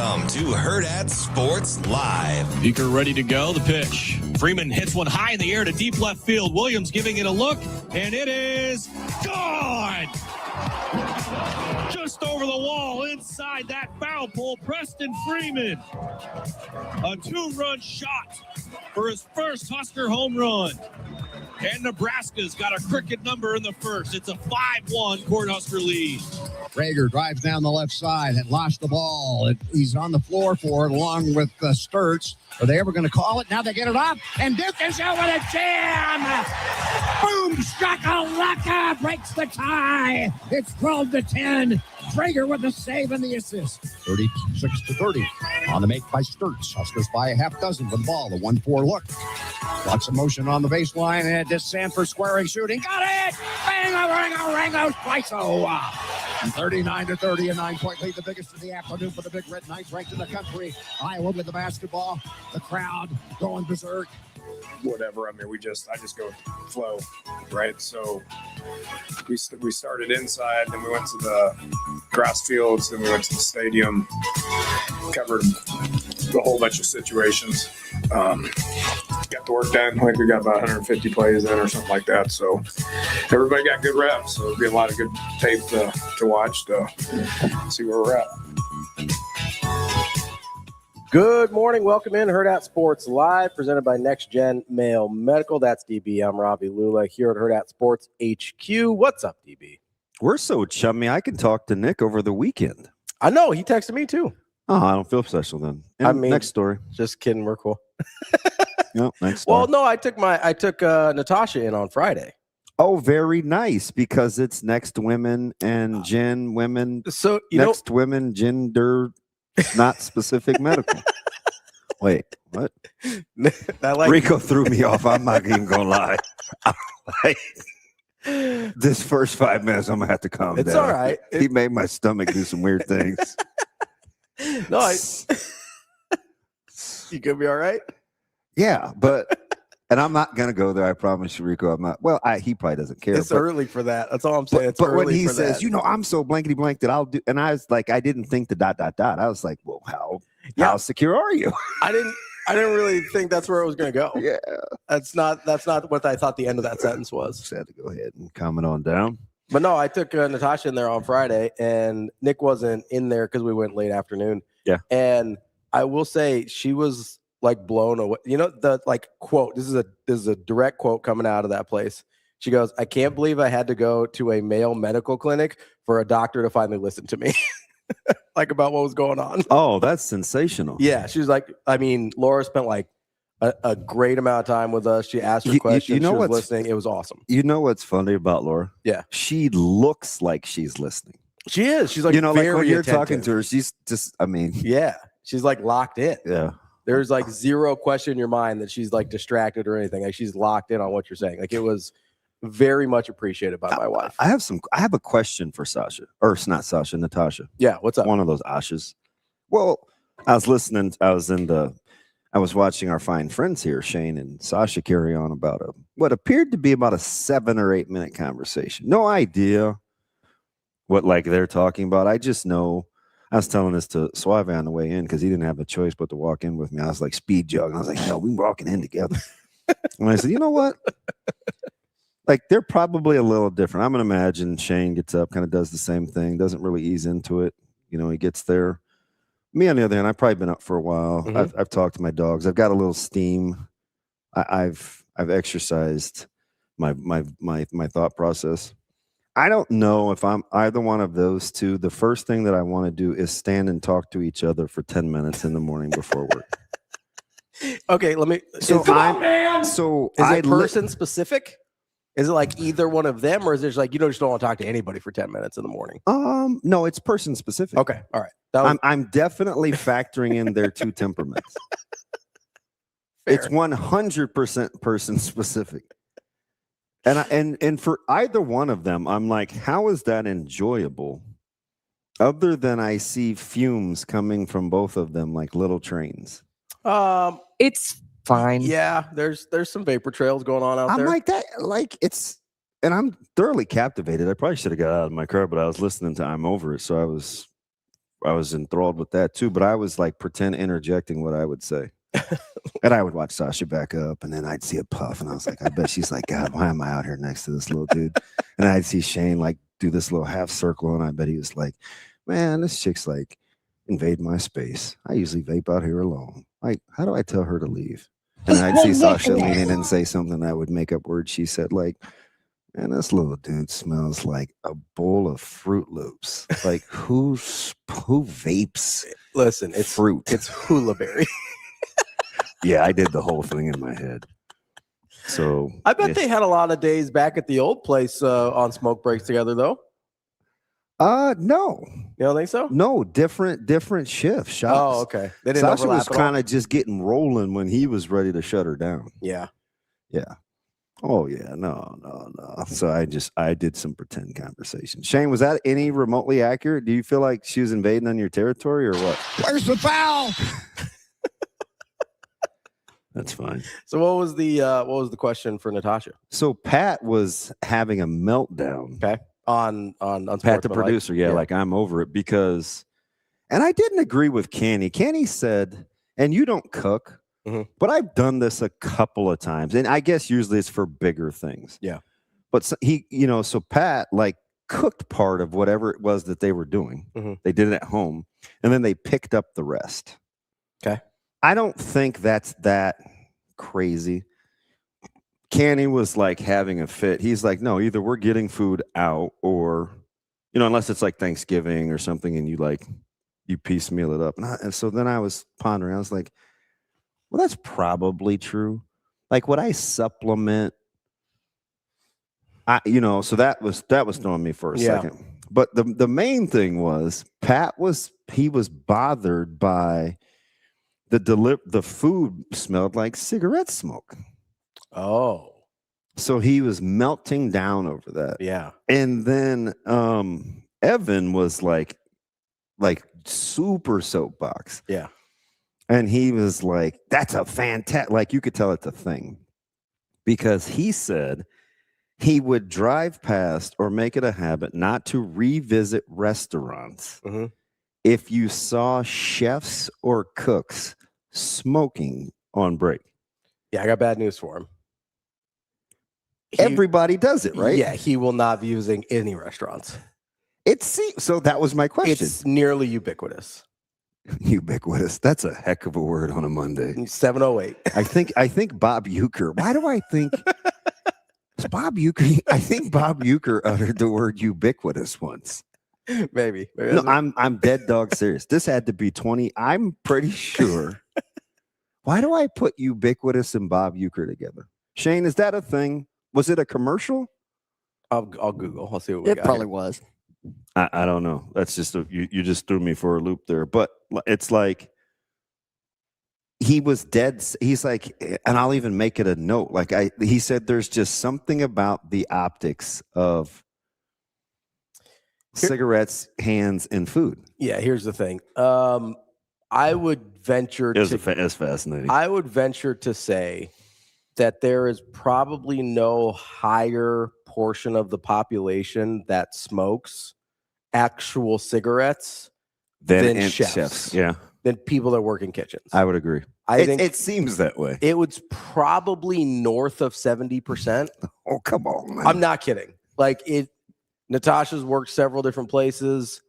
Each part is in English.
Welcome to Hurrdat Sports Live. Beaker ready to go. The pitch. Freeman hits one high in the air to deep left field. Williams giving it a look, and it is gone. Just over the wall inside that foul pole, Preston Freeman. A two-run shot for his first Husker home run. And Nebraska's got a cricket number in the first. It's a 5-1 Cornhusker lead. Rager drives down the left side and lost the ball. He's on the floor for it along with Sturts. Are they ever going to call it? Now they get it off, and Duke is over the jam. Boom, shakalaka, breaks the tie. It's 12-10. Traeger with the save and the assist. 36-30 on the make by Sturts. Huskers by a half dozen with the ball. The 1-4 look. Lots of motion on the baseline, and this Sanford squaring shooting. Got it! Bang-a-ring-a-ring-o, twice-o. 39-30, a 9-point lead, the biggest of the afternoon for the Big Red Knights, ranked in the country. Iowa with the basketball, the crowd going berserk. Whatever. I mean, I just go flow, right? So we started inside, then we went to the grass fields, then we went to the stadium, covered a whole bunch of situations. Got the work done. I think we got about 150 plays in or something like that. So everybody got good reps. So it'll be a lot of good tape to watch to see where we're at. Good morning. Welcome in Hurrdat Sports Live, presented by Next Gen Male Medical. That's DB. I'm Ravi Lulla here at Hurrdat Sports HQ. What's up, DB? We're so chummy. I can talk to Nick over the weekend. I know. He texted me too. Oh, I don't feel special then. And I mean, next story. Just kidding. We're cool. No, next story. Well, no, I took Natasha in on Friday. Oh, very nice, because it's Next Women and Gen Women. So Next Women Gender Not Specific Medical. Wait, what? Rico threw me off. I'm not even gonna lie. This first 5 minutes, I'm gonna have to calm down. It's all right. He made my stomach do some weird things. No, you gonna be all right? Yeah, and I'm not gonna go there. I promise you, Rico. I'm not. Well, he probably doesn't care. It's early for that. That's all I'm saying. But when he says, I'm so blankety blank that I'll do, and I was like, I didn't think the ... I was like, well, how secure are you? I didn't really think that's where it was gonna go. Yeah, that's not what I thought the end of that sentence was. Just had to go ahead and comment on down. But no, I took Natasha in there on Friday, and Nick wasn't in there because we went late afternoon. Yeah, and I will say she was like blown away. You know, the quote. This is a direct quote coming out of that place. She goes, "I can't believe I had to go to a male medical clinic for a doctor to finally listen to me." Like about what was going on. Oh, that's sensational. Yeah, she was like, I mean, Laura spent like a great amount of time with us. She asked her questions. She was listening. It was awesome. You know what's funny about Laura? Yeah, she looks like she's listening. She is. She's like, like when you're attentive. talking to her, she's just. I mean, yeah, she's like locked in. Yeah. There's like zero question in your mind that she's like distracted or anything. Like she's locked in on what you're saying. Like it was very much apappreciated by my wife. I have a question for Sasha, or it's not Sasha, Natasha. Yeah, what's up? One of those Ashas. Well, I was listening. I was watching our fine friends here, Shane and Sasha, carry on about what appeared to be about a 7 or 8 minute conversation. No idea what they're talking about. I just know. I was telling this to Suave on the way in because he didn't have a choice but to walk in with me. I was like speed jogging. I was like, no, we're walking in together. And I said, you know what? They're probably a little different. I'm going to imagine Shane gets up, kind of does the same thing, doesn't really ease into it. He gets there. Me, on the other hand, I've probably been up for a while. Mm-hmm. I've talked to my dogs. I've got a little steam. I've exercised my thought process. I don't know if I'm either one of those two. The first thing that I want to do is stand and talk to each other for 10 minutes in the morning before work. Okay, let me. Is it person specific? Is it like either one of them, or is it just like you just don't want to talk to anybody for 10 minutes in the morning? No, it's person specific. Okay, all right. I'm definitely factoring in their two temperaments. It's 100% person specific. And for either one of them, I'm like, how is that enjoyable? Other than I see fumes coming from both of them like little trains. It's fine. Yeah, there's some vapor trails going on out there. I'm like that, and I'm thoroughly captivated. I probably should have got out of my car, but I was listening to I'm Over It, so enthralled with that too. But I was like pretend interjecting what I would say. And I would watch Sasha back up, and then I'd see a puff, and I was like, I bet she's like, God, why am I out here next to this little dude? And I'd see Shane like do this little half circle, and I bet he was like, man, this chick's like invade my space. I usually vape out here alone. Like, how do I tell her to leave? And I'd see Sasha lean in and say something that would make up words she said, like, man, this little dude smells like a bowl of Fruit Loops. Like, who vapes? Listen, it's fruit. It's hula berry. Yeah, I did the whole thing in my head. So I bet they had a lot of days back at the old place on smoke breaks together, though. No. You don't think so? No, different shift shots. Oh, okay. They didn't Sasha was overlap at all? kind of just getting rolling when he was ready to shut her down. Yeah. Yeah. Oh yeah. No. So I did some pretend conversation. Shane, was that any remotely accurate? Do you feel like she was invading on your territory or what? Where's the foul? That's fine. So what was the question for Natasha? So Pat was having a meltdown. Okay. On Pat, the producer, like I'm over it because, and I didn't agree with Canny. Canny said, and you don't cook, but I've done this a couple of times, and I guess usually it's for bigger things. Yeah. But so Pat like cooked part of whatever it was that they were doing. They did it at home, and then they picked up the rest. Okay. I don't think that's that crazy. Canny was like having a fit. He's like, no, either we're getting food out or, unless it's like Thanksgiving or something and you piecemeal it up. And so then I was pondering. I was like, well, that's probably true. Like, would I supplement? So that was throwing me for a second. But the main thing was Pat was bothered by the food smelled like cigarette smoke. Oh. So he was melting down over that. Yeah. And then Evan was like super soapbox. Yeah. And he was like, that's a fantastic, like you could tell it's a thing. Because he said he would drive past or make it a habit not to revisit restaurants if you saw chefs or cooks smoking on break. Yeah, I got bad news for him. Everybody does it, right? Yeah, he will not be using any restaurants. So that was my question. It's nearly ubiquitous. Ubiquitous. That's a heck of a word on a Monday. 708. I think Bob Uecker. Why do I think Bob Uecker? I think Bob Uecker uttered the word ubiquitous once. Maybe. No, I'm dead dog serious. This had to be 20. I'm pretty sure. Why do I put ubiquitous and Bob Uecker together? Shane, is that a thing? Was it a commercial? I'll Google. I'll see what we got. It probably was. I don't know. That's just you just threw me for a loop there. But it's like he was dead. He's like, and I'll even make it a note. Like he said, there's just something about the optics of cigarettes, hands, and food. Yeah, here's the thing. I would venture it's fascinating. I would venture to say that there is probably no higher portion of the population that smokes actual cigarettes than chefs. Yeah. Than people that work in kitchens. I would agree. I think it seems that way. It was probably north of 70%. Oh, come on, man. I'm not kidding. Natasha's worked several different places.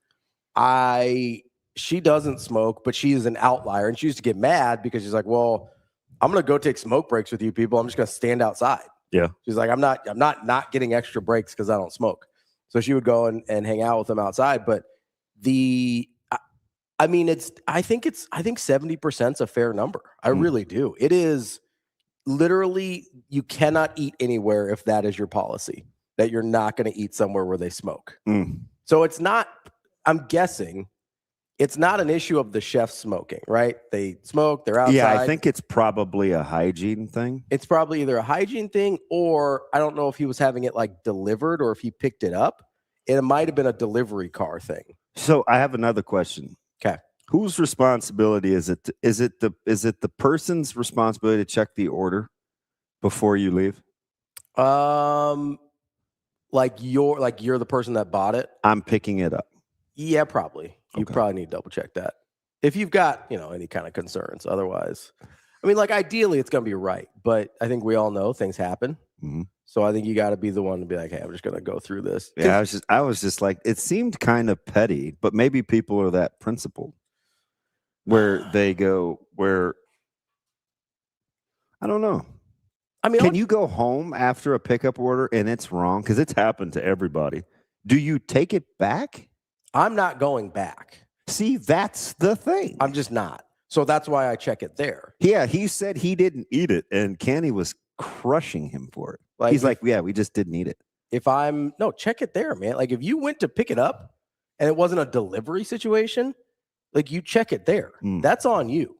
She doesn't smoke, but she's an outlier. And she used to get mad because she's like, well, I'm going to go take smoke breaks with you people. I'm just going to stand outside. Yeah. She's like, I'm not getting extra breaks because I don't smoke. So she would go and hang out with them outside. But I think 70% is a fair number. I really do. It is literally, you cannot eat anywhere if that is your policy, that you're not going to eat somewhere where they smoke. So it's not, I'm guessing, it's not an issue of the chef smoking, right? They smoke, they're outside. Yeah, I think it's probably a hygiene thing. It's probably either a hygiene thing, or I don't know if he was having it like delivered or if he picked it up. It might have been a delivery car thing. So I have another question. Okay. Whose responsibility is it? Is it the person's responsibility to check the order before you leave? Like you're the person that bought it. I'm picking it up. Yeah, probably. You probably need to double check that if you've got any kind of concerns. Otherwise, I mean, like ideally it's going to be right, but I think we all know things happen. Mm-hmm. So I think you got to be the one to be like, hey, I'm just going to go through this. Yeah, I was just like, it seemed kind of petty, but maybe people are that principled where they go where I don't know. I mean, can you go home after a pickup order and it's wrong? Because it's happened to everybody. Do you take it back? I'm not going back. See, that's the thing. I'm just not. So that's why I check it there. Yeah, he said he didn't eat it, and Kenny was crushing him for it. Like, he's like, yeah, we just didn't eat it. Check it there, man. Like if you went to pick it up and it wasn't a delivery situation, like you check it there. That's on you.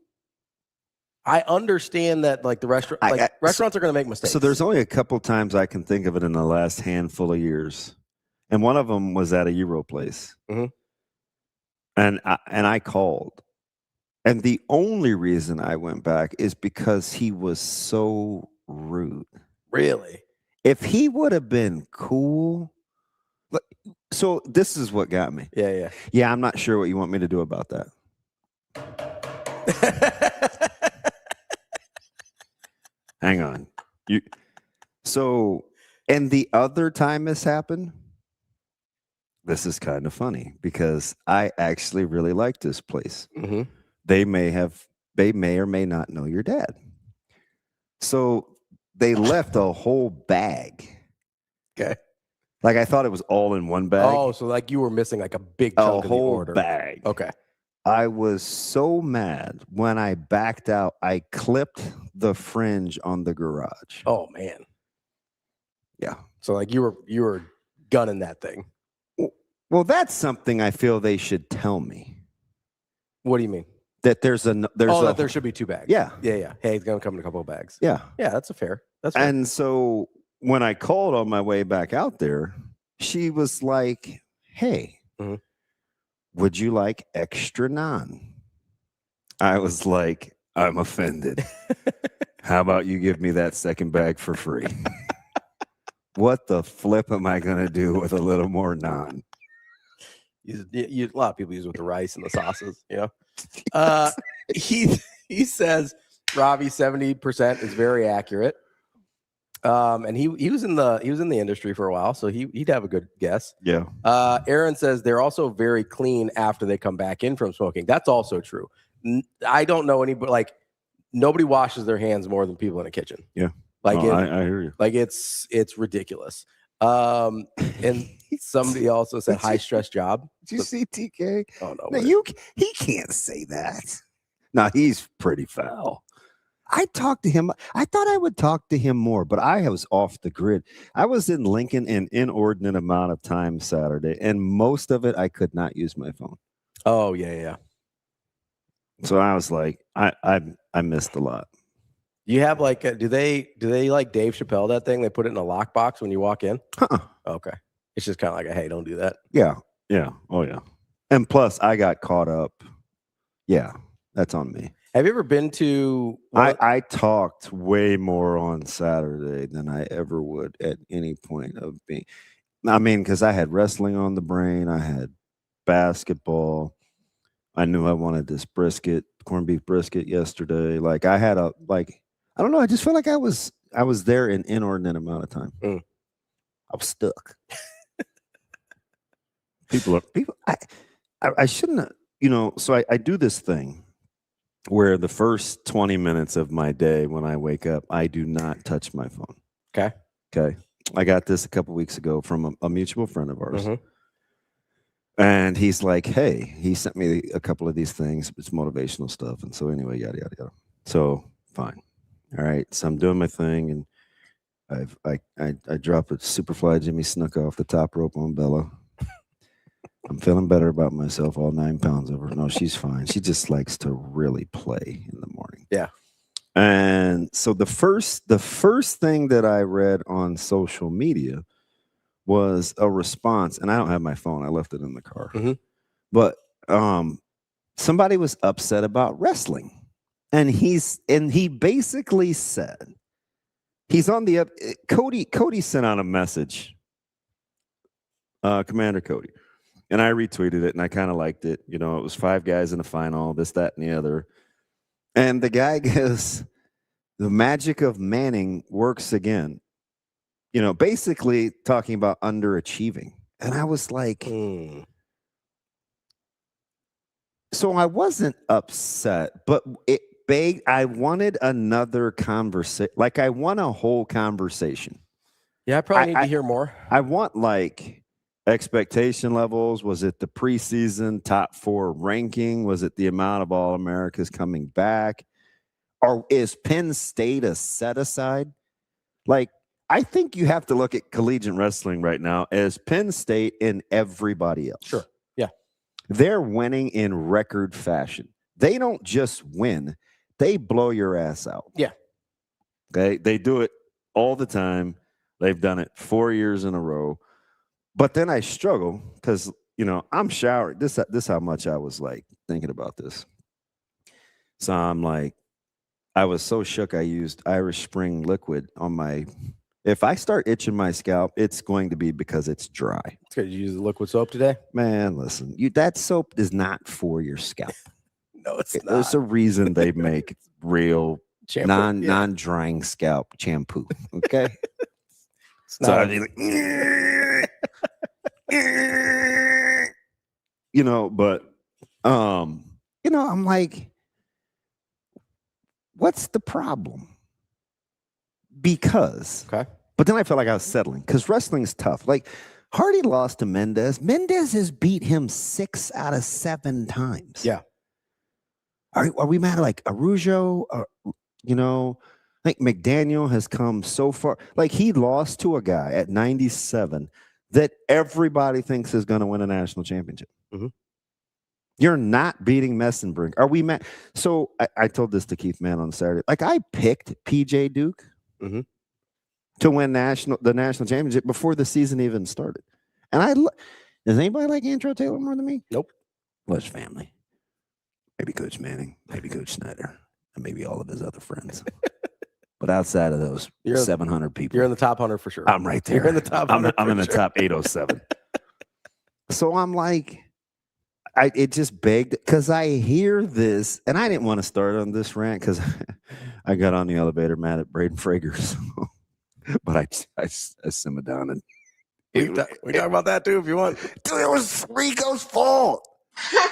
I understand that like the restaurant, restaurants are going to make mistakes. So there's only a couple times I can think of it in the last handful of years. And one of them was at a Euro place. Mm-hmm. And I called. And the only reason I went back is because he was so rude. Really? If he would have been cool. So this is what got me. Yeah. Yeah, I'm not sure what you want me to do about that. Hang on. And the other time this happened, this is kind of funny because I actually really like this place. Mm-hmm. They may or may not know your dad. So they left a whole bag. Okay. Like I thought it was all in one bag. Oh, so like you were missing like a big chunk of the order. Bag. Okay. I was so mad when I backed out. I clipped the fringe on the garage. Oh man. Yeah. So like you were gunning that thing. Well, that's something I feel they should tell me. What do you mean? That that there should be 2 bags. Yeah. Yeah. Hey, it's gonna come in a couple of bags. Yeah. Yeah, that's fair. And so when I called on my way back out there, she was like, "Hey, would you like extra naan?" I was like, "I'm offended. How about you give me that second bag for free?" What the flip am I gonna do with a little more naan? A lot of people use it with the rice and the sauces, He says Ravi 70% is very accurate. And he was in the industry for a while, so he'd have a good guess. Yeah. Aaron says they're also very clean after they come back in from smoking. That's also true. I don't know anybody, like nobody washes their hands more than people in a kitchen. Yeah. Like I hear you. Like it's ridiculous. And somebody also said high stress job. Did you see TK? Oh no, he can't say that. No, he's pretty foul. I talked to him. I thought I would talk to him more, but I was off the grid. I was in Lincoln an inordinate amount of time Saturday, and most of it I could not use my phone. Oh yeah. So I was like, I missed a lot. You have like, do they like Dave Chappelle that thing? They put it in a lockbox when you walk in. Okay, it's just kind of like, hey, don't do that. Yeah. Oh yeah. And plus, I got caught up. Yeah, that's on me. Have you ever been to? I talked way more on Saturday than I ever would at any point of being. I mean, because I had wrestling on the brain, I had basketball. I knew I wanted this corned beef brisket yesterday. Like I had I don't know. I just felt like I was there an inordinate amount of time. I was stuck. People. I shouldn't have, so I do this thing where the first 20 minutes of my day when I wake up, I do not touch my phone. Okay. I got this a couple weeks ago from a mutual friend of ours. And he's like, hey, he sent me a couple of these things. It's motivational stuff. And so anyway, yada, yada, yada. So fine. All right. So I'm doing my thing. And I drop a Superfly Jimmy Snuka off the top rope on Bella. I'm feeling better about myself, all 9 pounds of her. No, she's fine. She just likes to really play in the morning. Yeah. And so the first thing that I read on social media was a response, and I don't have my phone. I left it in the car. But somebody was upset about wrestling. And he basically said, he's on the Cody sent out a message. Commander Cody. And I retweeted it, and I kind of liked it. You know, it was 5 guys in the final, this, that, and the other. And the guy goes, the magic of Manning works again. You know, basically talking about underachieving. And I was like, so I wasn't upset, but it begged, I wanted another conversation. Like, I want a whole conversation. Yeah, I probably need to hear more. I want, like, expectation levels. Was it the preseason top 4 ranking? Was it the amount of All-Americas coming back? Or is Penn State a set aside? Like, I think you have to look at collegiate wrestling right now as Penn State and everybody else. Sure. Yeah. They're winning in record fashion. They don't just win, they blow your ass out. Yeah. Okay. They do it all the time. They've done it 4 years in a row. But then I struggle because, you know, I'm showering. This how much I was like thinking about this. So I'm like, I was so shook I used Irish Spring liquid on my. If I start itching my scalp, it's going to be because it's dry. It's good. You use liquid soap today? Man, listen, that soap is not for your scalp. No, it's not. There's a reason they make real Shampoo, non-drying scalp shampoo. Okay. It's So not I'd be like, you know, but you know, I'm like, what's the problem? Because okay. But then I felt like I was settling because wrestling is tough. Like, Hardy lost to Mendez. Mendez has beat him 6 out of 7 times. Yeah. Are we mad at like Arujo? You know, I think McDaniel has come so far. Like, he lost to a guy at 97 that everybody thinks is going to win a national championship. Mm-hmm. You're not beating Messenbrink. Are we mad? So I told this to Keith Mann on Saturday. Like, I picked PJ Duke to win the national championship before the season even started. And does anybody like Andrew Taylor more than me? Nope. Well, his family. Maybe Coach Manning, maybe Coach Snyder, and maybe all of his other friends. But outside of those 700 people. You're in the top 100 for sure. I'm right there. You're in the top 100 I'm in the top 807. So I'm like, it just begged, because I hear this, and I didn't want to start on this rant because I got on the elevator mad at Braden Frager. So, but I simmered down and we talk about that too if you want. Dude, it was Rico's fault.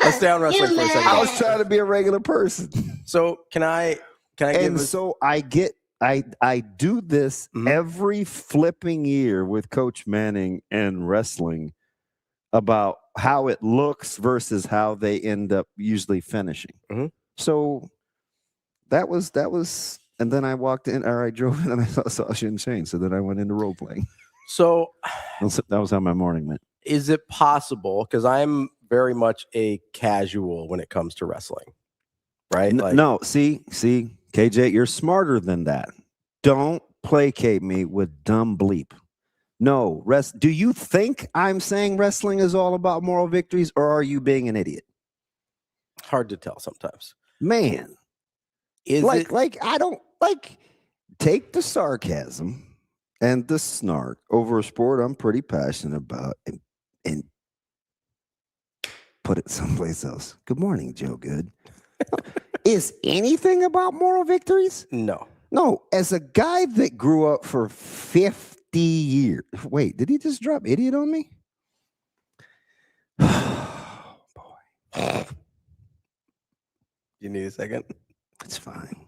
Let's stay on wrestling for a second. I was trying to be a regular person. So can I and so I do this every flipping year with Coach Manning and wrestling about how it looks versus how they end up usually finishing. So that was, and then I walked in, or I drove in and I saw Sasha and Shane. So then I went into role playing. So that was how my morning went. Is it possible? Because I'm very much a casual when it comes to wrestling, right? No, see, KJ, you're smarter than that. Don't placate me with dumb bleep. No, do you think I'm saying wrestling is all about moral victories, or are you being an idiot? Hard to tell sometimes. Man, I don't take the sarcasm and the snark over a sport I'm pretty passionate about and put it someplace else. Good morning, Joe Good. Is anything about moral victories? No. As a guy that grew up for 50 years. Wait, did he just drop idiot on me? Oh, boy. You need a second? It's fine.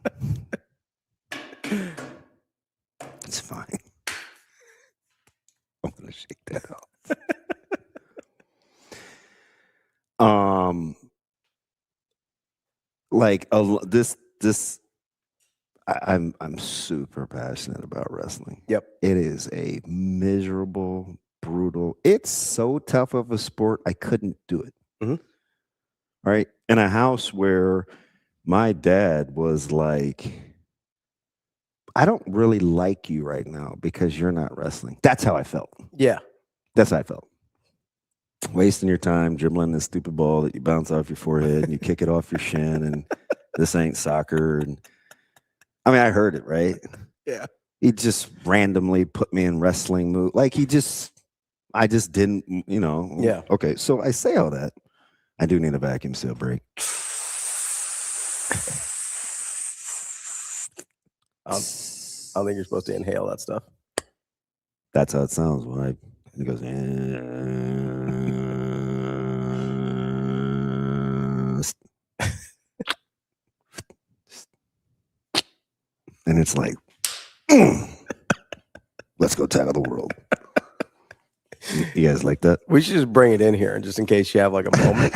It's fine. I'm going to shake that off. I'm super passionate about wrestling. Yep. It is a miserable, brutal. It's so tough of a sport. I couldn't do it. Right. In a house where my dad was like, I don't really like you right now because you're not wrestling. That's how I felt. Yeah. That's how I felt. Wasting your time dribbling this stupid ball that you bounce off your forehead and you kick it off your shin, and this ain't soccer. And I mean, I heard it, right? Yeah. He just randomly put me in wrestling move. Like, I just didn't, Yeah. Okay, so I say all that. I do need a vacuum seal break. I don't think you're supposed to inhale that stuff. That's how it sounds when it goes. And it's like, let's go tackle the world. You guys like that? We should just bring it in here, just in case you have like a moment.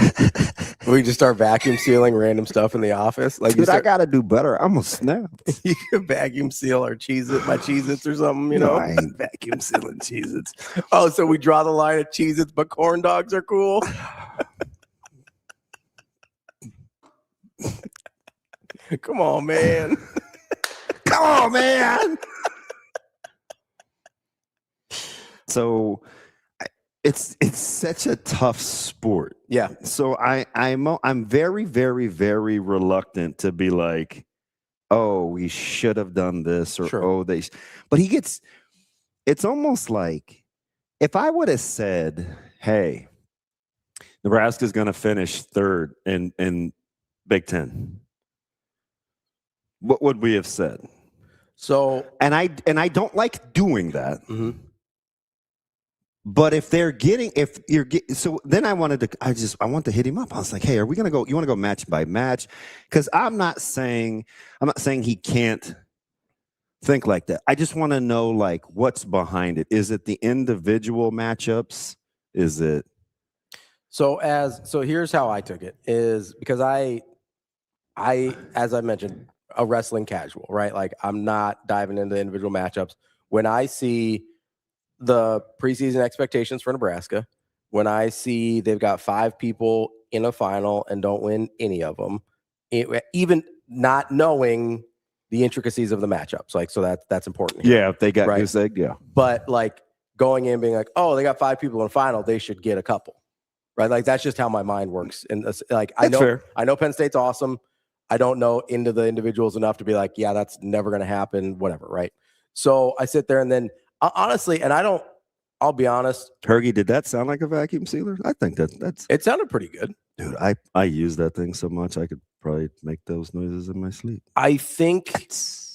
We just start vacuum sealing random stuff in the office. Like, Dude, I gotta do better. I'm gonna snap. You can vacuum seal our my Cheez-Its or something, No, I ain't vacuum sealing Cheez-Its. Oh, so we draw the line at Cheez-Its, but corn dogs are cool. Come on, man. Come on, man. So it's such a tough sport. Yeah. So I'm very, very, very reluctant to be like, oh, we should have done this, or Sure. But it's almost like if I would have said, hey, Nebraska's going to finish third in Big Ten, what would we have said? So, and I don't like doing that. Mm-hmm. But so then I want to hit him up. I was like, hey, you want to go match by match? Because I'm not saying he can't think like that. I just want to know like what's behind it. Is it the individual matchups? Is it? So here's how I took it, is because I as I mentioned, a wrestling casual, right? Like, I'm not diving into individual matchups. When I see the preseason expectations for Nebraska, when I see they've got 5 people in a final and don't win any of them, even not knowing the intricacies of the matchups, like, so that's important here. Yeah, if they got right? goose egg, yeah. But like going in being like, oh, they got 5 people in a final, they should get a couple, right? Like, that's just how my mind works. And like, I know Penn State's awesome. I don't know into the individuals enough to be like, yeah, that's never going to happen, whatever, right? So I sit there and then honestly, and I'll be honest. Hergy, did that sound like a vacuum sealer? I think that's. It sounded pretty good. Dude, I use that thing so much, I could probably make those noises in my sleep. I think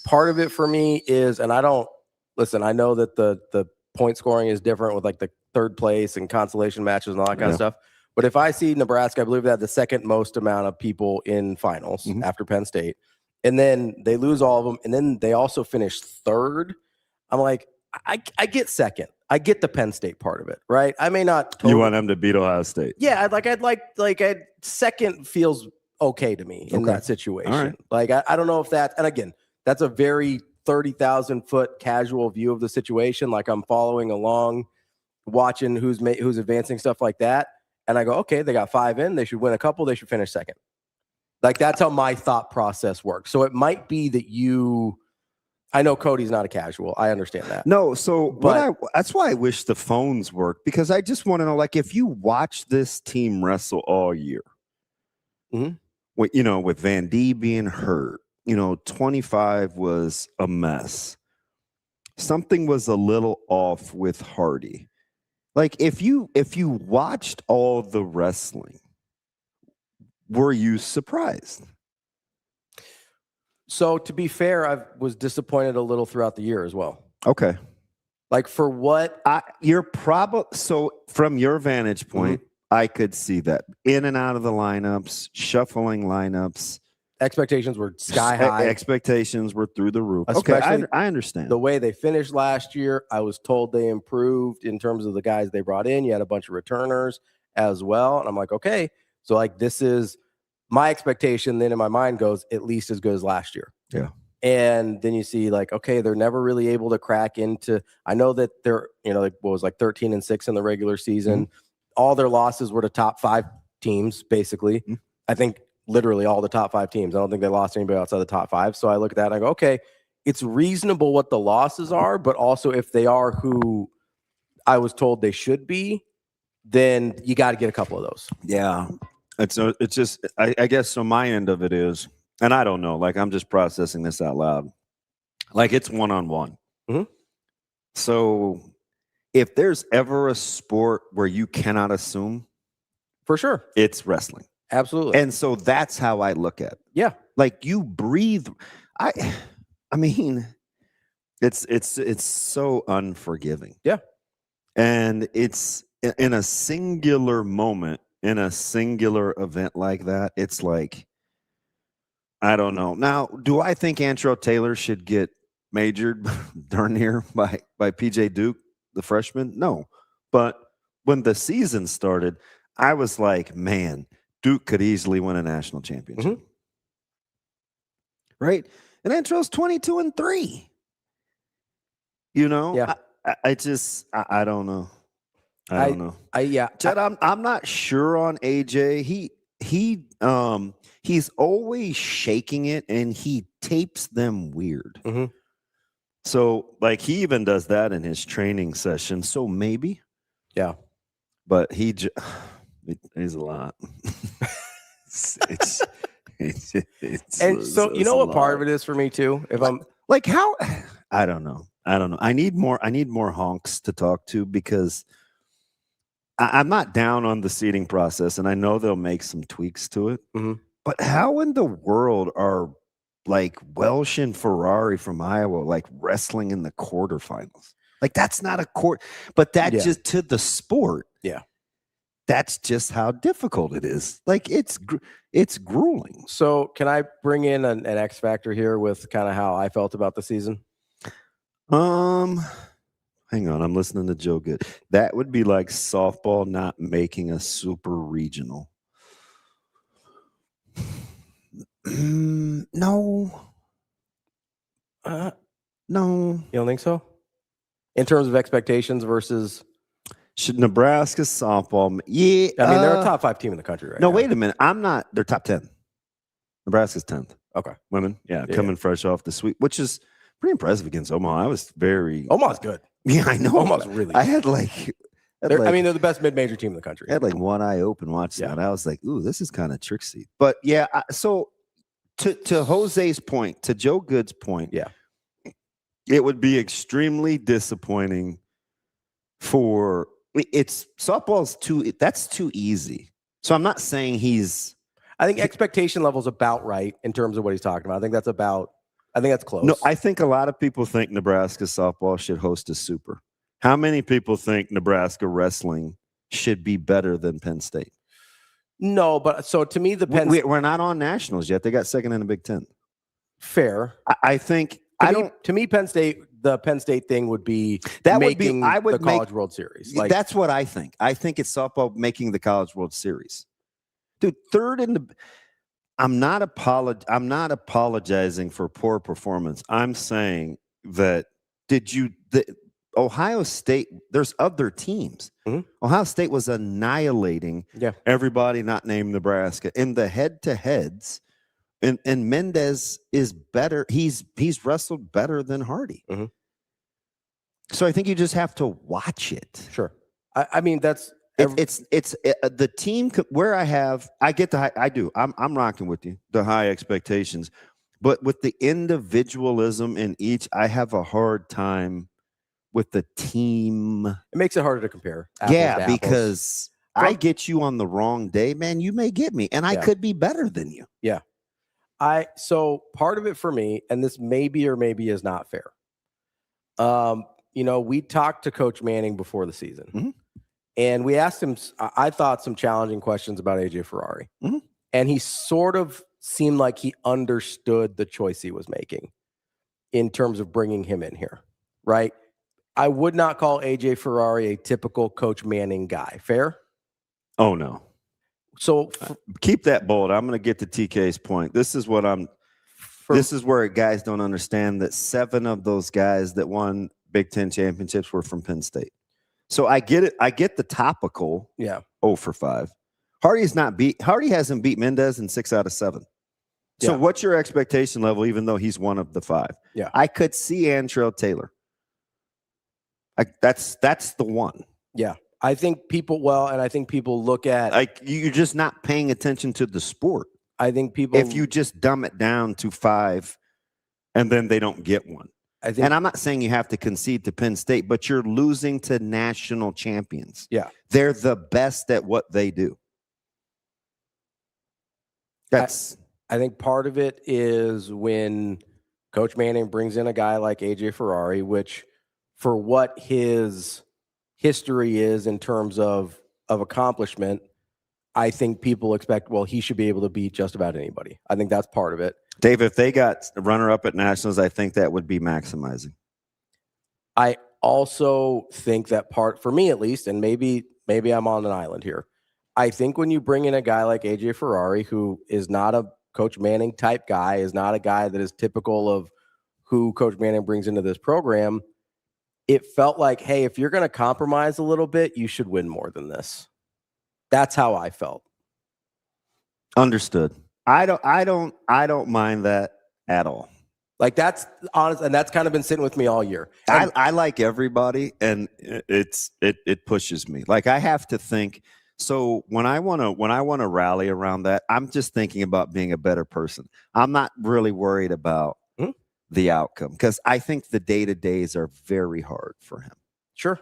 part of it for me is, and I know that the point scoring is different with like the third place and consolation matches and all that kind of stuff. But if I see Nebraska, I believe they had the second most amount of people in finals after Penn State, and then they lose all of them, and then they also finish third. I'm like, I get second. I get the Penn State part of it, right? I may not. You want them to beat Ohio State? Yeah, second feels okay to me in that situation. Right. Like, I don't know if that, and again, that's a very 30,000-foot casual view of the situation. Like, I'm following along, watching who's advancing, stuff like that. And I go, okay, they got 5 in. They should win a couple. They should finish second. Like, that's how my thought process works. So it might be that I know Cody's not a casual. I understand that. No, so that's why I wish the phones worked, because I just want to know, like, if you watch this team wrestle all year, with Van D being hurt, 25 was a mess. Something was a little off with Hardy. Like, if you watched all the wrestling, were you surprised? So to be fair, I was disappointed a little throughout the year as well. Okay. Like, for what so from your vantage point, I could see that in and out of the lineups, shuffling lineups. Expectations were sky high. Expectations were through the roof. Especially okay, I understand. The way they finished last year, I was told they improved in terms of the guys they brought in. You had a bunch of returners as well. And I'm like, okay, so like, this is my expectation. Then in my mind goes at least as good as last year. Yeah. And then you see like, okay, they're never really able to crack into, I know that they're, like, what was like 13-6 in the regular season. All their losses were to top 5 teams, basically. I think literally all the top 5 teams. I don't think they lost anybody outside the top 5. So I look at that and I go, okay, it's reasonable what the losses are, but also if they are who I was told they should be, then you got to get a couple of those. Yeah. It's just, I guess, so my end of it is, and I don't know, like, I'm just processing this out loud. Like, it's one-on-one. So if there's ever a sport where you cannot assume, For sure. it's wrestling. Absolutely. And so that's how I look at it. Yeah. Like you breathe. I mean, it's so unforgiving. Yeah. And it's in a singular moment, in a singular event like that, it's like, I don't know. Now, do I think Antrell Taylor should get majored darn near by PJ Duke, the freshman? No. But when the season started, I was like, man, Duke could easily win a national championship. Right? And Antrell's 22-3. You know? Yeah. I don't know. I don't know. Chad, I'm not sure on AJ. He's always shaking it and he tapes them weird. So like he even does that in his training session. So maybe. Yeah. But he's a lot. it's and so you know what part of it is for me too? If I'm like how I don't know. I need more honks to talk to because I'm not down on the seating process, and I know they'll make some tweaks to it. But how in the world are like Welsh and Ferrari from Iowa like wrestling in the quarterfinals? Like that's not a court, but that just to the sport. Yeah, that's just how difficult it is. Like it's grueling. So can I bring in an X factor here with kind of how I felt about the season? Hang on, I'm listening to Joe Good. That would be like softball not making a super regional. No. No. You don't think so? In terms of expectations versus should Nebraska softball? Yeah. I mean, they're a top 5 team in the country right now. No, wait a minute. I'm not. They're top 10. Nebraska's 10th. Okay. Women. Yeah. Coming fresh off the sweep, which is pretty impressive against Omaha. I was very. Omaha's good. Yeah, I know. Omaha's really good. I had like. I mean, they're the best mid-major team in the country. I had like one eye open watching that. I was like, ooh, this is kind of tricksy. But yeah, so to Jose's point, to Joe Good's point, it would be extremely disappointing for softball's that's too easy. So I'm not saying I think expectation level's about right in terms of what he's talking about. I think that's close. No, I think a lot of people think Nebraska softball should host a super. How many people think Nebraska wrestling should be better than Penn State? No, but so to me, we're not on nationals yet. They got second in the Big Ten. Fair. I think to me, Penn State, the Penn State thing would be the College World Series. Like, that's what I think. I think it's softball making the College World Series. Dude, third in the. I'm not apologizing for poor performance. I'm saying that Ohio State, there's other teams. Ohio State was annihilating everybody not named Nebraska. In the head-to-heads, and Mendez is better. He's wrestled better than Hardy. So I think you just have to watch it. Sure. I mean, that's it's the team where I get the high. I do. I'm rocking with you. The high expectations, but with the individualism in each, I have a hard time with the team. It makes it harder to compare. Because I get you on the wrong day, man. You may get me, and I could be better than you. Yeah. So part of it for me, and this maybe or maybe is not fair. We talked to Coach Manning before the season, and we asked him, I thought, some challenging questions about AJ Ferrari, and he sort of seemed like he understood the choice he was making in terms of bringing him in here, right? I would not call AJ Ferrari a typical Coach Manning guy. Fair? Oh, no. So keep that bold. I'm going to get to TK's point. This is where guys don't understand that 7 of those guys that won Big Ten championships were from Penn State. So I get it. I get the topical. Yeah. 0 for 5. Hardy hasn't beat Mendez in 6 out of 7. So what's your expectation level, even though he's one of the 5? Yeah. I could see Antrell Taylor. That's the one. Yeah. I think people look at like you're just not paying attention to the sport. I think people, if you just dumb it down to 5 and then they don't get one. and I'm not saying you have to concede to Penn State, but you're losing to national champions. Yeah. They're the best at what they do. I think part of it is when Coach Manning brings in a guy like AJ Ferrari, which for what his history is in terms of accomplishment, I think people expect, well, he should be able to beat just about anybody. I think that's part of it. Dave, if they got a runner-up at Nationals, I think that would be maximizing. I also think that part, for me at least, and maybe I'm on an island here, I think when you bring in a guy like AJ Ferrari, who is not a Coach Manning type guy, is not a guy that is typical of who Coach Manning brings into this program, it felt like, hey, if you're going to compromise a little bit, you should win more than this. That's how I felt. Understood. I don't mind that at all. Like, that's honest, and that's kind of been sitting with me all year. I like everybody, and it pushes me. Like, I have to think. So when I want to rally around that, I'm just thinking about being a better person. I'm not really worried about the outcome, because I think the day-to-days are very hard for him. Sure.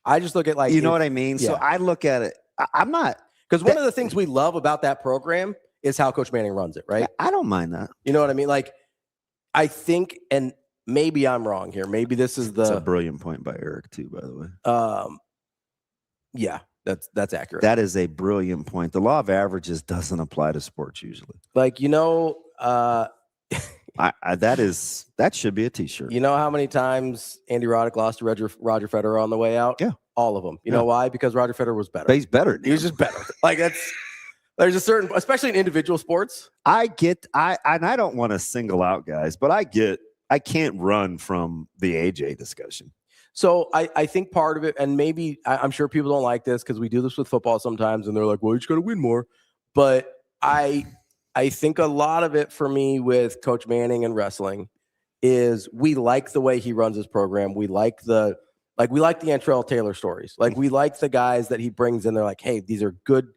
I just look at, like, you know what I mean? Yeah. So I look at it. I'm not, because one of the things we love about that program is how Coach Manning runs it, right? I don't mind that. You know what I mean? Like, I think, and maybe I'm wrong here. Maybe this is That's a brilliant point by Eric too, by the way. Yeah, that's accurate. That is a brilliant point. The law of averages doesn't apply to sports usually. Like, that should be a t-shirt. You know how many times Andy Roddick lost to Roger Federer on the way out? Yeah. All of them. You know why? Because Roger Federer was better. But he's better. He was just better. Like, there's a certain, especially in individual sports. I don't want to single out guys, but I can't run from the AJ discussion. So I think part of it, and maybe I'm sure people don't like this because we do this with football sometimes, and they're like, well, you just got to win more. But I think a lot of it for me with Coach Manning and wrestling is we like the way he runs his program. We like the Antrell Taylor stories. Like, we like the guys that he brings in. They're like, hey, these are good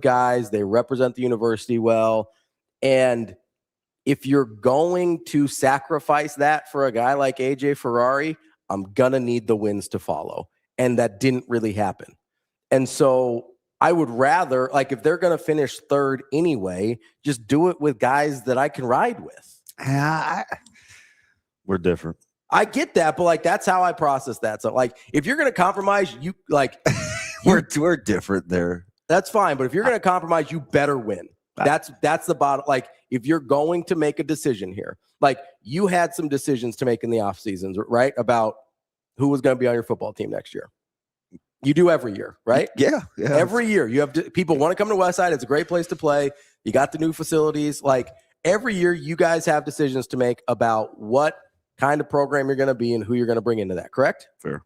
guys. They represent the university well. And if you're going to sacrifice that for a guy like AJ Ferrari, I'm going to need the wins to follow. And that didn't really happen. And so I would rather, like, if they're going to finish third anyway, just do it with guys that I can ride with. We're different. I get that, but, like, that's how I process that. So, like, if you're going to compromise, you, like, we're different there. That's fine. But if you're going to compromise, you better win. That's the bottom. Like, if you're going to make a decision here, like, you had some decisions to make in the off seasons, right? About who was going to be on your football team next year. You do every year, right? Yeah. Every year you have people want to come to Westside. It's a great place to play. You got the new facilities. Like, every year you guys have decisions to make about what kind of program you're going to be and who you're going to bring into that. Correct? Fair.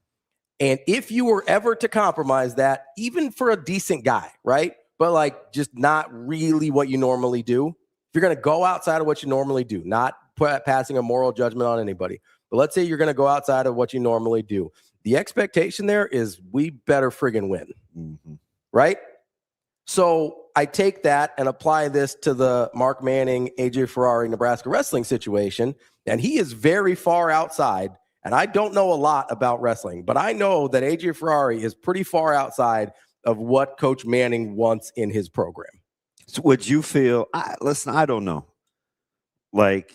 And if you were ever to compromise that, even for a decent guy, right? But, like, just not really what you normally do. If you're going to go outside of what you normally do, not passing a moral judgment on anybody, but let's say you're going to go outside of what you normally do. The expectation there is we better friggin' win, right? So I take that and apply this to the Mark Manning, AJ Ferrari, Nebraska wrestling situation, and he is very far outside. And I don't know a lot about wrestling, but I know that AJ Ferrari is pretty far outside of what Coach Manning wants in his program. So would you feel? Listen, I don't know. Like,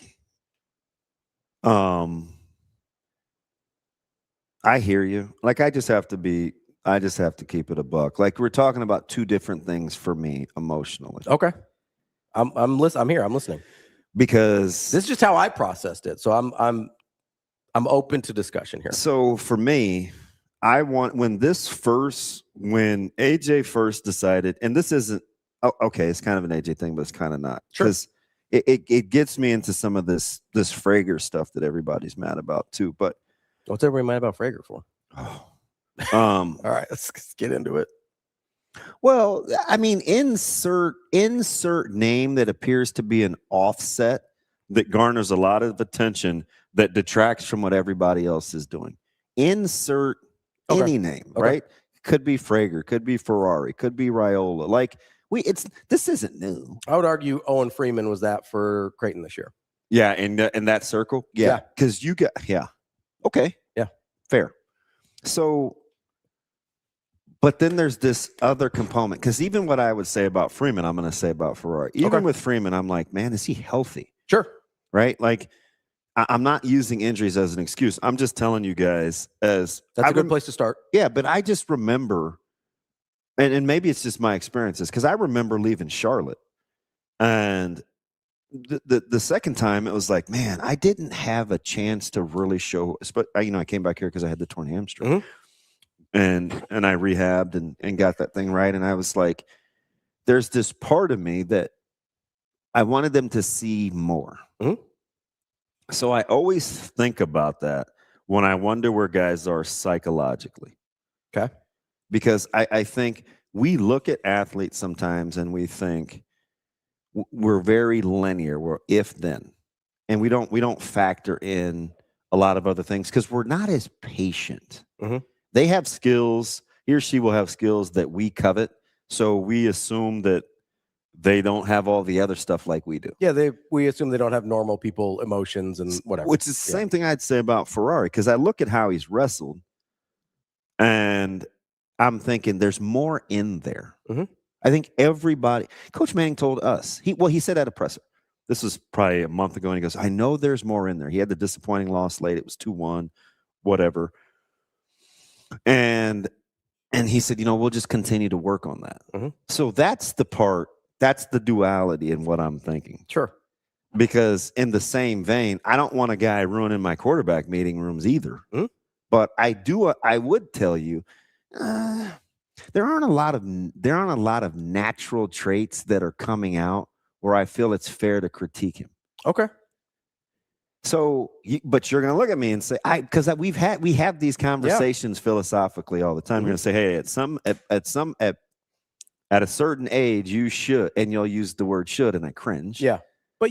I hear you. Like, I just have to keep it a buck. Like, we're talking about two different things for me emotionally. Okay. I'm here. I'm listening. Because this is just how I processed it. So I'm open to discussion here. So for me, when AJ first decided, and this isn't okay, it's kind of an AJ thing, but it's kind of not. Sure. Because it gets me into some of this Frager stuff that everybody's mad about too. But what's everybody mad about Frager for? All right, let's get into it. Well, I mean, insert name that appears to be an offset that garners a lot of attention that detracts from what everybody else is doing. Insert any name, right? Could be Frager, could be Ferrari, could be Raiola. Like, this isn't new. I would argue Owen Freeman was that for Creighton this year. Yeah, in that circle. Yeah, because you got okay. Yeah, fair. So, but then there's this other component, because even what I would say about Freeman, I'm going to say about Ferrari. Even with Freeman, I'm like, man, is he healthy? Sure. Right? Like, I'm not using injuries as an excuse. I'm just telling you guys that's a good place to start. Yeah, but I just remember, and maybe it's just my experiences, because I remember leaving Charlotte, and the second time it was like, man, I didn't have a chance to really show. But I came back here because I had the torn hamstring, and I rehabbed and got that thing right, and I was like, there's this part of me that I wanted them to see more. So I always think about that when I wonder where guys are psychologically. Okay. Because I think we look at athletes sometimes and we think we're very linear. We're if then. And we don't factor in a lot of other things because we're not as patient. They have skills. He or she will have skills that we covet. So we assume that they don't have all the other stuff like we do. Yeah, we assume they don't have normal people emotions and whatever. Which is the same thing I'd say about Ferrari, because I look at how he's wrestled, and I'm thinking there's more in there. I think everybody, Coach Manning told us, he said at a presser, this was probably a month ago, and he goes, I know there's more in there. He had the disappointing loss late. It was 2-1, whatever. And he said, we'll just continue to work on that. So that's the part. That's the duality in what I'm thinking. Sure. Because in the same vein, I don't want a guy ruining my quarterback meeting rooms either. But I would tell you, there aren't a lot of natural traits that are coming out where I feel it's fair to critique him. Okay. So, but you're going to look at me and say, because we have these conversations philosophically all the time. You're going to say, hey, at a certain age, you should, and you'll use the word should, and I cringe. Yeah. But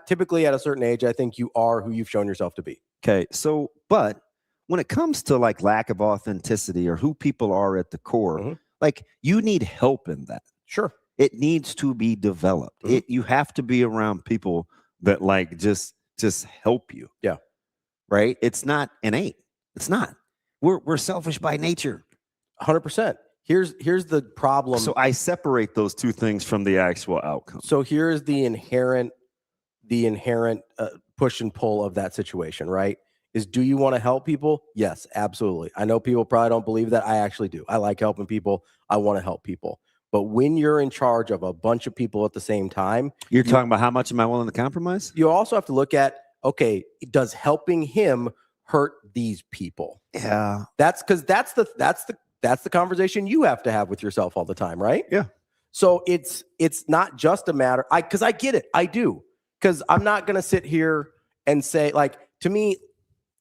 typically at a certain age, I think you are who you've shown yourself to be. Okay. So, but when it comes to like lack of authenticity or who people are at the core, like you need help in that. Sure. It needs to be developed. You have to be around people that like just help you. Yeah. Right. It's not innate. It's not. We're selfish by nature. 100%. Here's the problem. So I separate those two things from the actual outcome. So here's the inherent push and pull of that situation, right? Is do you want to help people? Yes, absolutely. I know people probably don't believe that. I actually do. I like helping people. I want to help people. But when you're in charge of a bunch of people at the same time, you're talking about how much am I willing to compromise? You also have to look at, okay, does helping him hurt these people? Yeah. That's the conversation you have to have with yourself all the time, right? Yeah. So it's not just a matter, because I get it. I do. Because I'm not going to sit here and say, like, to me,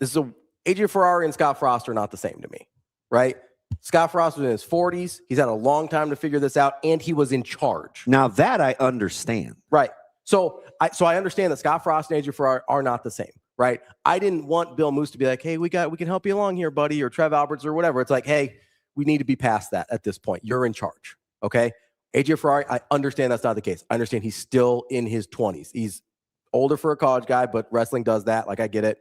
AJ Ferrari and Scott Frost are not the same to me, right? Scott Frost was in his 40s. He's had a long time to figure this out, and he was in charge. Now that I understand. Right. So I understand that Scott Frost and AJ Ferrari are not the same, right? I didn't want Bill Moose to be like, hey, we can help you along here, buddy, or Trev Alberts or whatever. It's like, hey, we need to be past that at this point. You're in charge, okay? AJ Ferrari, I understand that's not the case. I understand he's still in his 20s. He's older for a college guy, but wrestling does that. Like, I get it.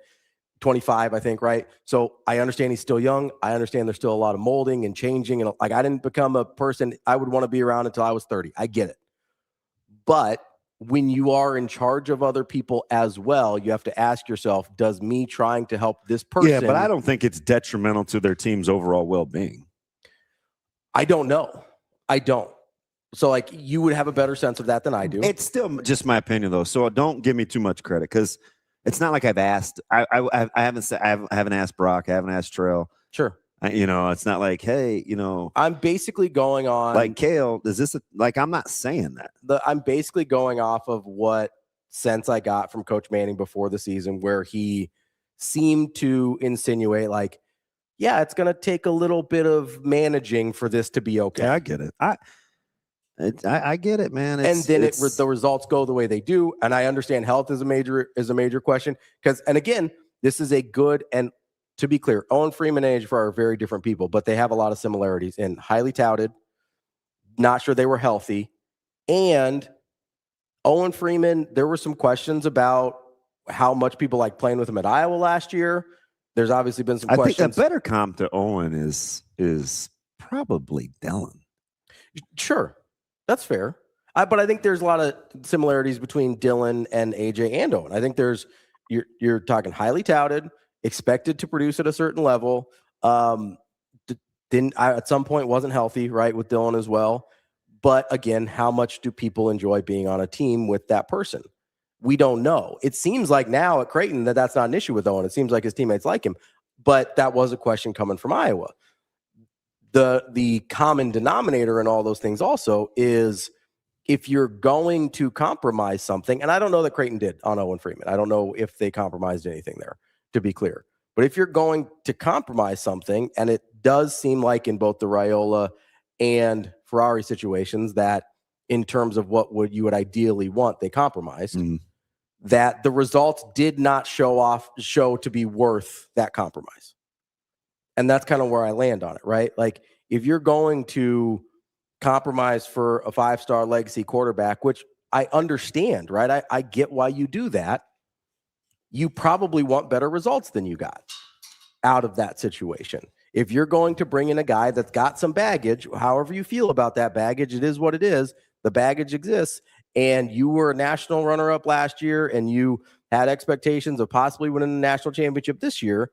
25, I think, right? So I understand he's still young. I understand there's still a lot of molding and changing. And like, I didn't become a person I would want to be around until I was 30. I get it. But when you are in charge of other people as well, you have to ask yourself, does me trying to help this person? Yeah, but I don't think it's detrimental to their team's overall well-being. I don't know. I don't. So, like, you would have a better sense of that than I do. It's still just my opinion, though. So don't give me too much credit, because it's not like I've asked. I haven't asked Brock. I haven't asked Trail. Sure. It's not like, hey, I'm basically going on like Kale. Is this I'm not saying that. I'm basically going off of what sense I got from Coach Manning before the season, where he seemed to insinuate, like, yeah, it's going to take a little bit of managing for this to be okay. Yeah, I get it. I get it, man. And then the results go the way they do. And I understand health is a major question, and again, this is a good, and to be clear, Owen Freeman and AJ Ferrari are very different people, but they have a lot of similarities in highly touted, not sure they were healthy. And Owen Freeman, there were some questions about how much people like playing with him at Iowa last year. There's obviously been some I questions. think a better comp to Owen is probably Dylan. Sure, that's fair. But I think there's a lot of similarities between Dylan and AJ and Owen. I think you're talking highly touted, expected to produce at a certain level. At some point wasn't healthy, right, with Dylan as well. But again, how much do people enjoy being on a team with that person? We don't know. It seems like now at Creighton that's not an issue with Owen. It seems like his teammates like him, but that was a question coming from Iowa. The common denominator in all those things also is if you're going to compromise something, and I don't know that Creighton did on Owen Freeman. I don't know if they compromised anything there, to be clear. But if you're going to compromise something, and it does seem like in both the Raiola and Ferrari situations that in terms of what you would ideally want, they compromised, that the results did not show to be worth that compromise. And that's kind of where I land on it, right? Like if you're going to compromise for a 5-star legacy quarterback, which I understand, right? I get why you do that. You probably want better results than you got out of that situation. If you're going to bring in a guy that's got some baggage, however you feel about that baggage, it is what it is. The baggage exists. And you were a national runner-up last year, and you had expectations of possibly winning the national championship this year,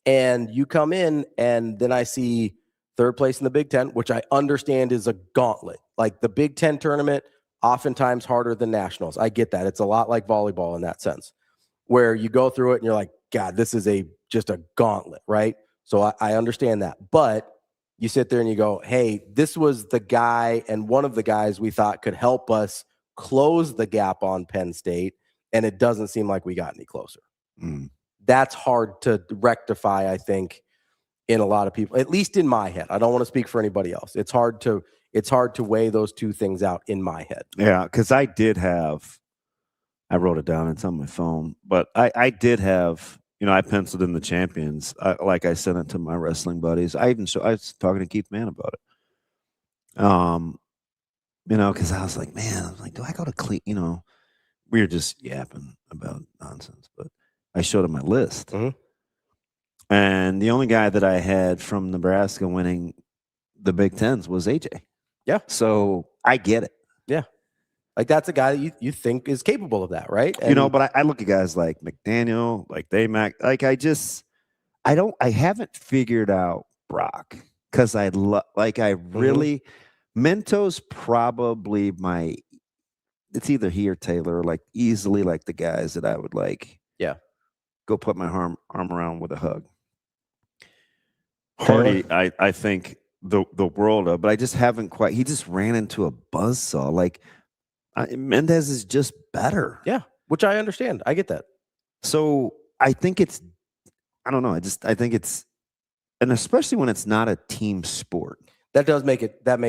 and you come in, and then I see third place in the Big Ten, which I understand is a gauntlet. Like the Big Ten tournament, oftentimes harder than nationals. I get that. It's a lot like volleyball in that sense, where you go through it, and you're like, God, this is just a gauntlet, right? So I understand that. But you sit there and you go, hey, this was the guy and one of the guys we thought could help us close the gap on Penn State, and it doesn't seem like we got any closer. That's hard to rectify, I think, in a lot of people, at least in my head. I don't want to speak for anybody else. It's hard to weigh those two things out in my head. Yeah, because I wrote it down. It's on my phone, but I did have, I penciled in the champions. Like I sent it to my wrestling buddies. I was talking to Keith Mann about it. Because I was like, man, do I go to Cleveland? We were just yapping about nonsense, but I showed him my list. And the only guy that I had from Nebraska winning the Big Tens was AJ. Yeah. So I get it. Yeah. Like that's a guy that you think is capable of that, right? And, but I look at guys like McDaniel, like Daymac, like I haven't figured out Brock because really Mento's probably it's either he or Taylor, like easily like the guys that I would like. Yeah. Go put my arm around with a hug. Hardy, I think the world of, but I just haven't quite. He just ran into a buzzsaw. Like Mendez is just better. Yeah, which I understand. I get that. So I think I don't know. I think it's, and especially when it's not a team sport. That makes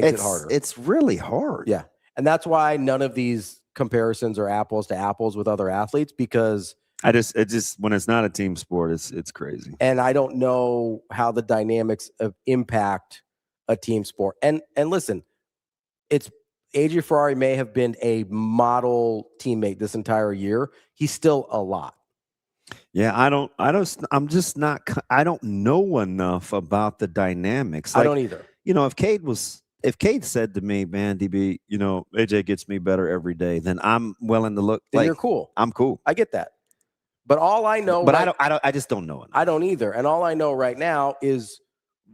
it harder. It's really hard. Yeah. And that's why none of these comparisons are apples to apples with other athletes, because when it's not a team sport, it's crazy. And I don't know how the dynamics impact a team sport. And listen, it's AJ Ferrari may have been a model teammate this entire year. He's still a lot. Yeah, I don't know enough about the dynamics. I don't either. If Cade said to me, man, DB, AJ gets me better every day, then I'm willing to look. Then you're cool. I'm cool. I get that. But all I know, but I just don't know enough. I don't either. And all I know right now is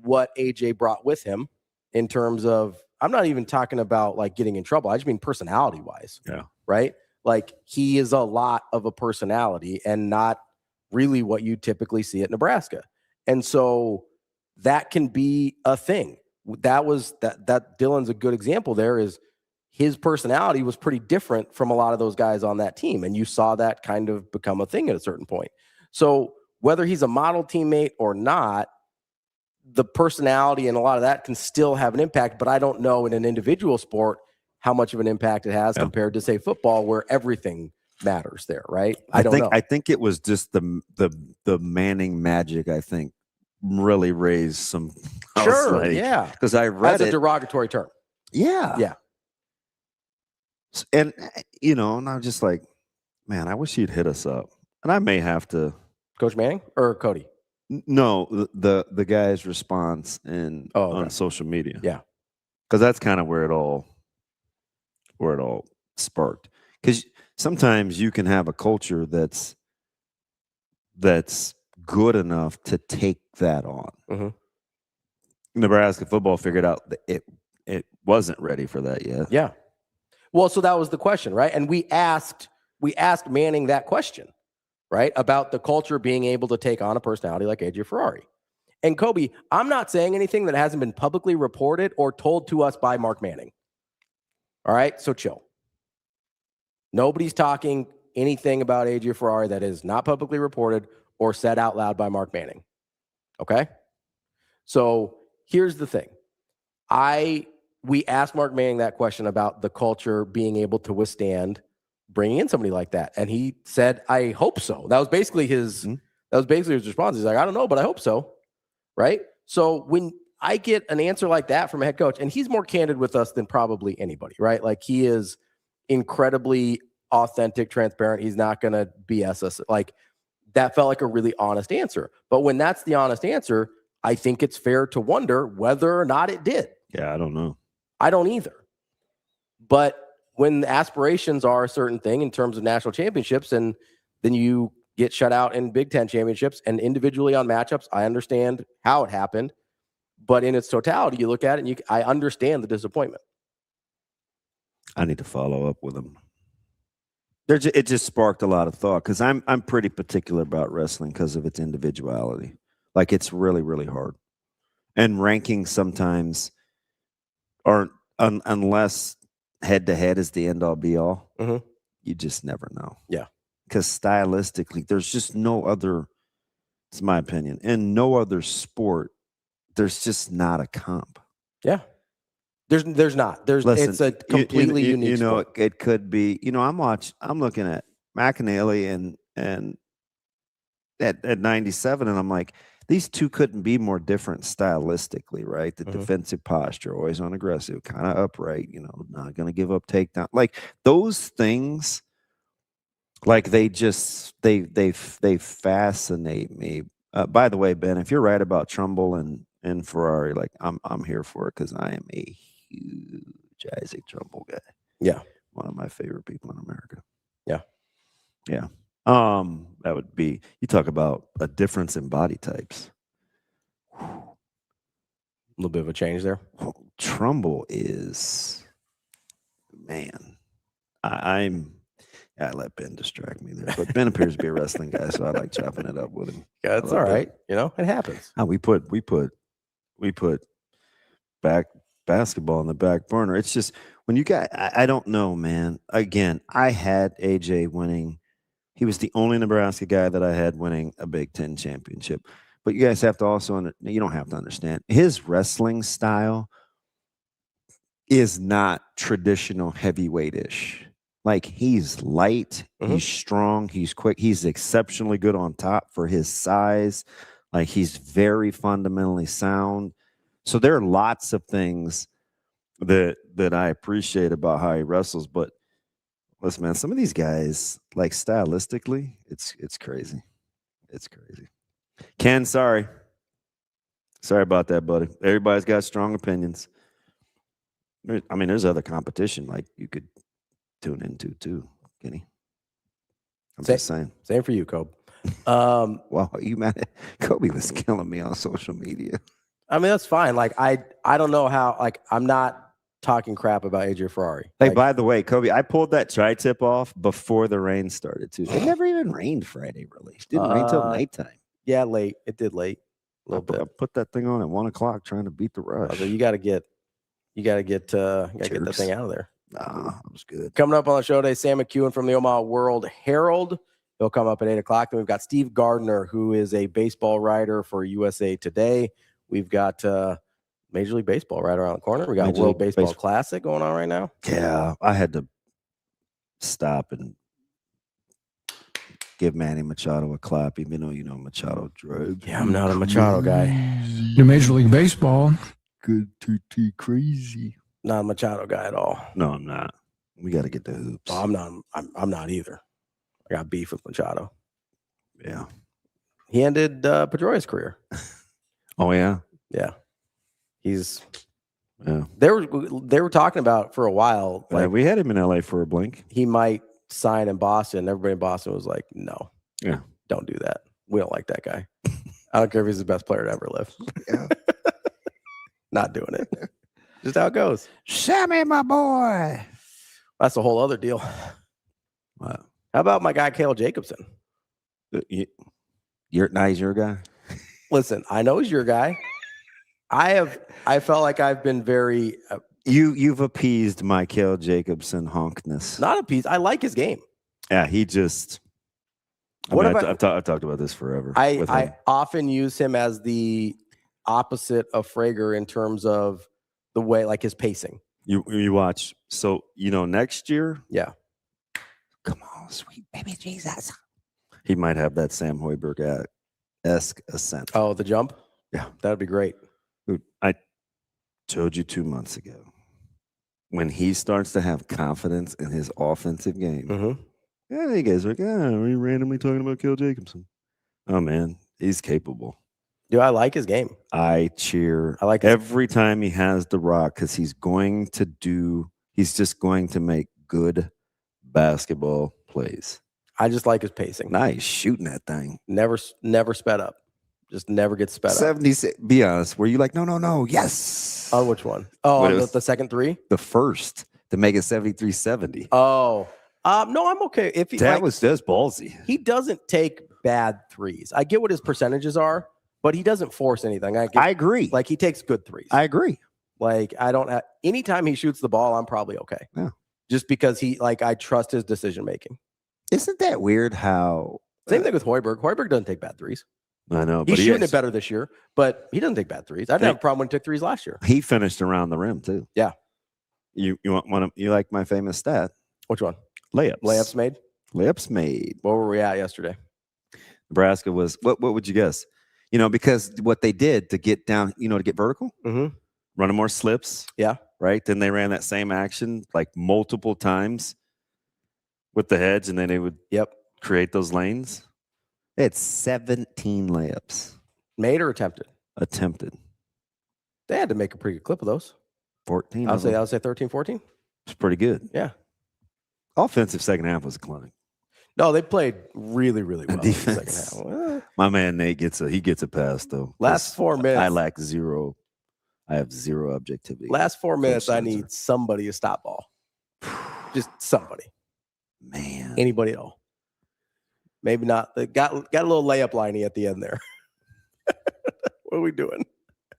what AJ brought with him in terms of, I'm not even talking about like getting in trouble. I just mean personality wise. Yeah. Right. Like he is a lot of a personality and not really what you typically see at Nebraska. And so that can be a thing. That Dylan's a good example there. Is his personality was pretty different from a lot of those guys on that team. And you saw that kind of become a thing at a certain point. So whether he's a model teammate or not, the personality and a lot of that can still have an impact, but I don't know in an individual sport how much of an impact it has compared to, say, football, where everything matters there, right? I don't know. I think it was just the Manning magic, I think, really raised some. Sure, yeah. Because I read That's a derogatory term. Yeah. Yeah. And, and I'm just like, man, I wish he'd hit us up. and I may have to. Coach Manning or Cody? No, the guy's response on social media. Yeah, because that's kind of where it all sparked. Because sometimes you can have a culture that's good enough to take that on. Mm-hmm. Nebraska football figured out that it wasn't ready for that yet. Yeah. Well, so that was the question, right? And we asked Manning that question, right? About the culture being able to take on a personality like AJ Ferrari. And Kobe, I'm not saying anything that hasn't been publicly reported or told to us by Mark Manning. All right? So chill. Nobody's talking anything about AJ Ferrari that is not publicly reported or said out loud by Mark Manning. Okay? So here's the thing. We asked Mark Manning that question about the culture being able to withstand bringing in somebody like that. And he said, I hope so. That was basically his response. He's like, I don't know, but I hope so. Right? So when I get an answer like that from a head coach, and he's more candid with us than probably anybody, right? Like he is incredibly authentic, transparent. He's not going to BS us. Like that felt like a really honest answer. But when that's the honest answer, I think it's fair to wonder whether or not it did. Yeah, I don't know. I don't either. But when the aspirations are a certain thing in terms of national championships, and then you get shut out in Big Ten championships and individually on matchups, I understand how it happened. But in its totality, you look at it and I understand the disappointment. I need to follow up with him. It just sparked a lot of thought because I'm pretty particular about wrestling because of its individuality. Like it's really, really hard. And rankings sometimes aren't unless head-to-head is the end-all be-all. Mm-hmm. You just never know. Yeah. Because stylistically, there's just no other, it's my opinion, in no other sport, there's just not a comp. Yeah. There's not. Listen, it's a completely unique sport. It could be, I'm looking at McAnally and at 97, and I'm like, these two couldn't be more different stylistically, right? The defensive posture, always on aggressive, kind of upright, not going to give up takedown. Like those things, like they fascinate me. By the way, Ben, if you're right about Trumbull and Ferrari, like I'm here for it because I am a huge Isaac Trumbull guy. Yeah. One of my favorite people in America. Yeah. Yeah. That would be, you talk about a difference in body types. A little bit of a change there. Trumbull is, man, I let Ben distract me there, but Ben appears to be a wrestling guy, so I like chopping it up with him. Yeah, it's all right. It happens. We put basketball in the back burner. It's just when you got, I don't know, man. Again, I had AJ winning. He was the only Nebraska guy that I had winning a Big Ten championship. But you guys have to also, you don't have to understand, his wrestling style is not traditional heavyweight-ish. Like he's light, he's strong, he's quick, he's exceptionally good on top for his size. Like he's very fundamentally sound. So there are lots of things that I appreciate about how he wrestles, but listen, man, some of these guys, like stylistically, it's crazy. It's crazy. Ken, sorry about that, buddy. Everybody's got strong opinions. There's other competition like you could tune into too, Kenny. I'm just saying. Same for you, Kobe. Wow, you mad? Kobe was killing me on social media. That's fine. Like I don't know how. Like I'm not talking crap about AJ Ferrari. Hey, by the way, Kobe, I pulled that tri-tip off before the rain started too. It never even rained Friday, really. It didn't rain till nighttime. Yeah, late. It did late. A little bit. I put that thing on at 1:00 trying to beat the rush. You got to get that thing out of there. Nah, it was good. Coming up on the show today, Sam McKewon from the Omaha World Herald. He'll come up at 8:00. Then we've got Steve Gardner, who is a baseball writer for USA Today. We've got Major League Baseball right around the corner. We got World Baseball Classic going on right now. Yeah, I had to stop and give Manny Machado a clap, even though Machado drove. Yeah, I'm not a Machado guy. The Major League Baseball. Good to crazy. Not a Machado guy at all. No, I'm not. We got to get the hoops. Oh, I'm not either. I got beef with Machado. Yeah. He ended Pedroia's career. Oh yeah. Yeah. He's. Yeah. They were talking about for a while. Like we had him in LA for a blink. He might sign in Boston. Everybody in Boston was like, "No, yeah, don't do that. We don't like that guy. I don't care if he's the best player to ever live. Yeah. Not doing it. Just how it goes. Sammy, my boy. That's a whole other deal. Wow. How about my guy Cale Jacobson? He's your guy. Listen, I know he's your guy. I felt like I've been very you've appeased my Cale Jacobson honkness. Not appeased. I like his game. Yeah, he just. I've talked about this forever. I often use him as the opposite of Frager in terms of the way, like his pacing. You watch. So next year. Yeah. Come on, sweet baby Jesus. He might have that Sam Hoiberg-esque ascent. Oh, the jump. Yeah, that'd be great. Dude, I told you 2 months ago, when he starts to have confidence in his offensive game, yeah, you guys are like, are you randomly talking about Cale Jacobson? Oh man, he's capable. Dude, I like his game. I cheer. I like every time he has the rock because he's just going to make good basketball plays. I just like his pacing. Nice shooting that thing. Never sped up. Just never gets sped up. 76. Be honest. Were you like, no, yes? On which one? Oh, on the second three? The first to make it 73-70. Oh, no, I'm okay. If he, that's ballsy. He doesn't take bad threes. I get what his percentages are, but he doesn't force anything. I agree. Like, he takes good threes. I agree. Like, anytime he shoots the ball, I'm probably okay. Yeah. Just because I trust his decision making. Isn't that weird how? Same thing with Hoiberg. Hoiberg doesn't take bad threes. I know. He's shooting it better this year, but he doesn't take bad threes. I didn't have a problem when he took threes last year. He finished around the rim too. Yeah. You like my famous stat? Which one? Layups made. Layups made. What were we at yesterday? Nebraska was what would you guess? Because what they did to get down, to get vertical, running more slips. Yeah. Right. Then they ran that same action like multiple times with the hedge, and then they would create those lanes. They had 17 layups. Made or attempted? Attempted. They had to make a pretty good clip of those. 14. I would say 13, 14. It's pretty good. Yeah. Offensive second half was a clinic. No, they played really, really well. Defense. In the second half. My man Nate gets a pass though. Last 4 minutes. I have zero objectivity. Last 4 minutes, I need somebody to stop ball. Just somebody. Man. Anybody at all. Maybe not. They got a little layup liney at the end there. What are we doing?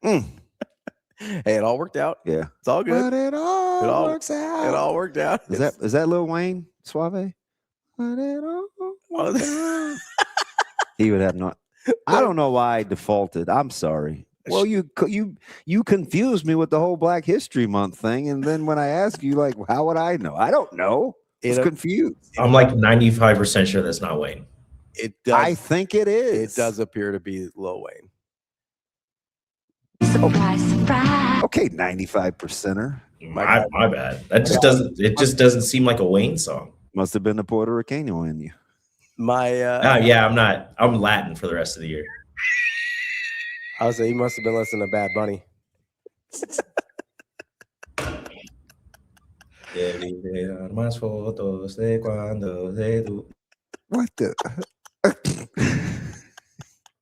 Hey, it all worked out. Yeah. It's all good. But it all works out. It all worked out. Is that Lil Wayne Suave? But it all works out. He would have not. I don't know why I defaulted. I'm sorry. Well, you confused me with the whole Black History Month thing, and then when I ask you, like, how would I know? I don't know. It's confused. I'm like 95% sure that's not Wayne. It does. I think it is. It does appear to be Lil Wayne. Surprise, surprise. Okay, 95%er. My bad. That just doesn't. It just doesn't seem like a Wayne song. Must have been the Puerto Ricano in you. Yeah, I'm not. I'm Latin for the rest of the year. I would say he must have been listening to Bad Bunny. What the?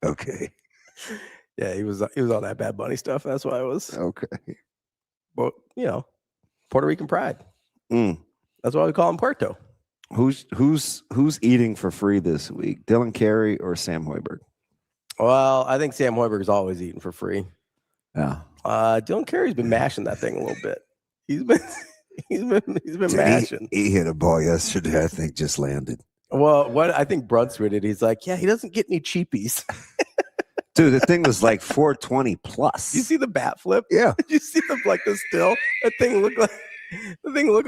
Okay. Yeah, he was on that Bad Bunny stuff. That's why I was okay. Well, Puerto Rican pride. Mm. That's why we call him Puerto. Who's eating for free this week? Dylan Carey or Sam Hoiberg? Well, I think Sam Hoiberg is always eating for free. Yeah. Dylan Carey's been mashing that thing a little bit. He's been mashing. He hit a ball yesterday. I think just landed. Well, what I think Brunt's with it. He's like, yeah, he doesn't get any cheapies. Dude, the thing was like 420 plus. You see the bat flip? Yeah. Did you see the still? That thing looked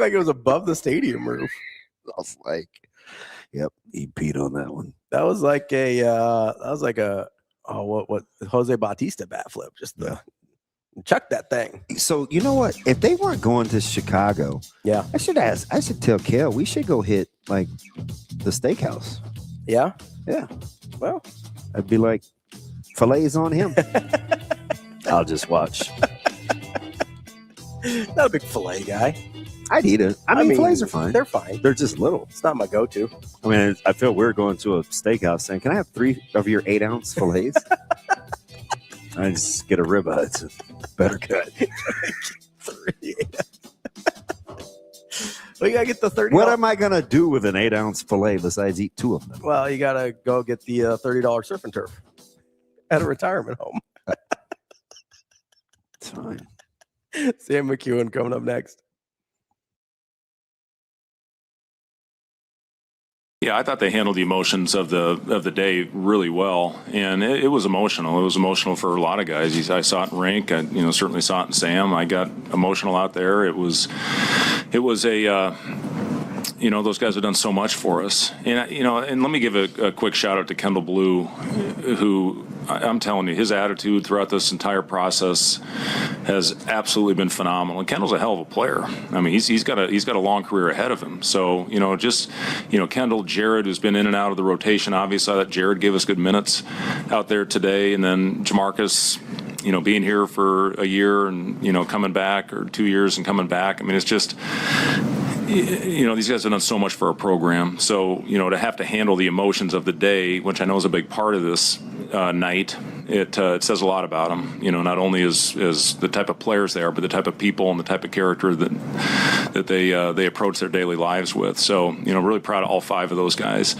like it was above the stadium roof. I was like, yep, he peed on that one. That was like what Jose Bautista bat flip. Just chuck that thing. So you know what? If they weren't going to Chicago, yeah, I should tell Kale we should go hit like the steakhouse. Yeah. Yeah. Well, I'd be like, fillets on him. I'll just watch. not a big fillet guy. I'd eat it. I mean, fillets are fine. They're fine. They're just little. It's not my go-to. I mean, I feel weird going to a steakhouse saying, "Can I have 3 of your 8-ounce fillets?" I just get a ribeye. It's a better cut. 3. Well, you gotta get the 30. What am I gonna do with an 8-ounce fillet besides eat 2 of them? Well, you gotta go get the $30 surf and turf at a retirement home. It's fine. Sam McKewon coming up next. Yeah, I thought they handled the emotions of the day really well, and it was emotional. It was emotional for a lot of guys. I saw it in Rink. I certainly saw it in Sam. I got emotional out there. It was a those guys have done so much for us, and let me give a quick shout out to Kendall Blue, who I'm telling you, his attitude throughout this entire process has absolutely been phenomenal. And Kendall's a hell of a player. I mean, he's got a long career ahead of him. So Kendall, Jared, who's been in and out of the rotation. Obviously, that Jared gave us good minutes out there today, and then Jamarcus, being here for a year and coming back, or 2 years and coming back. I mean, it's just. These guys have done so much for our program. So, to have to handle the emotions of the day, which I know is a big part of this night, it says a lot about them. Not only is the type of players they are, but the type of people and the type of character that they approach their daily lives with. So, really proud of all 5 of those guys.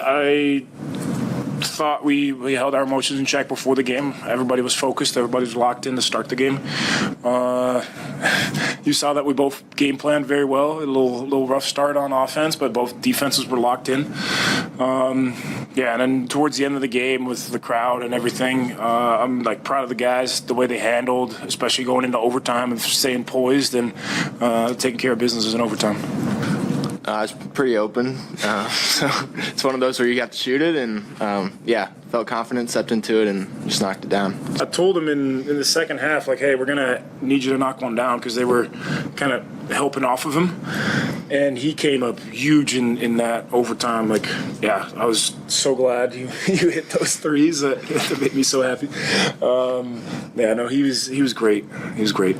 I thought we held our emotions in check before the game. Everybody was focused. Everybody was locked in to start the game. You saw that we both game planned very well. A little rough start on offense, but both defenses were locked in. And then towards the end of the game with the crowd and everything, I'm proud of the guys, the way they handled, especially going into overtime and staying poised and taking care of business in overtime. It's pretty open, so it's one of those where you got to shoot it, and felt confident, stepped into it, and just knocked it down. I told him in the second half, hey, we're gonna need you to knock one down, because they were kind of helping off of him, and he came up huge in that overtime. I was so glad you hit those threes. That made me so happy. He was great. He was great.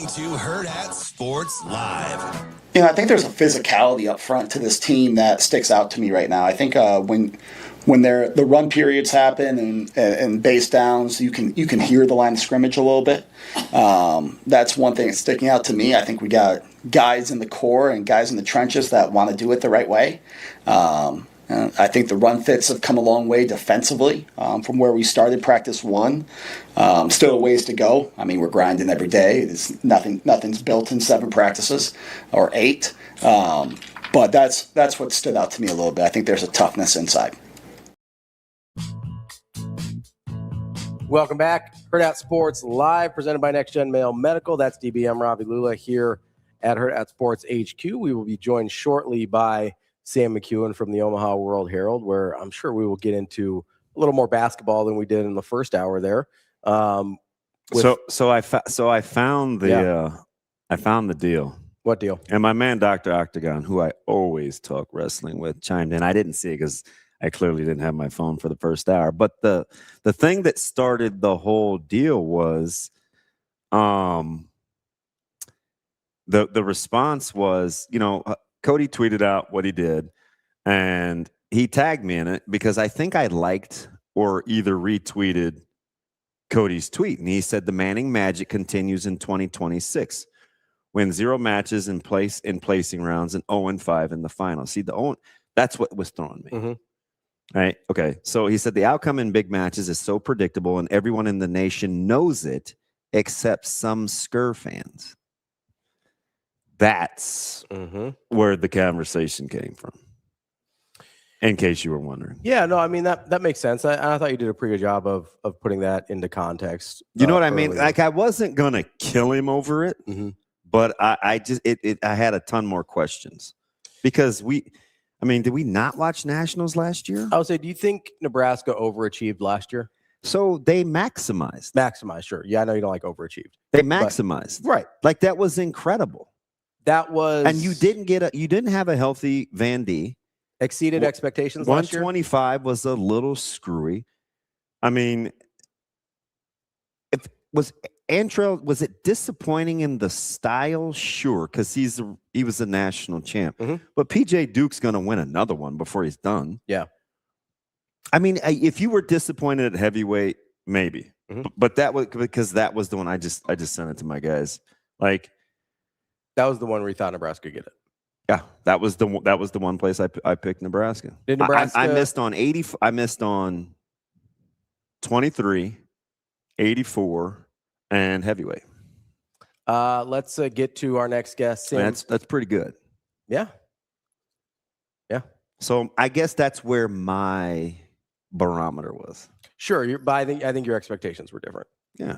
listening to Hurrdat Sports Live. You know, I think there's a physicality up front to this team that sticks out to me right now. I think when the run periods happen and base downs, you can hear the line of scrimmage a little bit. That's one thing that's sticking out to me. I think we got guys in the core and guys in the trenches that want to do it the right way. I think the run fits have come a long way defensively from where we started practice 1. Still a ways to go. I mean, we're grinding every day. Nothing's built in 7 practices or 8. But that's what stood out to me a little bit. I think there's a toughness inside. Welcome back. Hurrdat Sports Live, presented by Next Gen Mail Medical. That's DBM Ravi Lulla here at Hurrdat Sports HQ. We will be joined shortly by Sam McKewon from the Omaha World Herald, where I'm sure we will get into a little more basketball than we did in the first hour there. I found the deal. What deal? And my man, Dr. Octagon, who I always talk wrestling with, chimed in. I didn't see it because I clearly didn't have my phone for the first hour. But the thing that started the whole deal was the response was, Cody tweeted out what he did, and he tagged me in it because I think I liked or either retweeted Cody's tweet. And he said the Manning magic continues in 2026. Win 0 matches in placing rounds and 0-5 in the final. See, that's what was throwing me. Mm-hmm. Right. Okay. So he said the outcome in big matches is so predictable and everyone in the nation knows it except some Skur fans. That's where the conversation came from. In case you were wondering. Yeah, no, I mean, that makes sense. I thought you did a pretty good job of putting that into context. You know what I mean? Like, I wasn't going to kill him over it, but I had a ton more questions because did we not watch Nationals last year? I would say, do you think Nebraska overachieved last year? So they maximized. Maximized, sure. Yeah, I know you don't like overachieved. They maximized. Right. Like, that was incredible. That was. And you didn't have a healthy Van D. Exceeded expectations last year? 125 was a little screwy. I mean, was it disappointing in the style? Sure, because he was a national champ. But PJ Duke's going to win another one before he's done. Yeah. I mean, if you were disappointed at heavyweight, maybe. But that was because that was the one I just sent it to my guys. Like, that was the one where you thought Nebraska could get it. Yeah, that was the one place I picked Nebraska. Did Nebraska? I missed on 80. I missed on 23, 84, and heavyweight. Let's get to our next guest. Sam. That's pretty good. Yeah. Yeah. So I guess that's where my barometer was. Sure, but I think your expectations were different. Yeah.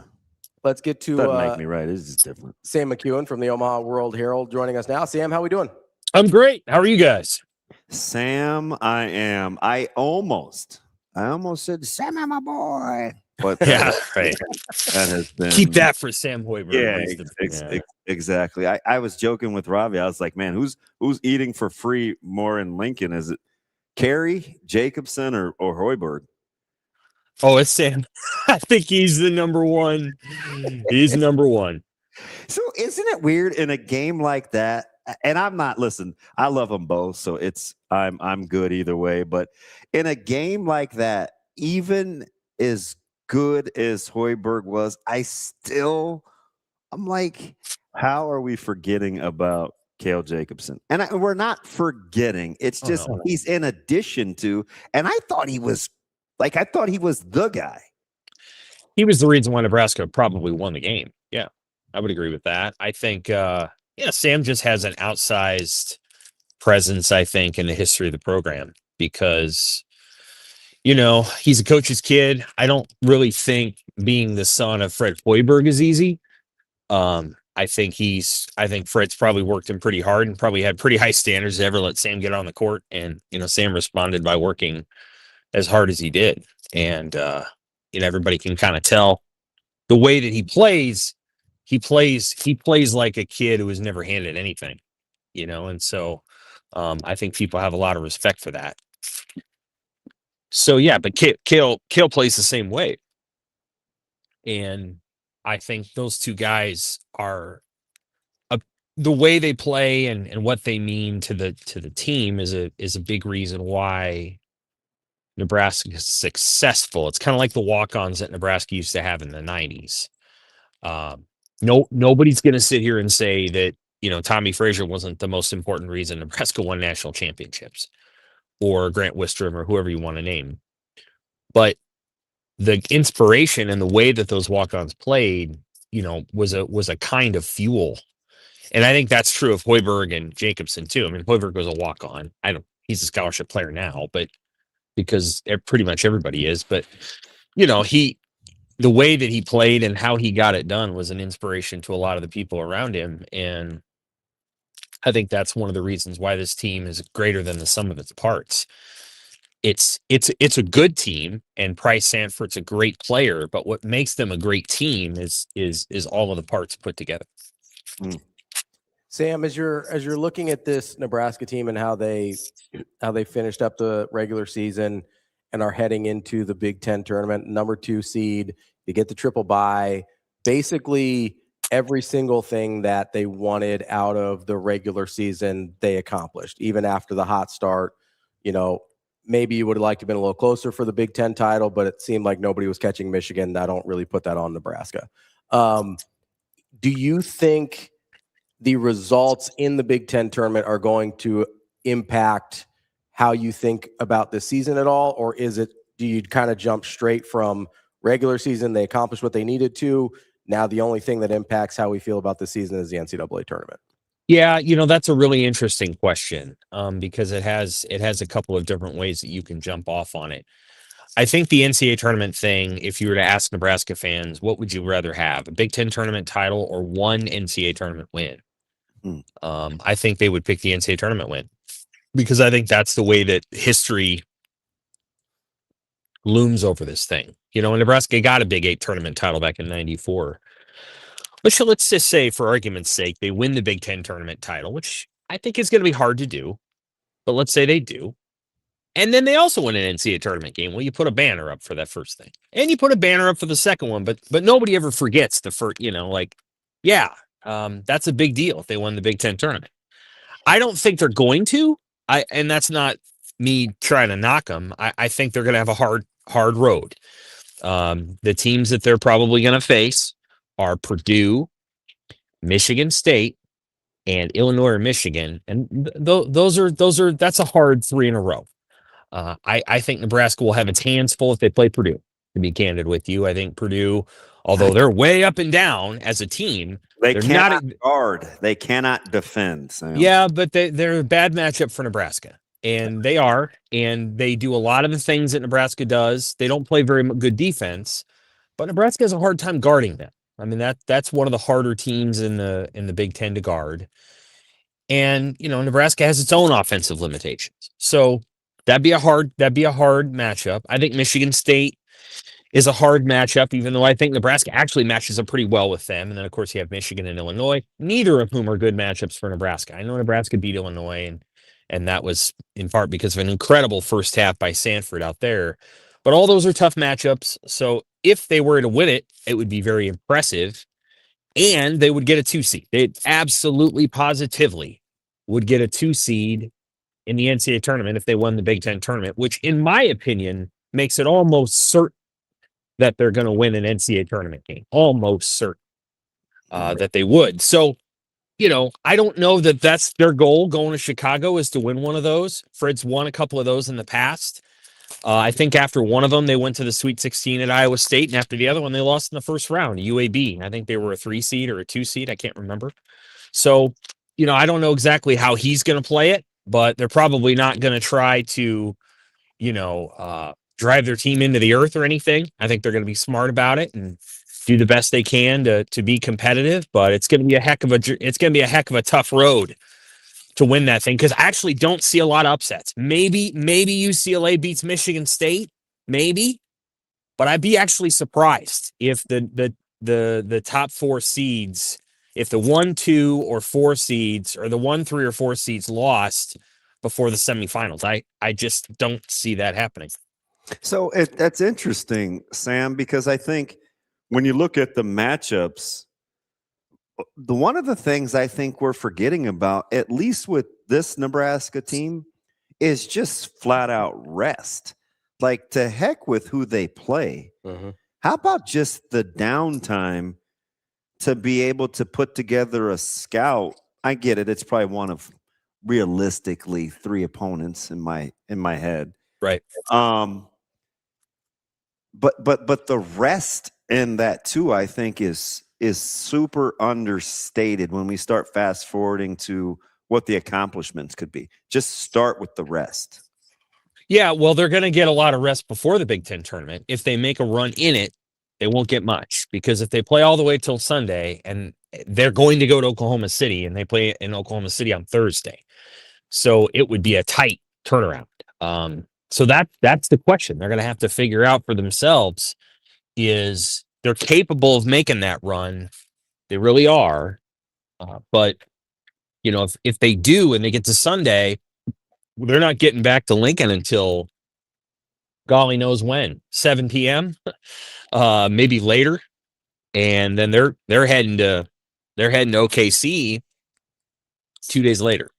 Let's get to. Doesn't make me right. It's just different. Sam McKewon from the Omaha World Herald joining us now. Sam, how we doing? I'm great. How are you guys? Sam, I am. I almost said, Sam, I'm my boy. But yeah, right. That has been. Keep that for Sam Hoiberg. Yeah, exactly. I was joking with Ravi. I was like, man, who's eating for free more in Lincoln? Is it Carey, Jacobson, or Hoiberg? Oh, it's Sam. I think he's the number one. He's number one. So isn't it weird in a game like that? And I'm not, listen, I love them both, so I'm good either way. But in a game like that, even as good as Hoiberg was, I'm like, how are we forgetting about Cale Jacobson? And we're not forgetting. It's just he's in addition to, and I thought he was the guy. He was the reason why Nebraska probably won the game. Yeah, I would agree with that. I think, Sam just has an outsized presence, I think, in the history of the program because, he's a coach's kid. I don't really think being the son of Fred Hoiberg is easy. I think Fred's probably worked him pretty hard and probably had pretty high standards to ever let Sam get on the court. And, Sam responded by working as hard as he did. And, everybody can kind of tell the way that he plays like a kid who was never handed anything, and so I think people have a lot of respect for that. So yeah, but Cale plays the same way. And I think those two guys are the way they play and what they mean to the team is a big reason why Nebraska is successful. It's kind of like the walk-ons that Nebraska used to have in the 90s. Nobody's going to sit here and say that, Tommy Frazier wasn't the most important reason Nebraska won national championships, or Grant Wistrom, or whoever you want to name. But the inspiration and the way that those walk-ons played, was a kind of fuel. And I think that's true of Hoiberg and Jacobson too. I mean, Hoiberg was a walk-on. He's a scholarship player now, but because pretty much everybody is. But the way that he played and how he got it done was an inspiration to a lot of the people around him. And I think that's one of the reasons why this team is greater than the sum of its parts. It's a good team, and Price Sanford's a great player, but what makes them a great team is all of the parts put together. Sam, as you're looking at this Nebraska team and how they finished up the regular season and are heading into the Big Ten tournament, number 2 seed, you get the triple bye, basically every single thing that they wanted out of the regular season, they accomplished. Even after the hot start, maybe you would have liked to have been a little closer for the Big Ten title, but it seemed like nobody was catching Michigan. I don't really put that on Nebraska. Do you think the results in the Big Ten tournament are going to impact how you think about this season at all? Or do you kind of jump straight from regular season, they accomplished what they needed to, now the only thing that impacts how we feel about the season is the NCAA tournament? Yeah, that's a really interesting question, because it has a couple of different ways that you can jump off on it. I think the NCAA tournament thing, if you were to ask Nebraska fans, what would you rather have, a Big Ten tournament title or one NCAA tournament win? I think they would pick the NCAA tournament win, because I think that's the way that history looms over this thing. Nebraska got a Big 8 tournament title back in 94. But let's just say, for argument's sake, they win the Big Ten tournament title, which I think is going to be hard to do. But let's say they do. And then they also win an NCAA tournament game. Well, you put a banner up for that first thing. And you put a banner up for the second one. But nobody ever forgets the first, that's a big deal if they won the Big Ten tournament. I don't think they're going to. And that's not me trying to knock them. I think they're going to have a hard road. The teams that they're probably going to face are Purdue, Michigan State, and Illinois or Michigan, and that's a hard 3 in a row. I think Nebraska will have its hands full if they play Purdue. To be candid with you, I think Purdue, although they're way up and down as a team, they're cannot guard. They cannot defend. Sam. Yeah, but they're a bad matchup for Nebraska. And they are, and they do a lot of the things that Nebraska does. They don't play very good defense, but Nebraska has a hard time guarding them. I mean, that's one of the harder teams in the Big Ten to guard. And, Nebraska has its own offensive limitations. So that'd be a hard matchup. I think Michigan State is a hard matchup, even though I think Nebraska actually matches up pretty well with them. And then, of course, you have Michigan and Illinois, neither of whom are good matchups for Nebraska. I know Nebraska beat Illinois, and that was in part because of an incredible first half by Sanford out there. But all those are tough matchups. So if they were to win it, it would be very impressive. And they would get a 2 seed. They absolutely, positively would get a 2 seed in the NCAA tournament if they won the Big Ten tournament, which, in my opinion, makes it almost certain that they're going to win an NCAA tournament game. Almost certain that they would. So, I don't know that that's their goal going to Chicago, is to win one of those. Fred's won a couple of those in the past. I think after one of them, they went to the Sweet 16 at Iowa State, and after the other one, they lost in the first round, UAB. I think they were a 3 seed or a 2 seed. I can't remember. So, I don't know exactly how he's going to play it, but they're probably not going to try to, drive their team into the earth or anything. I think they're going to be smart about it and do the best they can to be competitive. But it's going to be a heck of a tough road to win that thing, because I actually don't see a lot of upsets. Maybe UCLA beats Michigan State, maybe, but I'd be actually surprised if the top 4 seeds, if the 1, 2, or 4 seeds, or the 1, 3, or 4 seeds lost before the semifinals. I just don't see that happening. So that's interesting, Sam, because I think when you look at the matchups, one of the things I think we're forgetting about, at least with this Nebraska team, is just flat out rest. Like, to heck with who they play. How about just the downtime to be able to put together a scout? I get it. It's probably one of realistically 3 opponents in my head. Right. But the rest in that too, I think is super understated when we start fast forwarding to what the accomplishments could be. Just start with the rest. Yeah, well, they're going to get a lot of rest before the Big Ten tournament. If they make a run in it, they won't get much, because if they play all the way till Sunday, and they're going to go to Oklahoma City, and they play in Oklahoma City on Thursday, so it would be a tight turnaround. So that's the question they're going to have to figure out for themselves. Is they're capable of making that run? They really are. But if they do and they get to Sunday, they're not getting back to Lincoln until golly knows when, 7 p.m. Maybe later, and then they're heading to OKC 2 days later.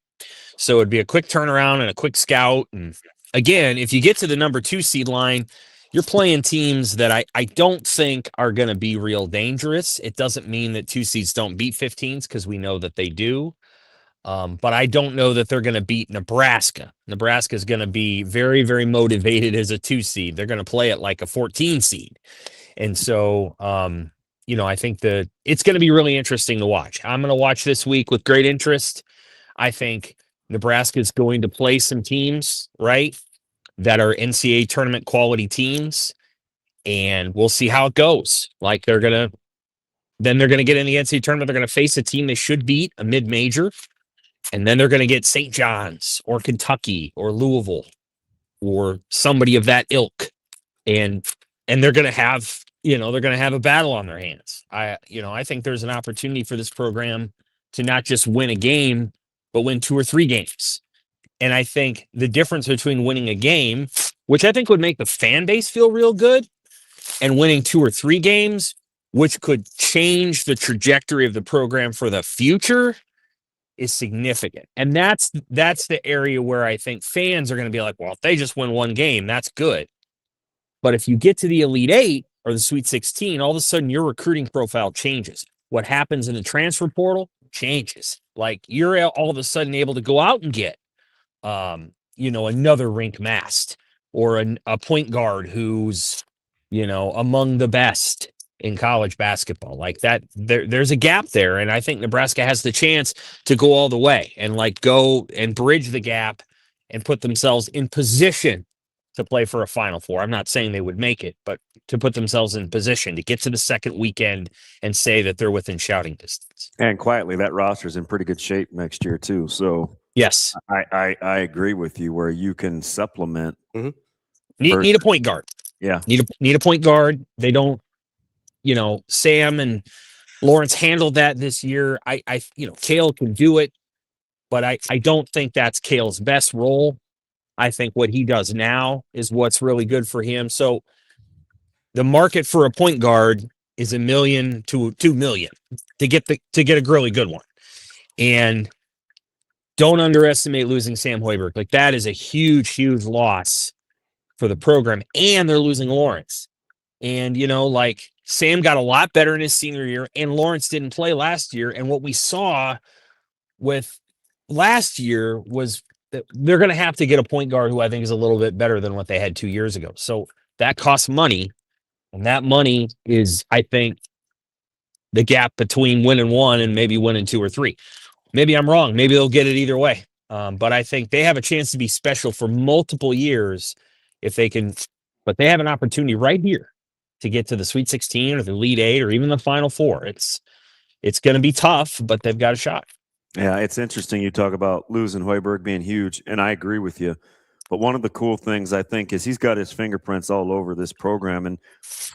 So it'd be a quick turnaround and a quick scout. And again, if you get to the number 2 seed line, you're playing teams that I don't think are going to be real dangerous. It doesn't mean that 2 seeds don't beat 15s, because we know that they do. But I don't know that they're going to beat Nebraska. Nebraska is going to be very, very motivated as a 2 seed. They're going to play it like a 14 seed. And so, I think that it's going to be really interesting to watch. I'm going to watch this week with great interest. I think Nebraska is going to play some teams, right, that are NCAA tournament quality teams, and we'll see how it goes. Like, they're going to get in the NCAA tournament. They're going to face a team they should beat, a mid-major. And then they're going to get St. John's or Kentucky or Louisville or somebody of that ilk. And they're going to have, a battle on their hands. I think there's an opportunity for this program to not just win a game, but win 2 or 3 games. And I think the difference between winning a game, which I think would make the fan base feel real good, and winning 2 or 3 games, which could change the trajectory of the program for the future, is significant. And that's the area where I think fans are going to be like, well, if they just win 1 game, that's good. But if you get to the Elite 8 or the Sweet 16, all of a sudden your recruiting profile changes. What happens in the transfer portal changes. Like, you're all of a sudden able to go out and get, another rink mast, or a point guard who's, among the best in college basketball. Like that, there's a gap there. And I think Nebraska has the chance to go all the way and go and bridge the gap and put themselves in position to play for a Final Four. I'm not saying they would make it, but to put themselves in position to get to the second weekend and say that they're within shouting distance. And quietly, that roster's in pretty good shape next year too. So yes, I agree with you where you can supplement. Need a point guard. Yeah. Need a point guard. They don't, Sam and Lawrence handled that this year. Cale can do it, but I don't think that's Cale's best role. I think what he does now is what's really good for him. So the market for a point guard is $1 million to $2 million to get a really good one. And don't underestimate losing Sam Hoiberg. Like, that is a huge, huge loss for the program. And they're losing Lawrence. And, Sam got a lot better in his senior year, and Lawrence didn't play last year. And what we saw with last year was that they're going to have to get a point guard who I think is a little bit better than what they had 2 years ago. So that costs money. And that money is, I think, the gap between winning 1 and maybe winning 2 or 3. Maybe I'm wrong. Maybe they'll get it either way. But I think they have a chance to be special for multiple years if they can. But they have an opportunity right here to get to the Sweet 16 or the Elite 8 or even the Final Four. It's going to be tough, but they've got a shot. Yeah, it's interesting you talk about losing Hoiberg being huge, and I agree with you. But one of the cool things, I think, is he's got his fingerprints all over this program, and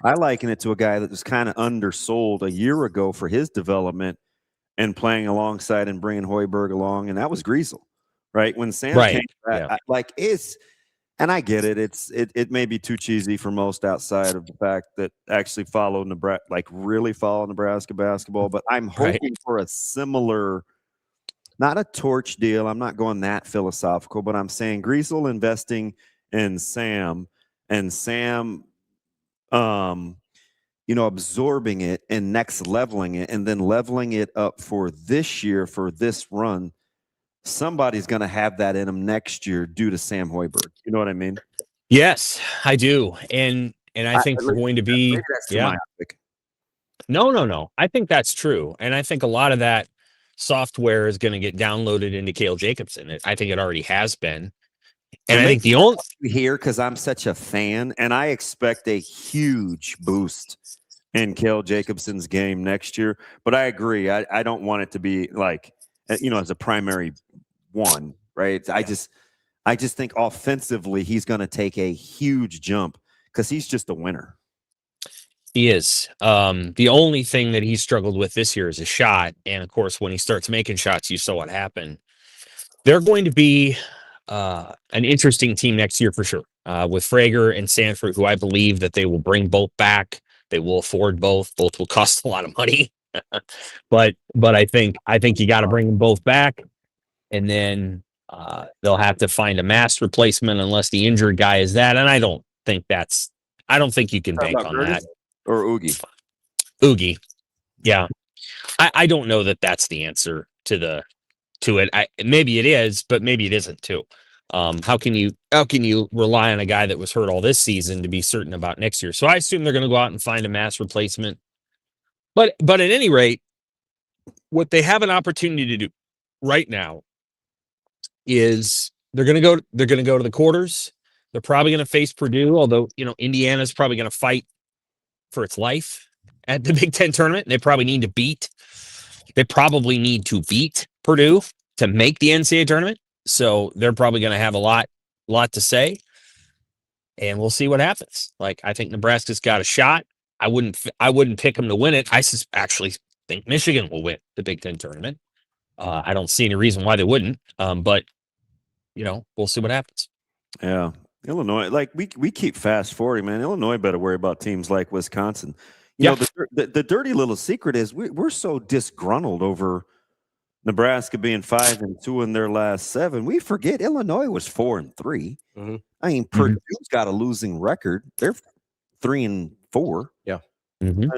I liken it to a guy that was kind of undersold a year ago for his development and playing alongside and bringing Hoiberg along, and that was Griesel, right? When Sam came back, And I get it. It may be too cheesy for most outside of the fact that actually follow Nebraska, like really follow Nebraska basketball. But I'm hoping for a similar, not a torch deal. I'm not going that philosophical, but I'm saying Griesel investing in Sam and Sam, absorbing it and next leveling it and then leveling it up for this year for this run. Somebody's going to have that in them next year due to Sam Hoiberg. You know what I mean? Yes, I do. And I think we're going to be No. I think that's true. And I think a lot of that software is going to get downloaded into Cale Jacobson. I think it already has been. And I think the only here, because I'm such a fan, and I expect a huge boost in Cale Jacobson's game next year. But I agree. I don't want it to be like, as a primary one, right? Yeah. I just think offensively he's going to take a huge jump because he's just a winner. He is. The only thing that he struggled with this year is a shot. And of course, when he starts making shots, you saw what happened. They're going to be an interesting team next year for sure. With Frager and Sanford, who I believe that they will bring both back. They will afford both. Both will cost a lot of money. but I think you got to bring them both back. And then they'll have to find a mass replacement unless the injured guy is that. And I don't think you can bank on that. Or Oogie. Oogie. Yeah. I don't know that that's the answer to it. Maybe it is, but maybe it isn't too. How can you rely on a guy that was hurt all this season to be certain about next year? So I assume they're going to go out and find a mass replacement. But at any rate, what they have an opportunity to do right now is they're going to go to the quarters. They're probably going to face Purdue, although Indiana's probably going to fight for its life at the Big Ten tournament. They probably need to beat Purdue to make the NCAA tournament. So they're probably going to have a lot to say, and we'll see what happens. Like, I think Nebraska's got a shot. I wouldn't pick them to win it. I actually think Michigan will win the Big Ten tournament. I don't see any reason why they wouldn't. But we'll see what happens. Yeah. Illinois, like we keep fast forwarding, man. Illinois better worry about teams like Wisconsin. You know, the dirty little secret is we're so disgruntled over Nebraska being 5-2 in their last 7. We forget Illinois was 4-3. Mm-hmm. I mean, Purdue's got a losing record. They're 3-4. Yeah. Mm-hmm.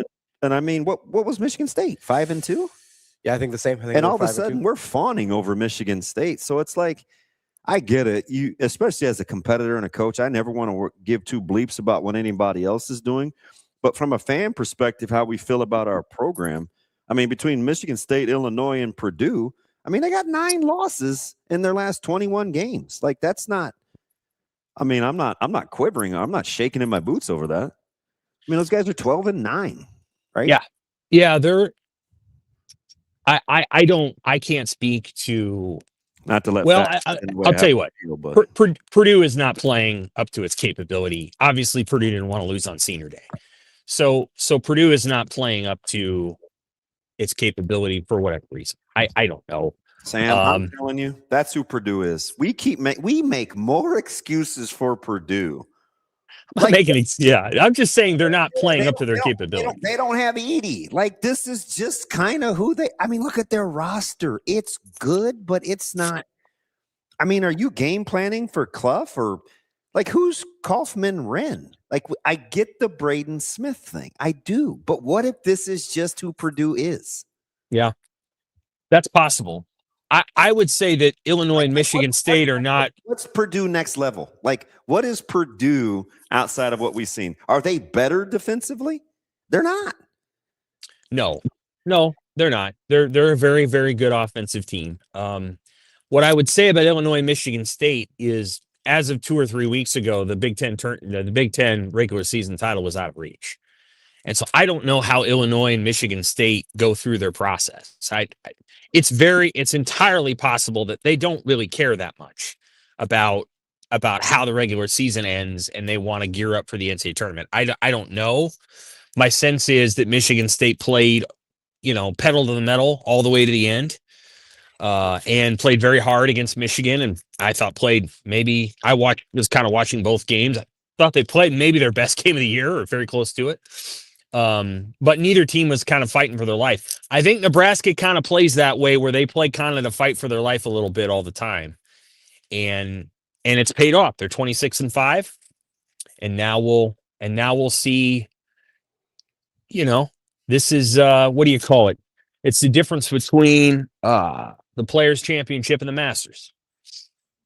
And I mean, what was Michigan State? 5-2? Yeah, I think the same. And all of a sudden, we're fawning over Michigan State. So it's like, I get it. You, especially as a competitor and a coach, I never want to give two bleeps about what anybody else is doing. But from a fan perspective, how we feel about our program, I mean, between Michigan State, Illinois, and Purdue, I mean, they got 9 losses in their last 21 games. Like, that's not. I mean, I'm not quivering. I'm not shaking in my boots over that. I mean, those guys are 12-9, right? Yeah, yeah. They're. I can't speak to. Not to let. Well, I'll tell you what. Purdue is not playing up to its capability. Obviously, Purdue didn't want to lose on Senior Day, so Purdue is not playing up to its capability for whatever reason. I don't know. Sam, I'm telling you, that's who Purdue is. We make more excuses for Purdue. I'm just saying they're not playing up to their capability. They don't have Edie. Like, this is just kind of who they. I mean, look at their roster. It's good, but it's not. I mean, are you game planning for Clough or like who's Kaufman Wren? Like, I get the Braden Smith thing, I do, but what if this is just who Purdue is? Yeah, that's possible. I would say that Illinois and Michigan State are not. What's Purdue next level? Like, what is Purdue outside of what we've seen? Are they better defensively? They're not. No, they're not. They're a very, very good offensive team. What I would say about Illinois and Michigan State is, as of 2 or 3 weeks ago, the Big Ten regular season title was out of reach. And so I don't know how Illinois and Michigan State go through their process. It's entirely possible that they don't really care that much about how the regular season ends and they want to gear up for the NCAA tournament. I don't know. My sense is that Michigan State played, pedal to the metal all the way to the end. and played very hard against Michigan. And I thought was kind of watching both games. I thought they played maybe their best game of the year or very close to it. But neither team was kind of fighting for their life. I think Nebraska kind of plays that way where they play kind of to fight for their life a little bit all the time. And it's paid off. They're 26-5. And now we'll see, this is what do you call it? It's the difference between the Players Championship and the Masters.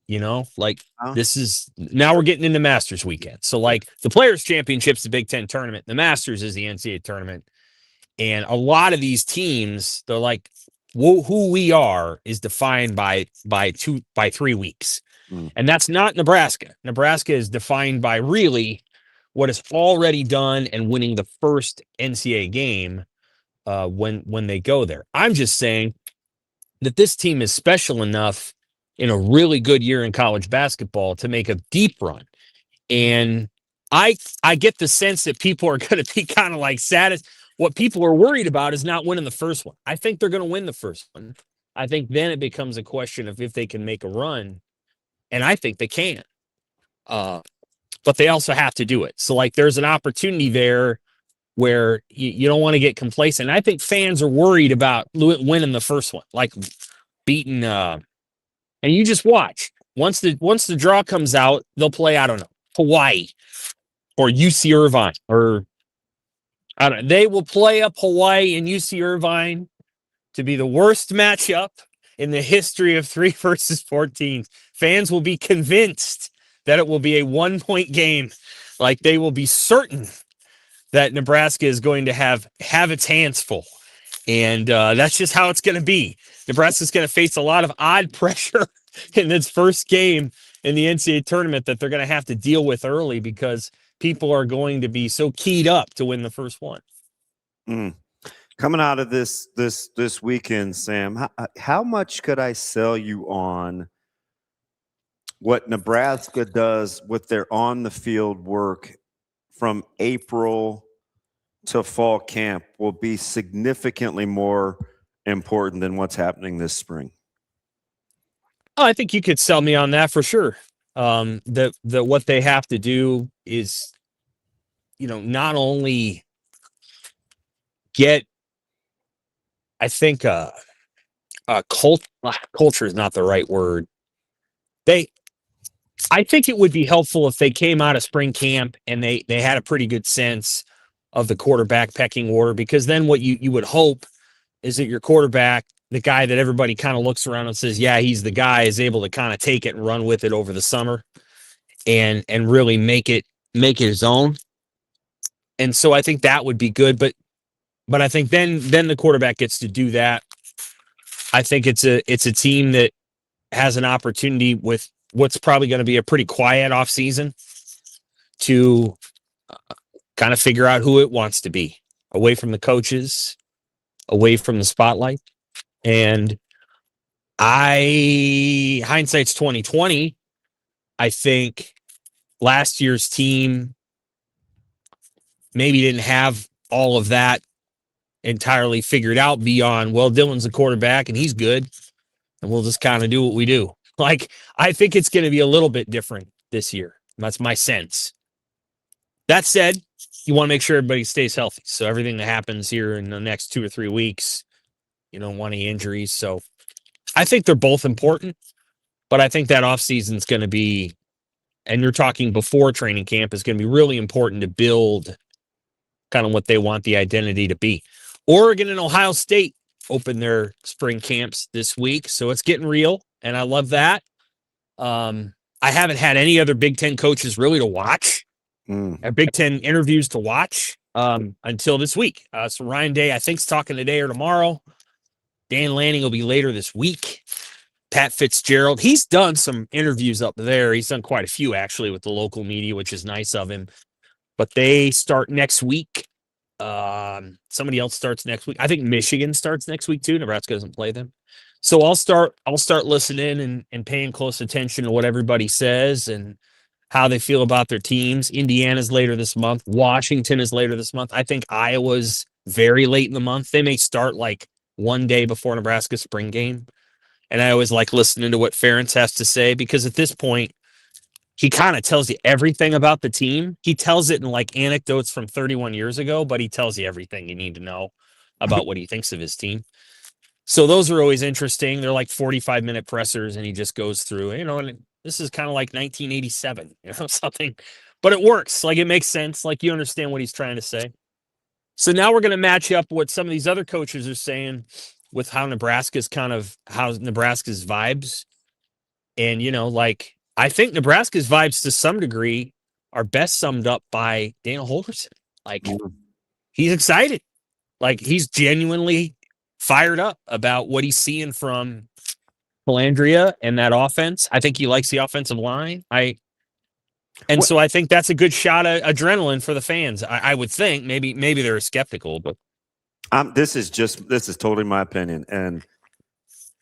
This is now we're getting into Masters weekend. So like the Players Championship's the Big Ten tournament, the Masters is the NCAA tournament. And a lot of these teams, they're like, who we are is defined by 3 weeks. And that's not Nebraska. Nebraska is defined by really what is already done and winning the first NCAA game when they go there. I'm just saying that this team is special enough in a really good year in college basketball to make a deep run. And I get the sense that people are going to be kind of like sad. What people are worried about is not winning the first one. I think they're going to win the first one. I think then it becomes a question of if they can make a run. And I think they can. But they also have to do it. So like there's an opportunity there where you don't want to get complacent. I think fans are worried about winning the first one, like beating and you just watch. Once the draw comes out, they'll play, I don't know, Hawaii or UC Irvine or I don't know. They will play up Hawaii and UC Irvine to be the worst matchup in the history of 3 versus 14. Fans will be convinced that it will be a 1-point game. Like they will be certain that Nebraska is going to have its hands full. And that's just how it's going to be. Nebraska's going to face a lot of odd pressure in this first game in the NCAA tournament that they're going to have to deal with early because people are going to be so keyed up to win the first one. Coming out of this weekend, Sam, how much could I sell you on what Nebraska does with their on-the-field work from April to fall camp will be significantly more important than what's happening this spring? Oh, I think you could sell me on that for sure. That what they have to do is, not only get, I think, culture is not the right word. I think it would be helpful if they came out of spring camp and they had a pretty good sense of the quarterback pecking order, because then what you would hope is that your quarterback, the guy that everybody kind of looks around and says, yeah, he's the guy, is able to kind of take it and run with it over the summer and really make it his own. And so I think that would be good. But I think then the quarterback gets to do that. I think it's a team that has an opportunity with what's probably going to be a pretty quiet offseason to kind of figure out who it wants to be, away from the coaches, away from the spotlight. And hindsight's 2020. I think last year's team maybe didn't have all of that entirely figured out beyond, well, Dylan's the quarterback and he's good, and we'll just kind of do what we do. Like, I think it's going to be a little bit different this year. That's my sense. That said, you want to make sure everybody stays healthy. So everything that happens here in the next 2 or 3 weeks, you don't want any injuries. So I think they're both important, but I think that offseason is going to be, and you're talking before training camp, is going to be really important to build kind of what they want the identity to be. Oregon and Ohio State open their spring camps this week, so it's getting real, and I love that. I haven't had any other Big Ten coaches really to watch, Big Ten interviews to watch until this week. So Ryan Day, I think, is talking today or tomorrow. Dan Lanning will be later this week. Pat Fitzgerald, he's done some interviews up there. He's done quite a few, actually, with the local media, which is nice of him. But they start next week. Somebody else starts next week. I think Michigan starts next week too. Nebraska doesn't play them. So I'll start listening and paying close attention to what everybody says and how they feel about their teams. Indiana's later this month. Washington is later this month. I think Iowa's very late in the month. They may start like one day before Nebraska's spring game. And I always like listening to what Ferentz has to say, because at this point, he kind of tells you everything about the team. He tells it in like anecdotes from 31 years ago, but he tells you everything you need to know about what he thinks of his team. So those are always interesting. They're like 45-minute pressers, and he just goes through, and this is kind of like 1987, something, but it works. Like, it makes sense. Like, you understand what he's trying to say. So now we're going to match up what some of these other coaches are saying with how Nebraska's vibes. And, I think Nebraska's vibes to some degree are best summed up by Dana Holgorsen. Like, he's excited. Like, he's genuinely fired up about what he's seeing from Pelandria and that offense. I think he likes the offensive line. So I think that's a good shot of adrenaline for the fans. I would think maybe they're skeptical, but this is totally my opinion.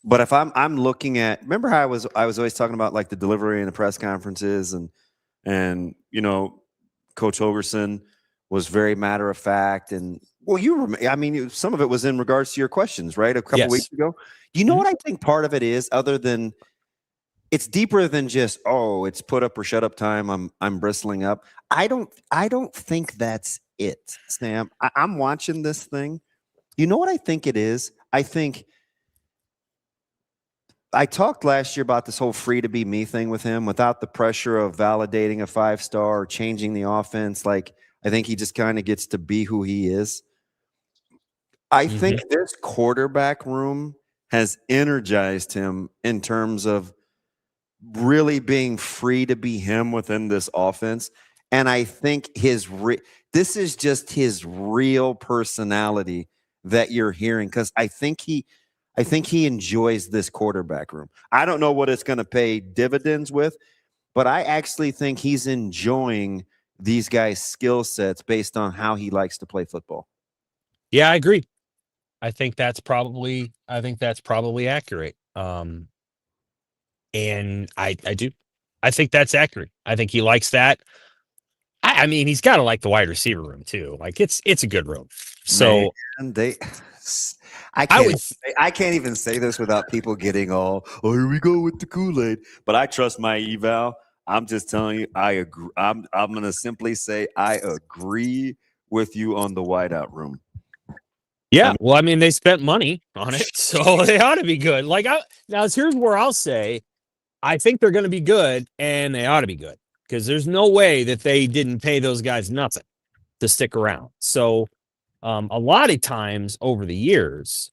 But if I'm looking at, remember how I was always talking about like the delivery and the press conferences and Coach Holgorsen was very matter of fact. And some of it was in regards to your questions, right? A couple weeks ago. You know what I think part of it is, other than it's deeper than just, it's put up or shut up time. I'm bristling up. I don't think that's it, Sam. I'm watching this thing. You know what I think it is? I think I talked last year about this whole free to be me thing with him without the pressure of validating a 5-star or changing the offense. Like, I think he just kind of gets to be who he is. I think this quarterback room has energized him in terms of really being free to be him within this offense. And I think this is just his real personality that you're hearing, because I think he enjoys this quarterback room. I don't know what it's going to pay dividends with, but I actually think he's enjoying these guys' skill sets based on how he likes to play football. Yeah, I agree. I think that's probably accurate. And I do. I think that's accurate. I think he likes that. I mean, he's got to like the wide receiver room too. Like, it's a good room. So I can't even say this without people getting all, here we go with the Kool-Aid. But I trust my eval. I'm just telling you, I agree. I'm going to simply say I agree with you on the wideout room. Yeah, well, I mean, they spent money on it, so they ought to be good. Like, here's where I'll say, I think they're going to be good, and they ought to be good, because there's no way that they didn't pay those guys nothing to stick around. So, a lot of times over the years,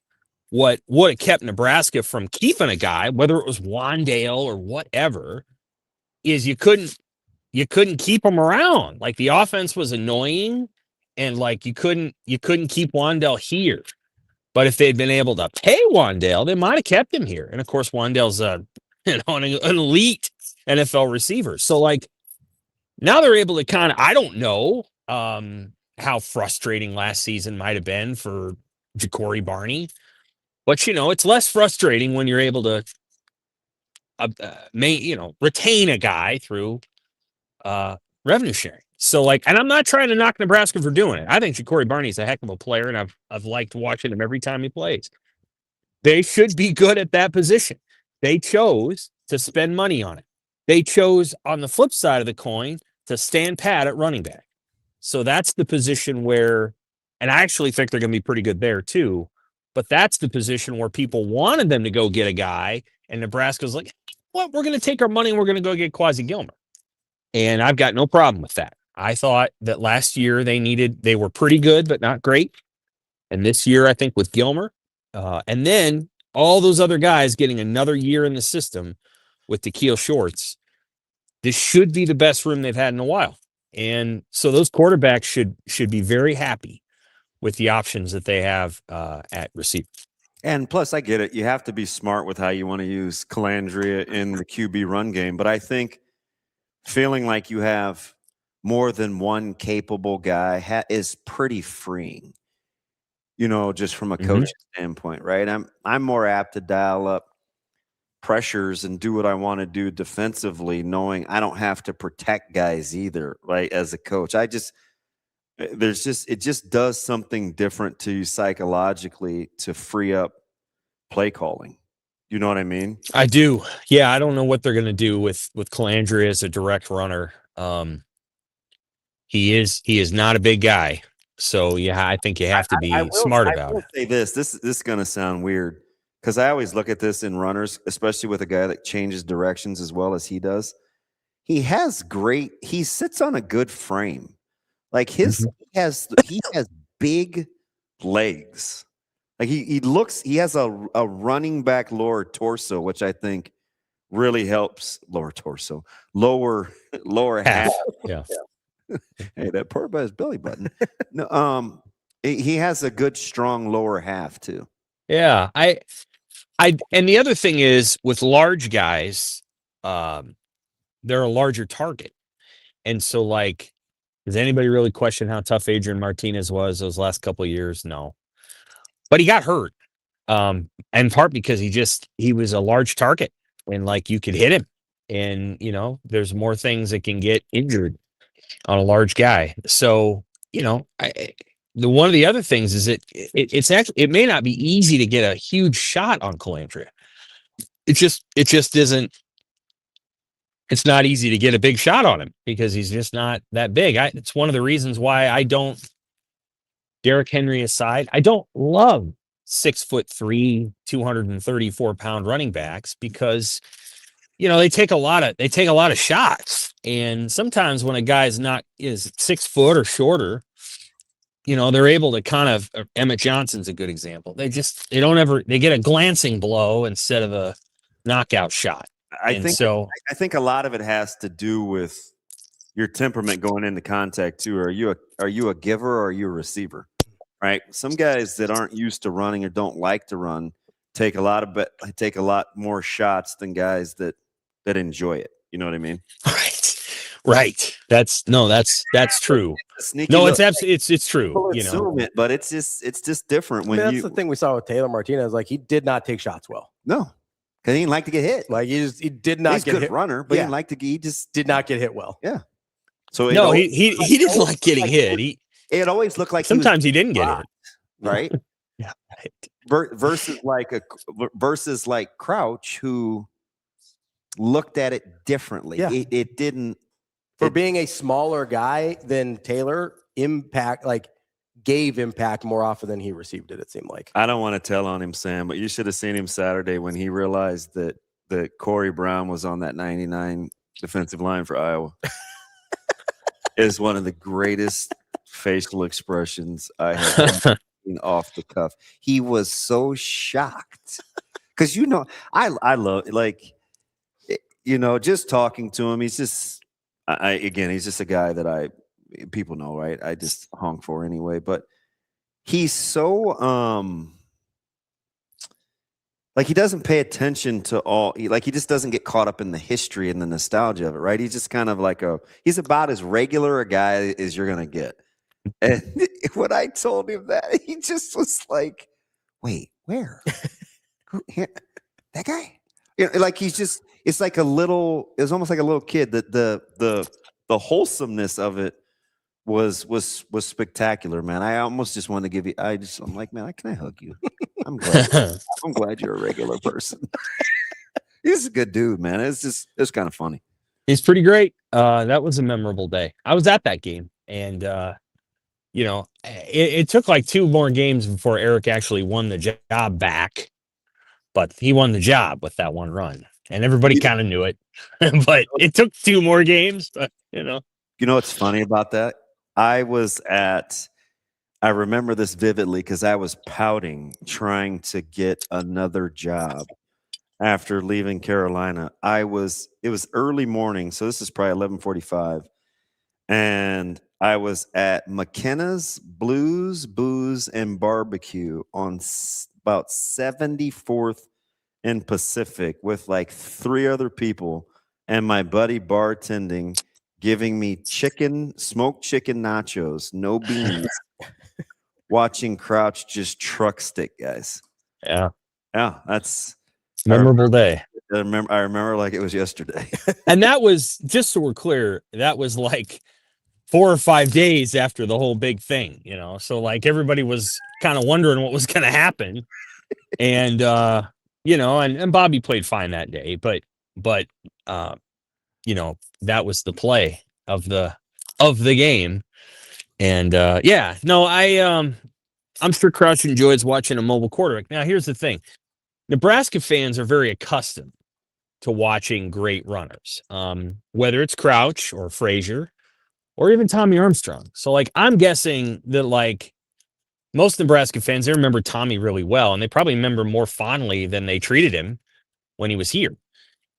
what kept Nebraska from keeping a guy, whether it was Wandale or whatever, is you couldn't keep him around. Like, the offense was annoying. And like, you couldn't keep Wandale here, but if they'd been able to pay Wandale, they might have kept him here. And of course, Wandale's an elite NFL receiver. So like, now they're able to kind of, I don't know how frustrating last season might have been for Ja'Cory Barney, but it's less frustrating when you're able to retain a guy through revenue sharing. So like, and I'm not trying to knock Nebraska for doing it. I think Ja'Cory Barney's a heck of a player, and I've liked watching him every time he plays. They should be good at that position. They chose to spend money on it. They chose, on the flip side of the coin, to stand pat at running back. So that's the position where, and I actually think they're going to be pretty good there too, but that's the position where people wanted them to go get a guy, and Nebraska's like, what? We're going to take our money and we're going to go get Quasi Gilmer. And I've got no problem with that. I thought that last year they were pretty good, but not great. And this year, I think with Gilmer, and then all those other guys getting another year in the system with Tequil Shorts, this should be the best room they've had in a while. And so those quarterbacks should be very happy with the options that they have at receiver. And plus, I get it. You have to be smart with how you want to use Calandria in the QB run game. But I think feeling like you have more than one capable guy is pretty freeing, just from a coaching standpoint, right? I'm more apt to dial up pressures and do what I want to do defensively, knowing I don't have to protect guys either, right? As a coach, it just does something different to you psychologically to free up play calling. You know what I mean? I do. Yeah, I don't know what they're going to do with Calandria as a direct runner. He is not a big guy, so yeah, I think you have to be smart about I will it. say this is going to sound weird because I always look at this in runners, especially with a guy that changes directions as well as he does. He sits on a good frame. Like he has big legs. Like he has a running back lower torso, which I think really helps lower half. Yeah. Hey, that part by his belly button. No, he has a good strong lower half too. Yeah, I and the other thing is with large guys, they're a larger target. And so like, does anybody really question how tough Adrian Martinez was those last couple of years? No. But he got hurt. In part because he was a large target and like you could hit him. And there's more things that can get injured on a large guy. So, one of the other things is it's actually, it may not be easy to get a huge shot on Calandria. It just isn't. It's not easy to get a big shot on him because he's just not that big. It's one of the reasons why I don't, Derrick Henry aside, I don't love 6'3", 234-pound running backs because, they take a lot of shots. And sometimes when a guy's is 6 foot or shorter, they're able to kind of, Emmett Johnson's a good example. They get a glancing blow instead of a knockout shot. I think a lot of it has to do with your temperament going into contact too. Are you a giver or are you a receiver? Right. Some guys that aren't used to running or don't like to run take a lot more shots than guys that enjoy it. You know what I mean? Right. That's true. No, it's true. Assume it, but it's just different when that's the thing we saw with Taylor Martinez. Like he did not take shots well. No, because he didn't like to get hit. Like he did not get hit. Runner, but he just did not get hit well. Yeah. So he didn't like getting hit. It always looked like sometimes he didn't get hit. Right. Yeah. Right. Versus like Crouch, who looked at it differently. Yeah. It didn't. For being a smaller guy than Taylor, gave impact more often than he received it. It seemed like. I don't want to tell on him, Sam, but you should have seen him Saturday when he realized that Corey Brown was on that 99 defensive line for Iowa. Is one of the greatest facial expressions I have seen off the cuff. He was so shocked because I love just talking to him. He's just he's just a guy that people know, right? I just honk for anyway, but he's so he doesn't pay attention to he just doesn't get caught up in the history and the nostalgia of it, right? He's just kind of he's about as regular a guy as you're gonna get. And when I told him that, he just was like, "Wait, where? That guy?" It's like it's almost like a little kid. The wholesomeness of it was spectacular, man. I almost just wanted to give you. I'm like, man, can I hug you? I'm glad you're a regular person. He's a good dude, man. It's kind of funny. He's pretty great. That was a memorable day. I was at that game, and it took like 2 more games before Eric actually won the job back, but he won the job with that one run, and everybody kind of knew it. But it took 2 more games. But you know what's funny about that? I remember this vividly because I was pouting trying to get another job after leaving Carolina. It was early morning, so this is probably 11:45, and I was at McKenna's Blues, Booze, and Barbecue on about 74th and Pacific with like 3 other people, and my buddy bartending, giving me smoked chicken nachos, no beans, watching Crouch just truck stick guys. Yeah. Yeah, that's memorable day. I remember like it was yesterday. And that was, just so we're clear, that was like 4 or 5 days after the whole big thing, so like everybody was kind of wondering what was going to happen. And and Bobby played fine that day, but that was the play of the game. And I'm sure Crouch enjoys watching a mobile quarterback. Now, here's the thing. Nebraska fans are very accustomed to watching great runners, whether it's Crouch or Frazier or even Tommy Armstrong. So, I'm guessing that, most Nebraska fans, they remember Tommy really well, and they probably remember more fondly than they treated him when he was here.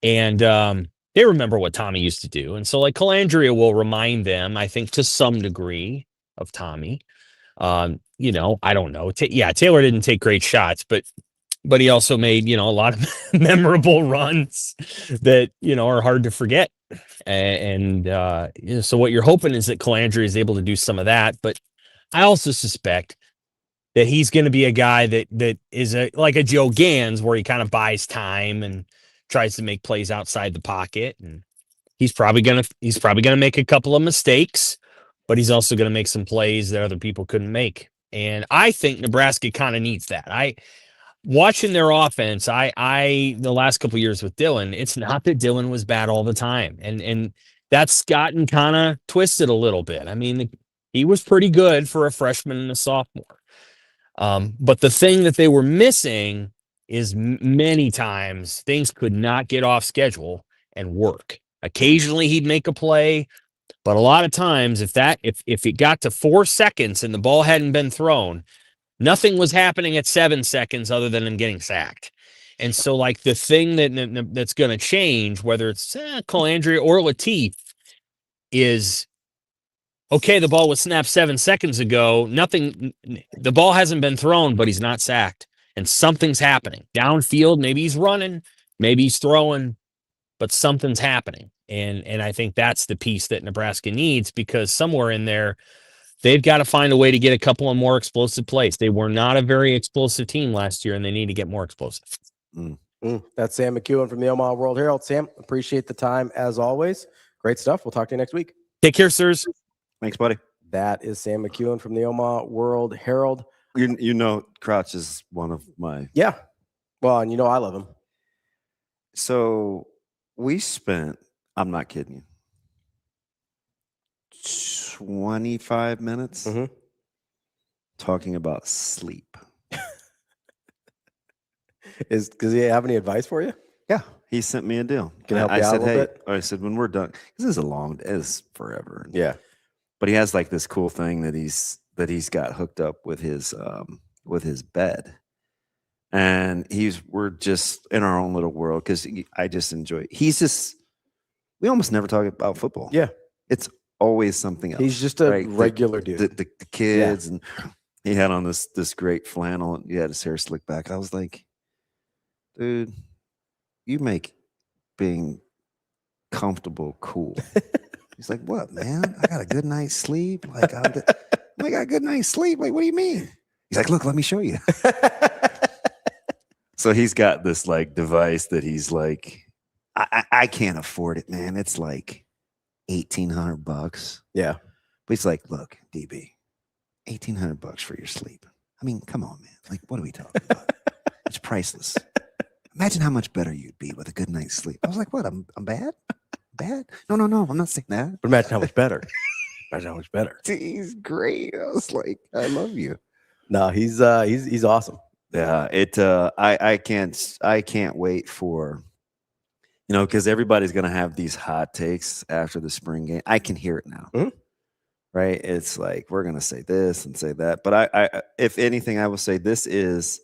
And they remember what Tommy used to do. And so, Calandria will remind them, I think, to some degree of Tommy. I don't know. Taylor didn't take great shots, but he also made, a lot of memorable runs that, are hard to forget. So what you're hoping is that Calandria is able to do some of that. But I also suspect that he's going to be a guy that is like a Joe Gans, where he kind of buys time and tries to make plays outside the pocket. And he's probably going to make a couple of mistakes, but he's also going to make some plays that other people couldn't make. And I think Nebraska kind of needs that. Watching their offense, the last couple of years with Dylan, it's not that Dylan was bad all the time. And that's gotten kind of twisted a little bit. I mean, he was pretty good for a freshman and a sophomore. But the thing that they were missing is many times things could not get off schedule and work. Occasionally he'd make a play, but a lot of times if it got to 4 seconds and the ball hadn't been thrown, nothing was happening at 7 seconds other than him getting sacked. And so the thing that's going to change, whether it's Calandria or Latif, is, okay, the ball was snapped 7 seconds ago. The ball hasn't been thrown, but he's not sacked. And something's happening. Downfield, maybe he's running, maybe he's throwing, but something's happening. And I think that's the piece that Nebraska needs, because somewhere in there, they've got to find a way to get a couple of more explosive plays. They were not a very explosive team last year, and they need to get more explosive. That's Sam McKewon from the Omaha World Herald. Sam, appreciate the time as always. Great stuff. We'll talk to you next week. Take care, sirs. Thanks, buddy. That is Sam McKewon from the Omaha World Herald. Crouch is one of my... Yeah. Well, and I love him. So we spent, I'm not kidding you, 25 minutes talking about sleep. Does he have any advice for you? Yeah, he sent me a deal. Can I help you out a little bit? I said, when we're done, this is it's forever. Yeah. But he has this cool thing that he's got hooked up with his bed. And we're just in our own little world, because I just enjoy it. We almost never talk about football. Yeah. It's always something else. He's just a regular dude. The kids, and he had on this great flannel, and he had his hair slicked back. I was like, dude, you make being comfortable cool. He's like, what, man? I got a good night's sleep. I got a good night's sleep. What do you mean? He's like, look, let me show you. So he's got this device that he's like, I can't afford it, man. It's $1,800. Yeah. But he's like, look, DB, $1,800 for your sleep. I mean, come on, man. What are we talking about? It's priceless. Imagine how much better you'd be with a good night's sleep. I was like, what? I'm bad? Bad? No. I'm not saying that. But imagine how much better. Imagine how much better. He's great. I was like, I love you. No, he's awesome. Yeah. I can't wait for, because everybody's gonna have these hot takes after the spring game. I can hear it now. Right? It's we're gonna say this and say that. But I if anything, I will say this is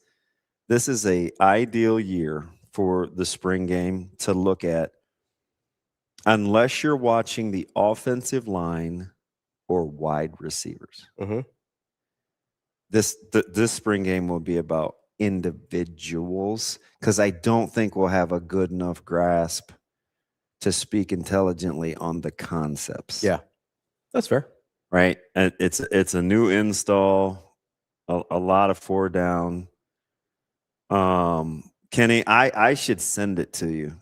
a ideal year for the spring game to look at, unless you're watching the offensive line or wide receivers. This spring game will be about individuals, because I don't think we'll have a good enough grasp to speak intelligently on the concepts. Yeah, that's fair. Right? And it's a new install, a lot of 4 down. Kenny, I should send it to you.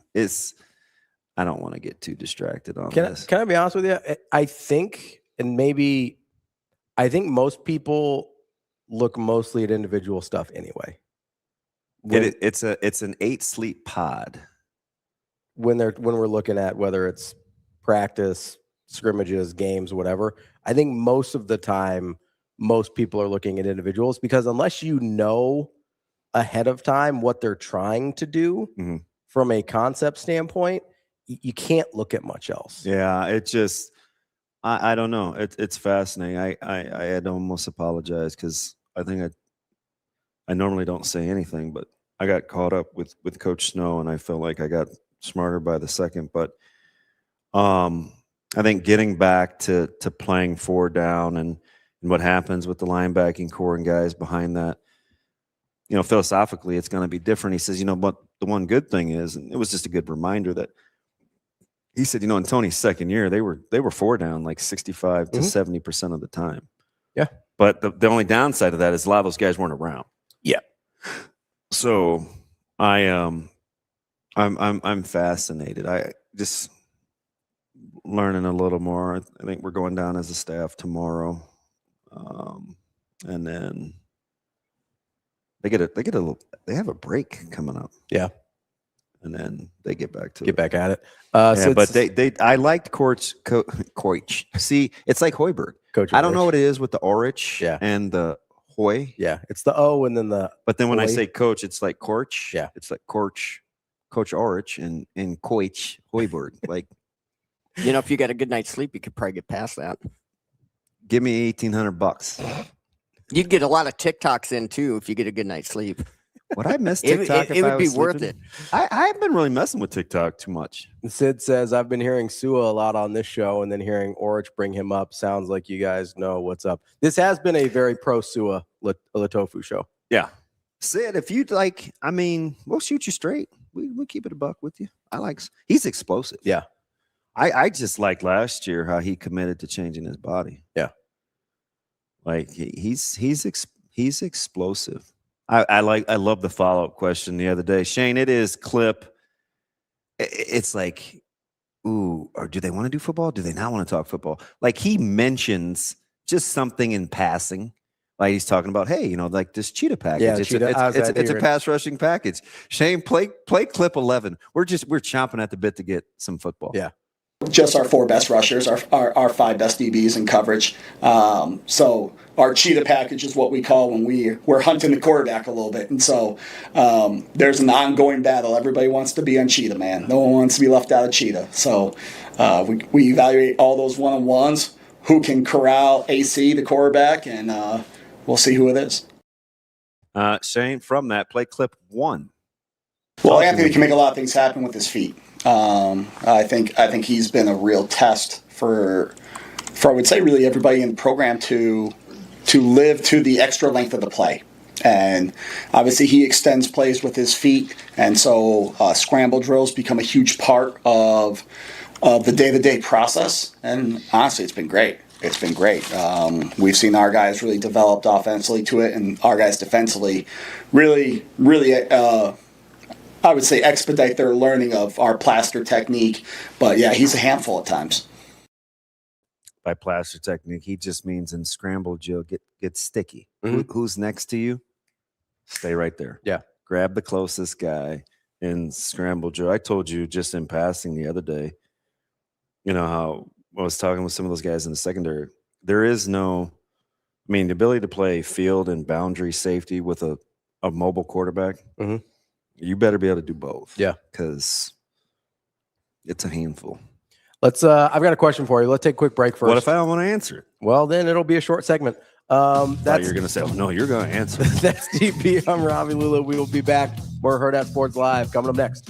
I don't want to get too distracted on this. Can I be honest with you? I think most people look mostly at individual stuff anyway. It's an 8 sleep pod. When we're looking at whether it's practice, scrimmages, games, whatever, I think most of the time, most people are looking at individuals because unless you know ahead of time what they're trying to do from a concept standpoint, you can't look at much else. Yeah, it just, I don't know. It's fascinating. I had to almost apologize because I think I normally don't say anything, but I got caught up with Coach Snow, and I felt like I got smarter by the second. But I think getting back to playing 4 down and what happens with the linebacking core and guys behind that, philosophically, it's going to be different. He says, but the one good thing is, and it was just a good reminder that he said, in Tony's second year, they were 4 down like 65 to 70% of the time. Yeah. But the only downside of that is a lot of those guys weren't around. Yeah. So I'm fascinated. I just learning a little more. I think we're going down as a staff tomorrow. And then they have a break coming up. Yeah. And then they get back at it. But I liked Coach. See, it's like Hoiberg. Coach I don't know what it is with the Orich and the Hoy. Yeah, it's the O and then the. But then when I Hoy. say coach, it's like Coach. Yeah, it's like Coach Orich and Coach Hoiberg. Like, if you get a good night's sleep, you could probably get past that. Give me $1,800. You'd get a lot of TikToks in too if you get a good night's sleep. Would I miss TikTok? It would be worth it. I haven't been really messing with TikTok too much. Sid says, I've been hearing Sua a lot on this show and then hearing Orich bring him up. Sounds like you guys know what's up. This has been a very pro Sua Latofu show. Yeah. Sid, if you'd like, we'll shoot you straight. We'll keep it a buck with you. He's explosive. Yeah. I just liked last year how he committed to changing his body. Yeah. Like he's explosive. I love the follow-up question the other day. Shane, it is clip. It's like, ooh, or do they want to do football? Do they not want to talk football? Like he mentions just something in passing. Like he's talking about, hey, like this cheetah package. Yeah, it's a pass rushing package. Shane, play clip 11. We're chomping at the bit to get some football. Yeah. Just our 4 best rushers, our 5 best DBs in coverage. So our cheetah package is what we call when we're hunting the quarterback a little bit. And so there's an ongoing battle. Everybody wants to be on cheetah, man. No one wants to be left out of cheetah. So we evaluate all those one-on-ones, who can corral AC, the quarterback, and we'll see who it is. Shane, from that, play clip 1. Well, Anthony can make a lot of things happen with his feet. I think he's been a real test for I would say really everybody in the program to live to the extra length of the play. And obviously he extends plays with his feet, and so scramble drills become a huge part of the day-to-day process. And honestly, it's been great. It's been great. We've seen our guys really developed offensively to it, and our guys defensively really I would say expedite their learning of our plaster technique. But yeah, he's a handful at times. By plaster technique, he just means in scramble drill, get sticky. Who's next to you? Stay right there. Yeah. Grab the closest guy in scramble drill. I told you just in passing the other day, how I was talking with some of those guys in the secondary. There is no, the ability to play field and boundary safety with a mobile quarterback. You better be able to do both. Yeah. Because it's a handful. Let's I've got a question for you. Let's take a quick break first. What if I don't want to answer it? Well, then it'll be a short segment. That's you're gonna say, no, you're gonna answer. That's DP. I'm Ravi, Lulla. We will be back. More Hurrdat Sports Live coming up next.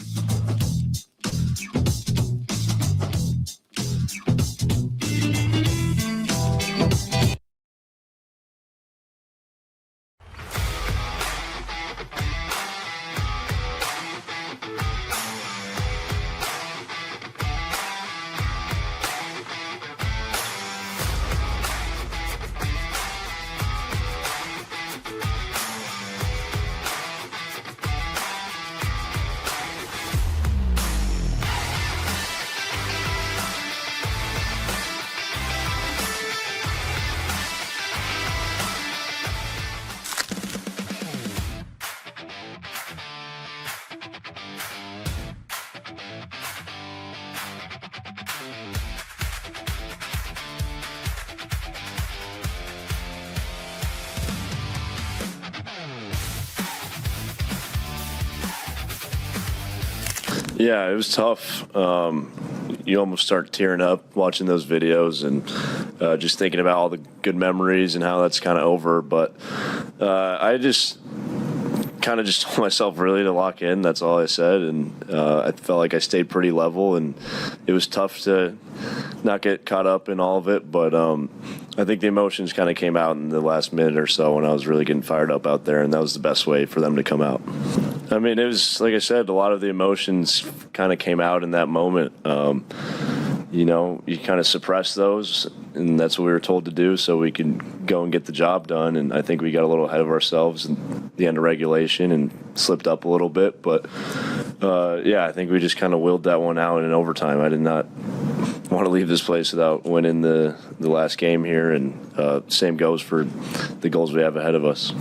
Yeah, it was tough. You almost start tearing up watching those videos and just thinking about all the good memories and how that's kind of over. But I just kind of just told myself really to lock in. That's all I said. And I felt like I stayed pretty level, and it was tough to not get caught up in all of it. But I think the emotions kind of came out in the last minute or so when I was really getting fired up out there, and that was the best way for them to come out. I mean, it was, like I said, a lot of the emotions kind of came out in that moment. You know, you kind of suppress those, and that's what we were told to do so we can go and get the job done. And I think we got a little ahead of ourselves in the end of regulation and slipped up a little bit. But, yeah, I think we just kind of willed that one out in overtime. I did not want to leave this place without winning the last game here, and same goes for the goals we have ahead of us.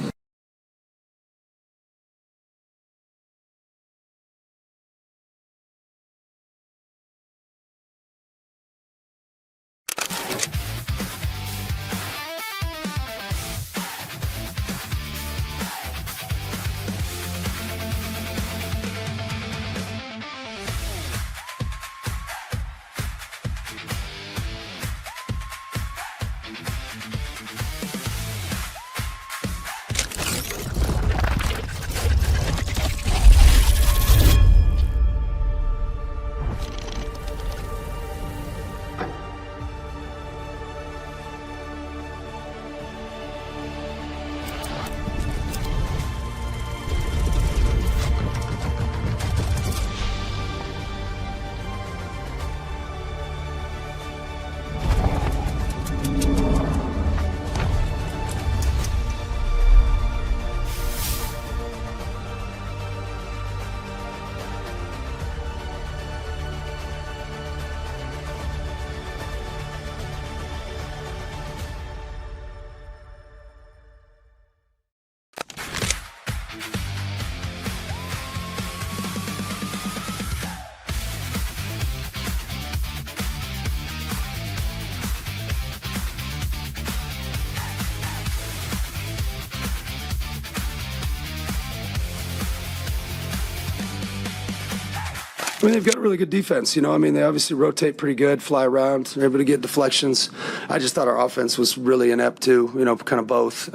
I mean, they've got a really good defense. You know, I mean, they obviously rotate pretty good, fly around, they're able to get deflections. I just thought our offense was really inept too, you know, kind of both.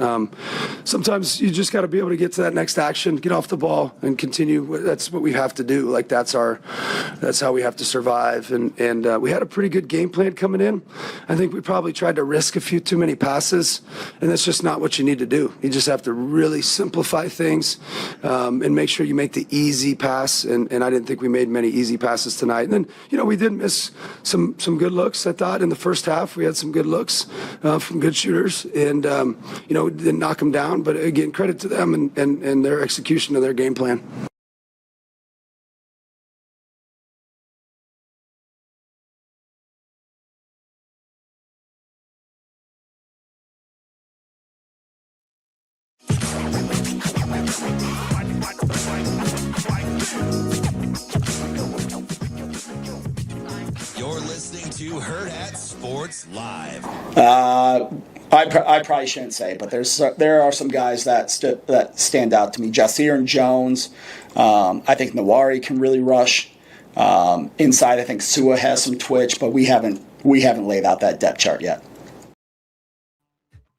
Sometimes you just got to be able to get to that next action, get off the ball, and continue. That's what we have to do. Like, that's how we have to survive. And we had a pretty good game plan coming in. I think we probably tried to risk a few too many passes, and that's just not what you need to do. You just have to really simplify things and make sure you make the easy pass. And I didn't think we made many easy passes tonight. And then, you know, we did miss some good looks. I thought in the first half we had some good looks from good shooters, and you know, didn't knock them down. But again, credit to them and their execution of their game plan. You're listening to Hurrdat Sports Live. I probably shouldn't say, but there are some guys that stand out to me. Jasir and Jones. I think Nawari can really rush. Inside, I think Sua has some twitch, but we haven't laid out that depth chart yet.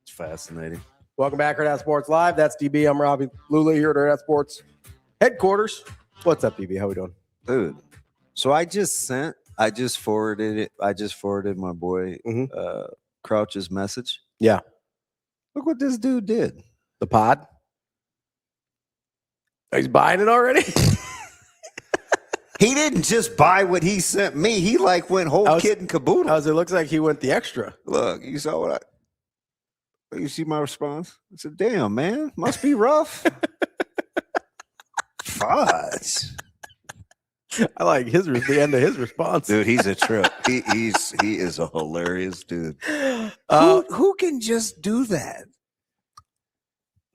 It's fascinating. Welcome back, Hurrdat Sports Live. That's DB. I'm Ravi. Lulla here at Hurrdat Sports headquarters. What's up, DB? How we doing? Dude, so I just forwarded my boy Crouch's message. Yeah. Look what this dude did. The pod? He's buying it already? He didn't just buy what he sent me. He like went whole kid and caboodle. It looks like he went the extra. Look, you saw what you see my response? I said, damn, man, must be rough. Fudge. I like the end of his response. Dude, he's a trip. He is a hilarious dude. Who can just do that?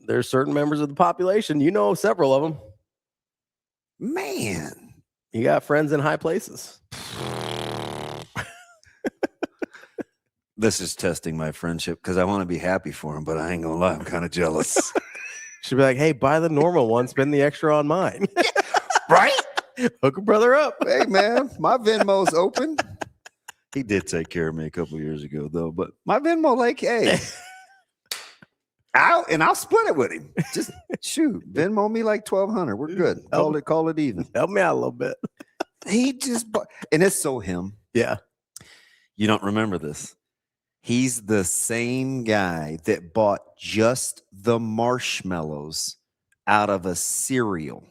There's certain members of the population. You know several of them. Man. You got friends in high places. This is testing my friendship because I want to be happy for him, but I ain't gonna lie, I'm kind of jealous. Should be like, hey, buy the normal one, spend the extra on mine. Right? Hook a brother up. Hey, man, my Venmo's open. He did take care of me a couple years ago, though. But my Venmo, like, hey, I'll split it with him. Just shoot, Venmo me like $1,200. We're good. Call it even. Help me out a little bit. He just and it's so him. Yeah. You don't remember this. He's the same guy that bought just the marshmallows out of a cereal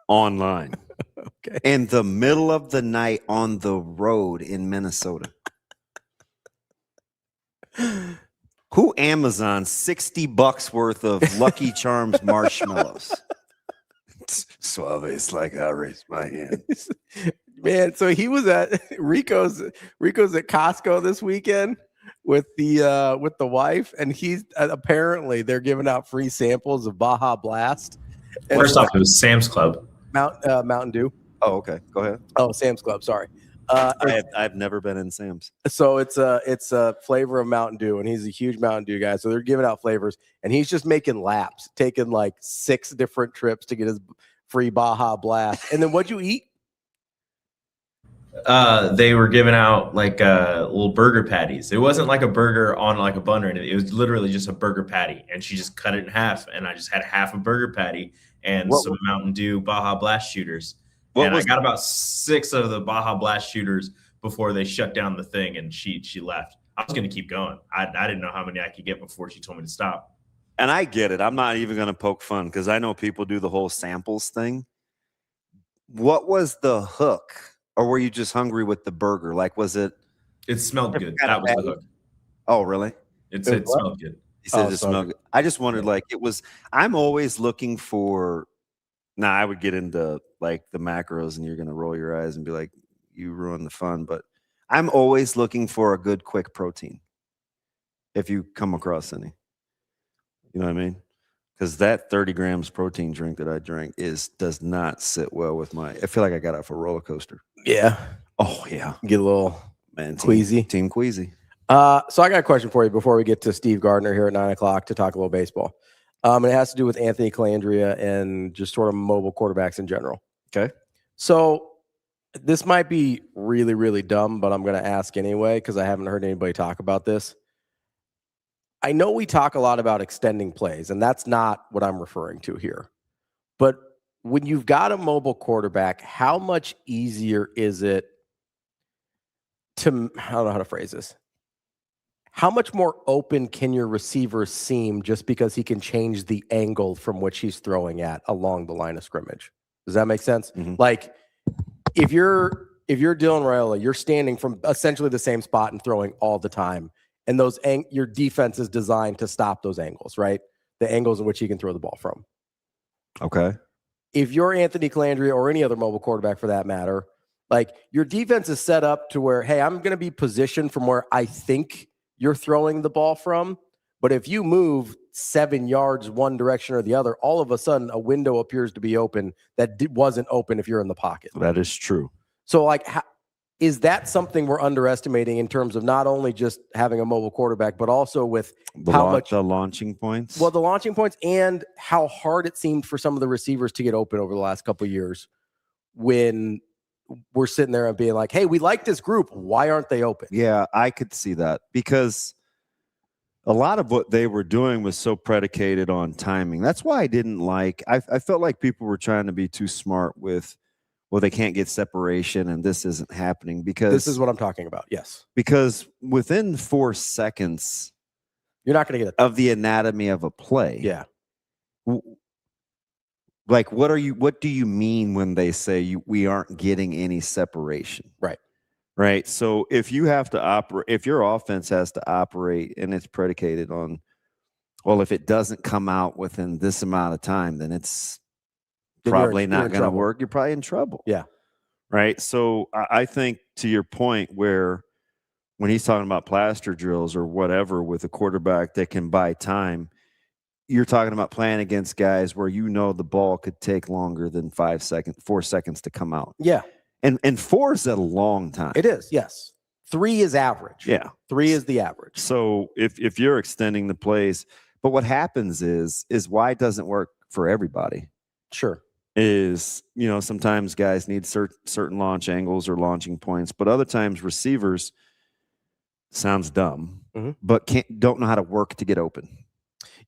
online. Okay. In the middle of the night on the road in Minnesota. Who Amazon $60 worth of Lucky Charms marshmallows? Suave, it's like I raised my hand. Man, so he was at Rico's at Costco this weekend with the wife, and he's apparently they're giving out free samples of Baja Blast. First off, it was Sam's Club. Mountain Dew. Oh, okay. Go ahead. Oh, Sam's Club. Sorry. I've never been in Sam's. So it's a flavor of Mountain Dew, and he's a huge Mountain Dew guy. So they're giving out flavors, and he's just making laps, taking like 6 different trips to get his free Baja Blast. And then what'd you eat? They were giving out like little burger patties. It wasn't like a burger on like a bun or anything. It was literally just a burger patty, and she just cut it in half, and I just had half a burger patty and some Mountain Dew Baja Blast shooters. And I got about 6 of the Baja Blast shooters before they shut down the thing, and she left. I was going to keep going. I didn't know how many I could get before she told me to stop. And I get it. I'm not even going to poke fun because I know people do the whole samples thing. What was the hook? Or were you just hungry with the burger? Like, was it? It smelled good. That was the hook. Oh, really? It smelled good. He said it smelled good. I just wondered, like, it was. I'm always looking for. Now, I would get into like the macros, and you're going to roll your eyes and be like, "You ruined the fun." But I'm always looking for a good, quick protein. If you come across any, you know what I mean? Because that 30 grams protein drink that I drank does not sit well with my. I feel like I got off a roller coaster. Yeah. Oh yeah. Get a little queasy. Team queasy. So I got a question for you before we get to Steve Gardner here at 9:00 to talk a little baseball. And it has to do with Anthony Calandria and just sort of mobile quarterbacks in general. Okay. So this might be really, really dumb, but I'm going to ask anyway because I haven't heard anybody talk about this. I know we talk a lot about extending plays, and that's not what I'm referring to here. But when you've got a mobile quarterback, how much easier is it to, I don't know how to phrase this. How much more open can your receiver seem just because he can change the angle from which he's throwing at along the line of scrimmage? Does that make sense? Mm-hmm. Like if you're Dylan Raiola, you're standing from essentially the same spot and throwing all the time. And your defense is designed to stop those angles, right? The angles in which he can throw the ball from. Okay. If you're Anthony Calandria or any other mobile quarterback for that matter, like your defense is set up to where, hey, I'm going to be positioned from where I think you're throwing the ball from. But if you move 7 yards one direction or the other, all of a sudden a window appears to be open that wasn't open if you're in the pocket. That is true. So like, is that something we're underestimating in terms of not only just having a mobile quarterback, but also with the launching points? Well, the launching points and how hard it seemed for some of the receivers to get open over the last couple of years when we're sitting there and being like, hey, we like this group. Why aren't they open? Yeah, I could see that because a lot of what they were doing was so predicated on timing. That's why I didn't like, I felt like people were trying to be too smart with, well, they can't get separation and this isn't happening because this is what I'm talking about. Yes. Because within 4 seconds, you're not going to get of the anatomy of a play. Yeah. Like, what do you mean when they say we aren't getting any separation? Right. Right. So if you have to operate, if your offense has to operate and it's predicated on, well, if it doesn't come out within this amount of time, then it's probably not going to work. You're probably in trouble. Yeah. Right. So I think to your point where when he's talking about plaster drills or whatever with a quarterback that can buy time, you're talking about playing against guys where you know the ball could take longer than 4 seconds to come out. Yeah. And 4 is a long time. It is, yes. 3 is average. Yeah. 3 is the average. So if you're extending the plays, but what happens is why it doesn't work for everybody. Sure. is, sometimes guys need certain launch angles or launching points, but other times receivers, sounds dumb, but don't know how to work to get open.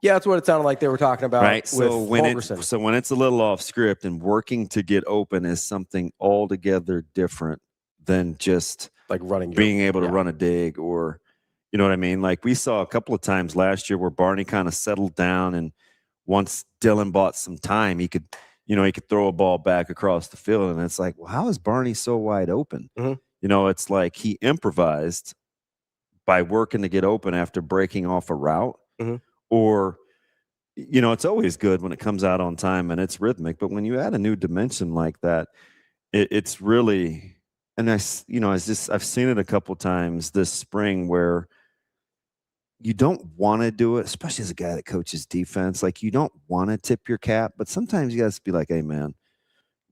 Yeah, that's what it sounded like they were talking about. Right. With When it's a little off script and working to get open is something altogether different than just like being able to run a dig, or you know what I mean? Like we saw a couple of times last year where Barney kind of settled down, and once Dylan bought some time, he could throw a ball back across the field, and it's like, well, how is Barney so wide open? It's like he improvised by working to get open after breaking off a route. Or, it's always good when it comes out on time and it's rhythmic, but when you add a new dimension like that, it's really, and I've seen it a couple times this spring where you don't want to do it, especially as a guy that coaches defense. Like you don't want to tip your cap, but sometimes you got to be like, hey man,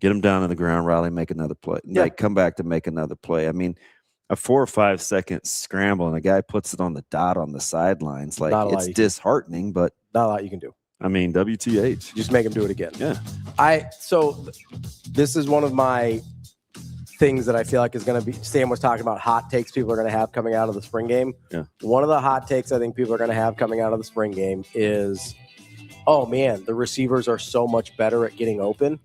get him down to the ground, Riley, make another play. Like come back to make another play. I mean, a 4 or 5 second scramble and a guy puts it on the dot on the sidelines. Like it's disheartening, but not a lot you can do. I mean, WTH. Just make him do it again. Yeah. So this is one of my things that I feel like is going to be, Sam was talking about hot takes people are going to have coming out of the spring game. Yeah. One of the hot takes I think people are going to have coming out of the spring game is, oh man, the receivers are so much better at getting open.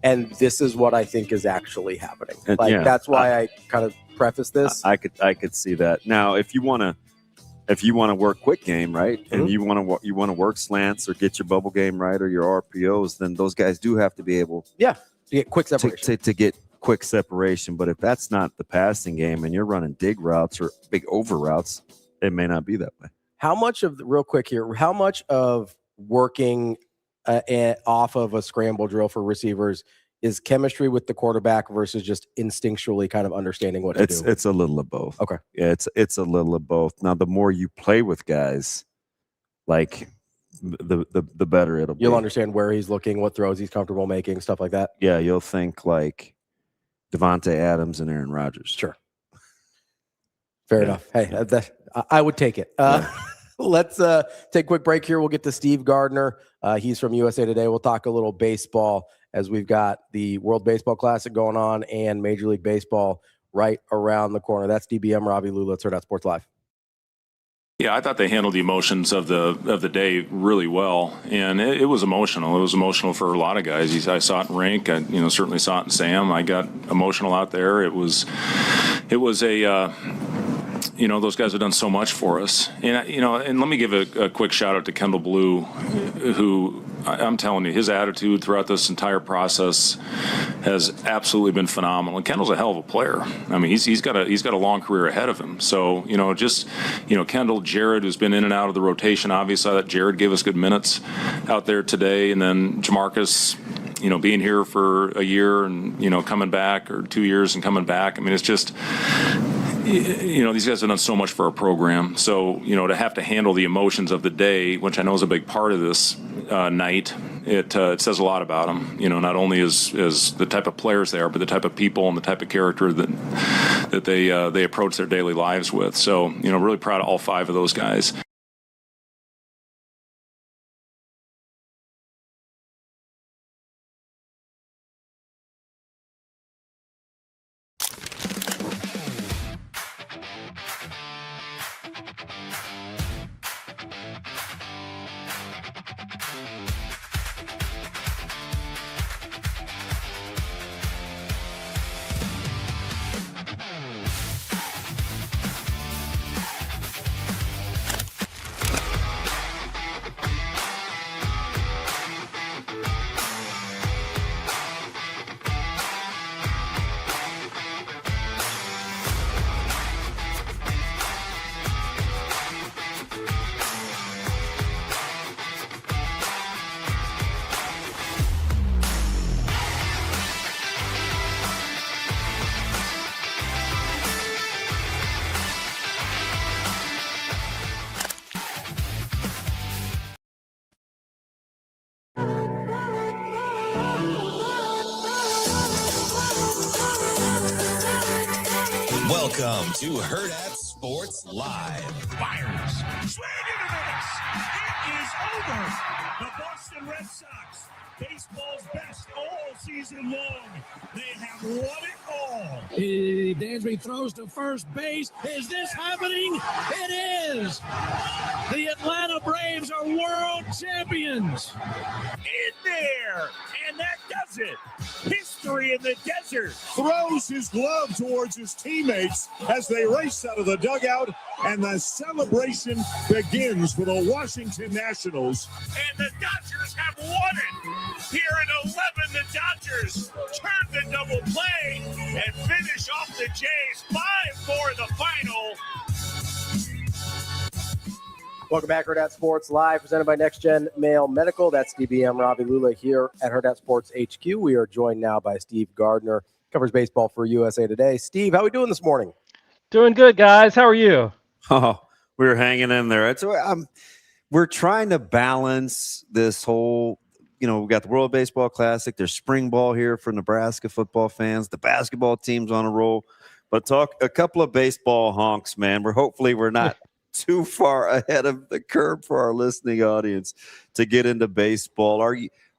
And this is what I think is actually happening. That's why I kind of preface this. I could see that. Now, if you want to work quick game, right, and you want to work slants or get your bubble game right or your RPOs, then those guys do have to be able, to get quick separation. To get quick separation. But if that's not the passing game and you're running dig routes or big over routes, it may not be that way. How much of working off of a scramble drill for receivers is chemistry with the quarterback versus just instinctually kind of understanding what to do? It's a little of both. Okay. Yeah, it's a little of both. Now, the more you play with guys, like the better it'll be. You'll understand where he's looking, what throws he's comfortable making, stuff like that. Yeah, you'll think like Devontae Adams and Aaron Rodgers. Sure. Fair enough. Hey, I would take it. Let's take a quick break here. We'll get to Steve Gardner. He's from USA Today. We'll talk a little baseball as we've got the World Baseball Classic going on and Major League Baseball right around the corner. That's DBM, Ravi, Lulla. It's Hurrdat Sports Live. Yeah, I thought they handled the emotions of the day really well, and it was emotional. It was emotional for a lot of guys. I saw it in Rink. I certainly saw it in Sam. I got emotional out there. It was a those guys have done so much for us, and let me give a quick shout out to Kendall Blue, who I'm telling you, his attitude throughout this entire process has absolutely been phenomenal. And Kendall's a hell of a player. I mean, he's got a long career ahead of him. So Kendall, Jared, who's been in and out of the rotation. Obviously, I thought Jared gave us good minutes out there today, and then Jamarcus, being here for a year and coming back, or 2 years and coming back. I mean, it's just. These guys have done so much for our program. So, to have to handle the emotions of the day, which I know is a big part of this night, it says a lot about them. Not only is the type of players they are, but the type of people and the type of character that they approach their daily lives with. So, really proud of all 5 of those guys. Welcome to Hurrdat Sports Live. Fires. Swing and a miss. It is over. The Boston Red Sox, baseball's best all season long. They have won it all. Dansby throws to first base. Is this happening? It is. The Atlanta Braves are world champions. In there. And that does it. History in the desert. Throws his glove towards his teammates as they race out of the dugout. And the celebration begins for the Washington Nationals. And the Dodgers have won it. Here at 11, the Dodgers turn the double play and finish off the Jays 5-4 the final. Welcome back, Hurrdat Sports Live, presented by Next Gen Male Medical. That's DBM Ravi Lulla here at Hurrdat Sports HQ. We are joined now by Steve Gardner, covers baseball for USA Today. Steve, how are we doing this morning? Doing good, guys. How are you? Oh, we're hanging in there. We're trying to balance this whole, we got the World Baseball Classic. There's spring ball here for Nebraska football fans. The basketball team's on a roll. But talk a couple of baseball honks, man. We're not too far ahead of the curve for our listening audience to get into baseball.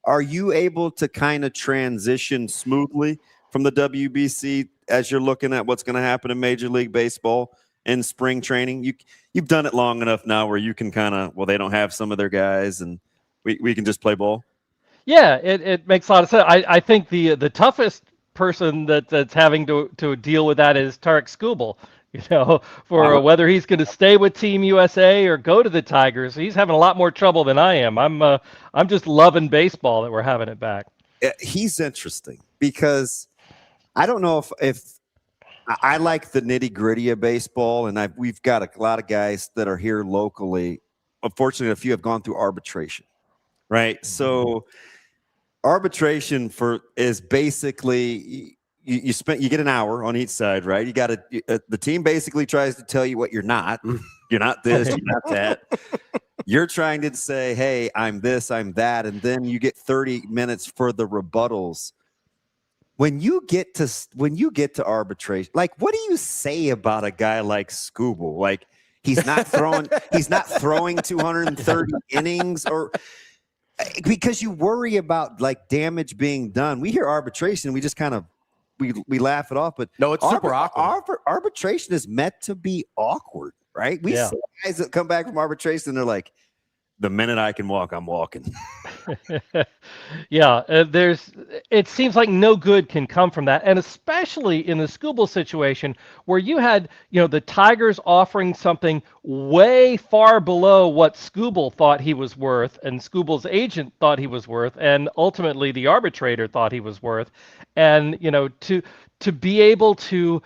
Are you able to kind of transition smoothly from the WBC as you're looking at what's going to happen in Major League Baseball in spring training? You've done it long enough now where you can kind of, they don't have some of their guys and we can just play ball. Yeah, it makes a lot of sense. I think the toughest person that's having to deal with that is Tarek Skubal. For whether he's going to stay with Team USA or go to the Tigers. He's having a lot more trouble than I am. I'm just loving baseball that we're having it back. He's interesting because I don't know if I like the nitty-gritty of baseball, and we've got a lot of guys that are here locally. Unfortunately, a few have gone through arbitration, right? Mm-hmm. So arbitration is basically you get an hour on each side, right? You got the team basically tries to tell you what you're not. You're not this, you're not that. You're trying to say, hey, I'm this, I'm that, and then you get 30 minutes for the rebuttals. When you get to arbitration, like, what do you say about a guy like Skubal? Like, he's not throwing 230 innings, or because you worry about like damage being done. We hear arbitration, we just kind of we laugh it off, but no, it's super awkward. Arbitration is meant to be awkward, right? We see guys that come back from arbitration and they're like, the minute I can walk, I'm walking. Yeah, it seems like no good can come from that, and especially in the Skubal situation where you had, the Tigers offering something way far below what Skubal thought he was worth, and Skubal's agent thought he was worth, and ultimately the arbitrator thought he was worth, and to be able to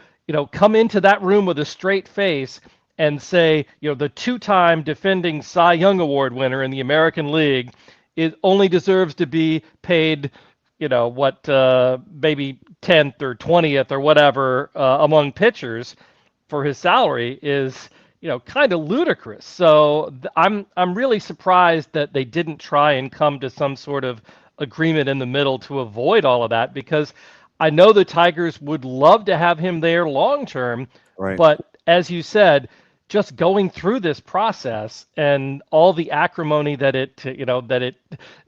come into that room with a straight face and say, the two-time defending Cy Young Award winner in the American League only deserves to be paid, maybe 10th or 20th or whatever among pitchers for his salary is, kind of ludicrous. So I'm really surprised that they didn't try and come to some sort of agreement in the middle to avoid all of that, because I know the Tigers would love to have him there long term, right. But as you said, just going through this process and all the acrimony that it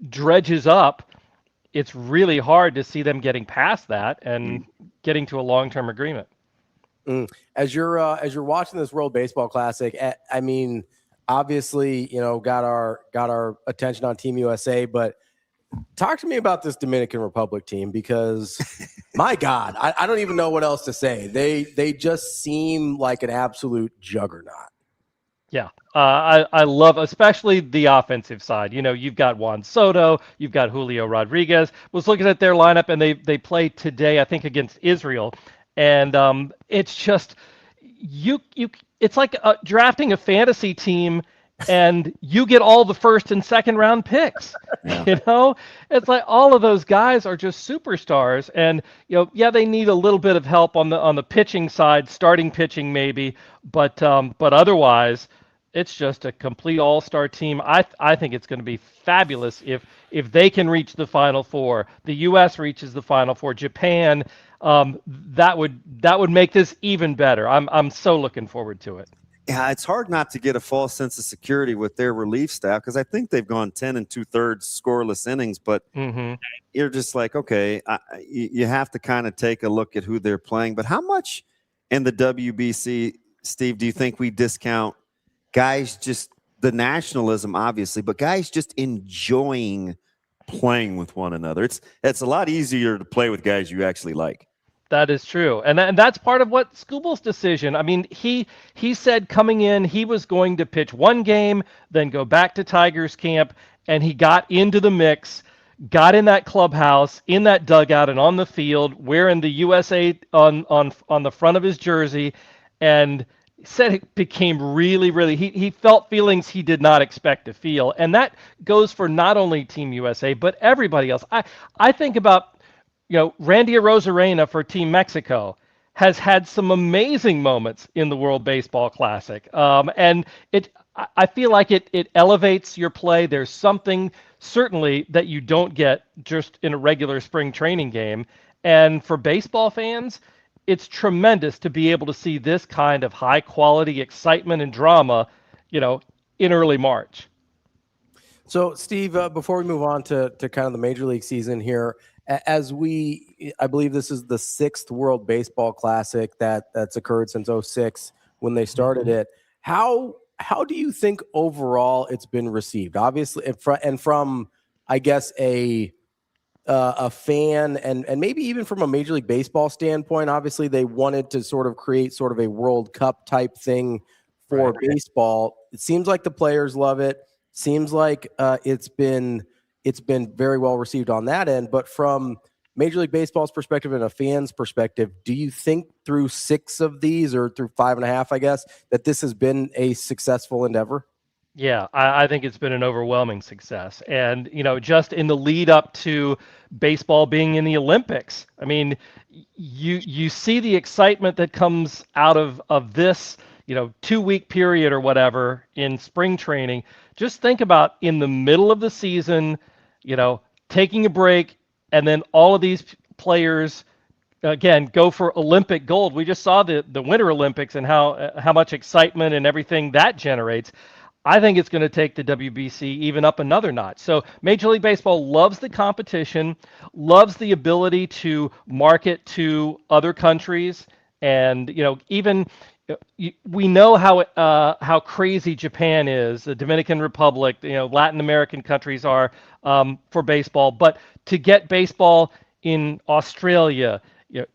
dredges up, it's really hard to see them getting past that and getting to a long-term agreement. As you're watching this World Baseball Classic, I mean, obviously, got our attention on Team USA, but talk to me about this Dominican Republic team, because my God, I don't even know what else to say. They just seem like an absolute juggernaut. Yeah, I love especially the offensive side. You've got Juan Soto, you've got Julio Rodriguez. Was looking at their lineup, and they play today, I think, against Israel, and it's just it's like drafting a fantasy team. And you get all the first and second round picks. It's like all of those guys are just superstars, and they need a little bit of help on the pitching side, starting pitching maybe, but otherwise it's just a complete all-star team. I think it's going to be fabulous if they can reach the Final Four. The U.S. reaches the Final Four. Japan, that would make this even better. I'm so looking forward to it. Yeah, it's hard not to get a false sense of security with their relief staff because I think they've gone 10 2/3 scoreless innings, but you're just like, okay, you have to kind of take a look at who they're playing. But how much in the WBC, Steve, do you think we discount guys just the nationalism, obviously, but guys just enjoying playing with one another? It's a lot easier to play with guys you actually like. That is true. And that's part of what Skubal's decision. I mean, he said coming in, he was going to pitch one game, then go back to Tigers camp, and he got into the mix, got in that clubhouse, in that dugout, and on the field, wearing the USA on the front of his jersey, and said it became really, really, he felt feelings he did not expect to feel. And that goes for not only Team USA, but everybody else. I think about, Randy Arozarena for Team Mexico has had some amazing moments in the World Baseball Classic. And I feel like it elevates your play. There's something certainly that you don't get just in a regular spring training game. And for baseball fans, it's tremendous to be able to see this kind of high quality excitement and drama, in early March. So, Steve, before we move on to kind of the Major League season here, I believe this is the 6th World Baseball Classic that's occurred since 2006 when they started it. How do you think overall it's been received? Obviously, and from I guess a fan and maybe even from a Major League Baseball standpoint, obviously they wanted to sort of create sort of a World Cup type thing for baseball. It seems like the players love it. Seems like it's been very well received on that end. But from Major League Baseball's perspective and a fan's perspective, do you think through 6 of these or through 5.5, I guess, that this has been a successful endeavor? Yeah, I think it's been an overwhelming success. And, just in the lead up to baseball being in the Olympics, I mean, you see the excitement that comes out of this, 2-week period or whatever in spring training. Just think about in the middle of the season, taking a break, and then all of these players, again, go for Olympic gold. We just saw the Winter Olympics and how much excitement and everything that generates. I think it's going to take the WBC even up another notch. So Major League Baseball loves the competition, loves the ability to market to other countries, and even we know how crazy Japan is, the Dominican Republic, Latin American countries are for baseball. But to get baseball in Australia,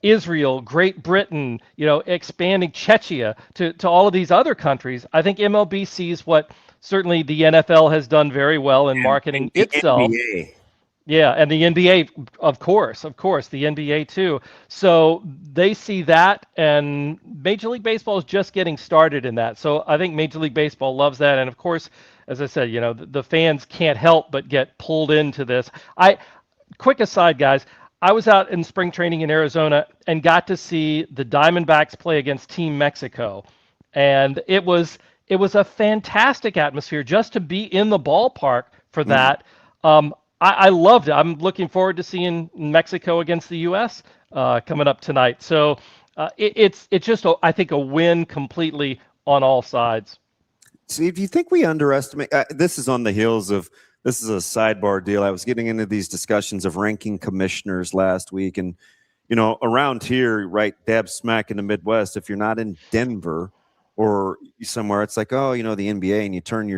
Israel, Great Britain, expanding Czechia to all of these other countries, I think MLB sees what certainly the NFL has done very well in marketing itself. NBA. Yeah, and the NBA, of course, the NBA too. So they see that, and Major League Baseball is just getting started in that. So I think Major League Baseball loves that, and of course, as I said, the fans can't help but get pulled into this. Quick aside, guys, I was out in spring training in Arizona and got to see the Diamondbacks play against Team Mexico, and it was a fantastic atmosphere just to be in the ballpark for that. I loved it. I'm looking forward to seeing Mexico against the U.S. Coming up tonight. So it's just, I think, a win completely on all sides. Steve, do you think we underestimate? This is on the heels of, this is a sidebar deal. I was getting into these discussions of ranking commissioners last week. And, around here, right, dab smack in the Midwest, if you're not in Denver or somewhere, it's like, the NBA, and you turn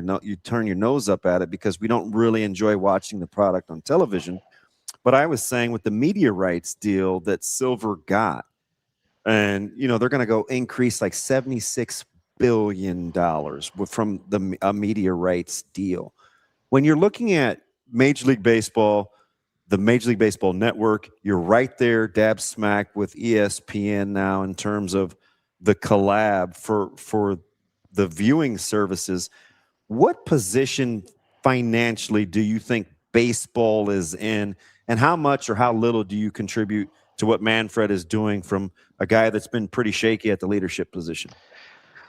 your nose up at it because we don't really enjoy watching the product on television. But I was saying with the media rights deal that Silver got, and they're going to go increase like $76 billion from the media rights deal. When you're looking at Major League Baseball, the Major League Baseball Network, you're right there, dab smack with ESPN now in terms of the collab for the viewing services. What position financially do you think baseball is in, and how much or how little do you contribute to what Manfred is doing from a guy that's been pretty shaky at the leadership position?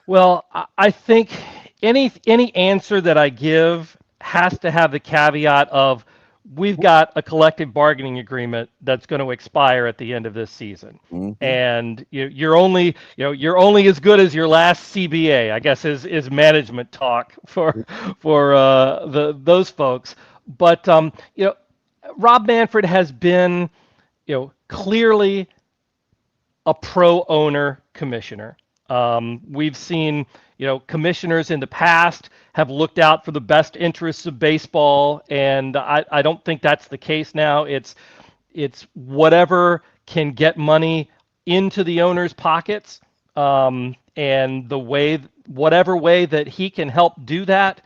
Well, I think any answer that I give has to have the caveat of we've got a collective bargaining agreement that's going to expire at the end of this season. And you're only as good as your last CBA, I guess is management talk for those folks. But Rob Manfred has been clearly a pro owner commissioner. We've seen commissioners in the past have looked out for the best interests of baseball, and I don't think that's the case now. It's whatever can get money into the owners' pockets, and whatever way that he can help do that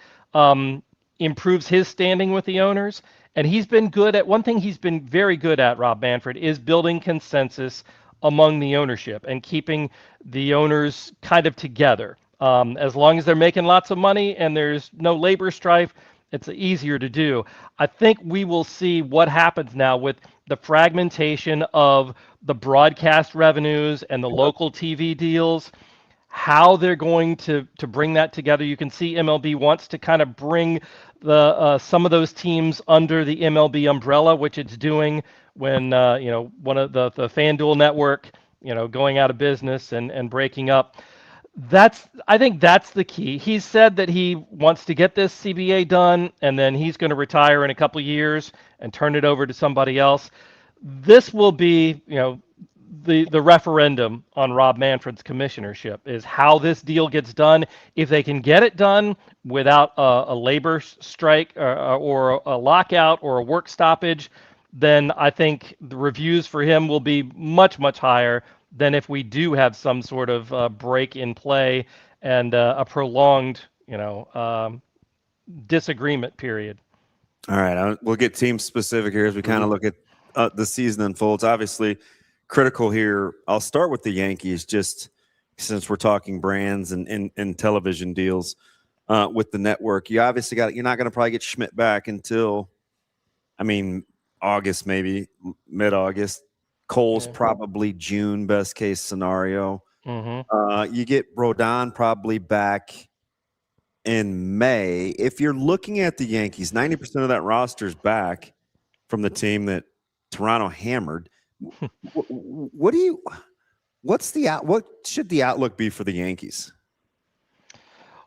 improves his standing with the owners. And he's been good at one thing. He's been very good at, Rob Manfred, is building consensus among the ownership and keeping the owners kind of together. As long as they're making lots of money and there's no labor strife, it's easier to do. I think we will see what happens now with the fragmentation of the broadcast revenues and the local TV deals, how they're going to bring that together. You can see MLB wants to kind of bring some of those teams under the MLB umbrella, which it's doing when one of the FanDuel network going out of business and breaking up. I think that's the key. He said that he wants to get this CBA done, and then he's going to retire in a couple of years and turn it over to somebody else. This will be, the referendum on Rob Manfred's commissionership is how this deal gets done. If they can get it done without a labor strike or a lockout or a work stoppage, then I think the reviews for him will be much, much higher than if we do have some sort of break in play and a prolonged, disagreement period. All right, we'll get team specific here as we kind of look at the season unfolds. Obviously, critical here. I'll start with the Yankees, just since we're talking brands and television deals with the network. You obviously you're not going to probably get Schmidt back until, August, maybe mid-August. Cole's probably June, best case scenario. You get Rodon probably back in May. If you're looking at the Yankees, 90% of that roster is back from the team that Toronto hammered. What should the outlook be for the Yankees?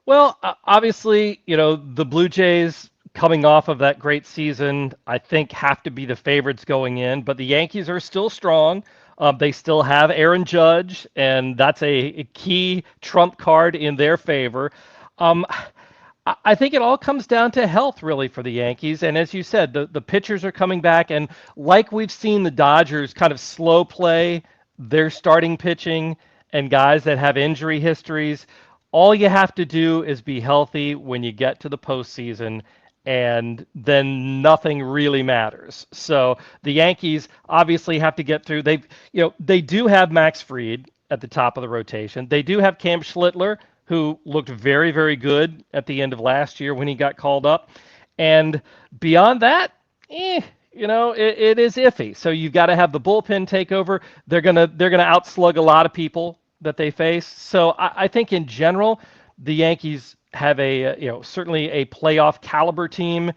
Well, obviously, the Blue Jays coming off of that great season, I think have to be the favorites going in, but the Yankees are still strong. They still have Aaron Judge, and that's a key trump card in their favor. I think it all comes down to health, really, for the Yankees. And as you said, the pitchers are coming back, and like we've seen the Dodgers kind of slow play their starting pitching and guys that have injury histories, all you have to do is be healthy when you get to the postseason, and then nothing really matters. So the Yankees obviously have to get through. They do have Max Fried at the top of the rotation. They do have Cam Schlittler, who looked very, very good at the end of last year when he got called up. And beyond that, it is iffy. So you've got to have the bullpen take over. They're gonna outslug a lot of people that they face. So I think in general, the Yankees have certainly a playoff caliber team,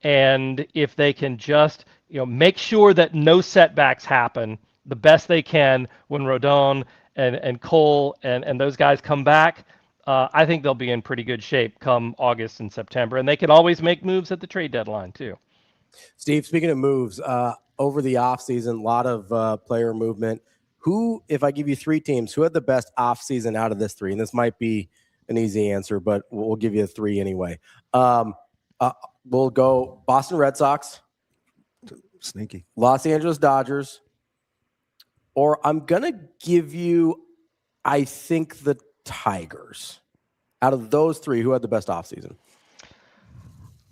and if they can just make sure that no setbacks happen the best they can when Rodon and Cole and those guys come back, I think they'll be in pretty good shape come August and September, and they can always make moves at the trade deadline too. Steve, speaking of moves, over the offseason, a lot of player movement. If I give you three teams, who had the best offseason out of this three? And this might be an easy answer, but we'll give you three anyway. We'll go Boston Red Sox, sneaky, Los Angeles Dodgers, or I'm going to give you, I think, the Tigers. Out of those three, who had the best offseason?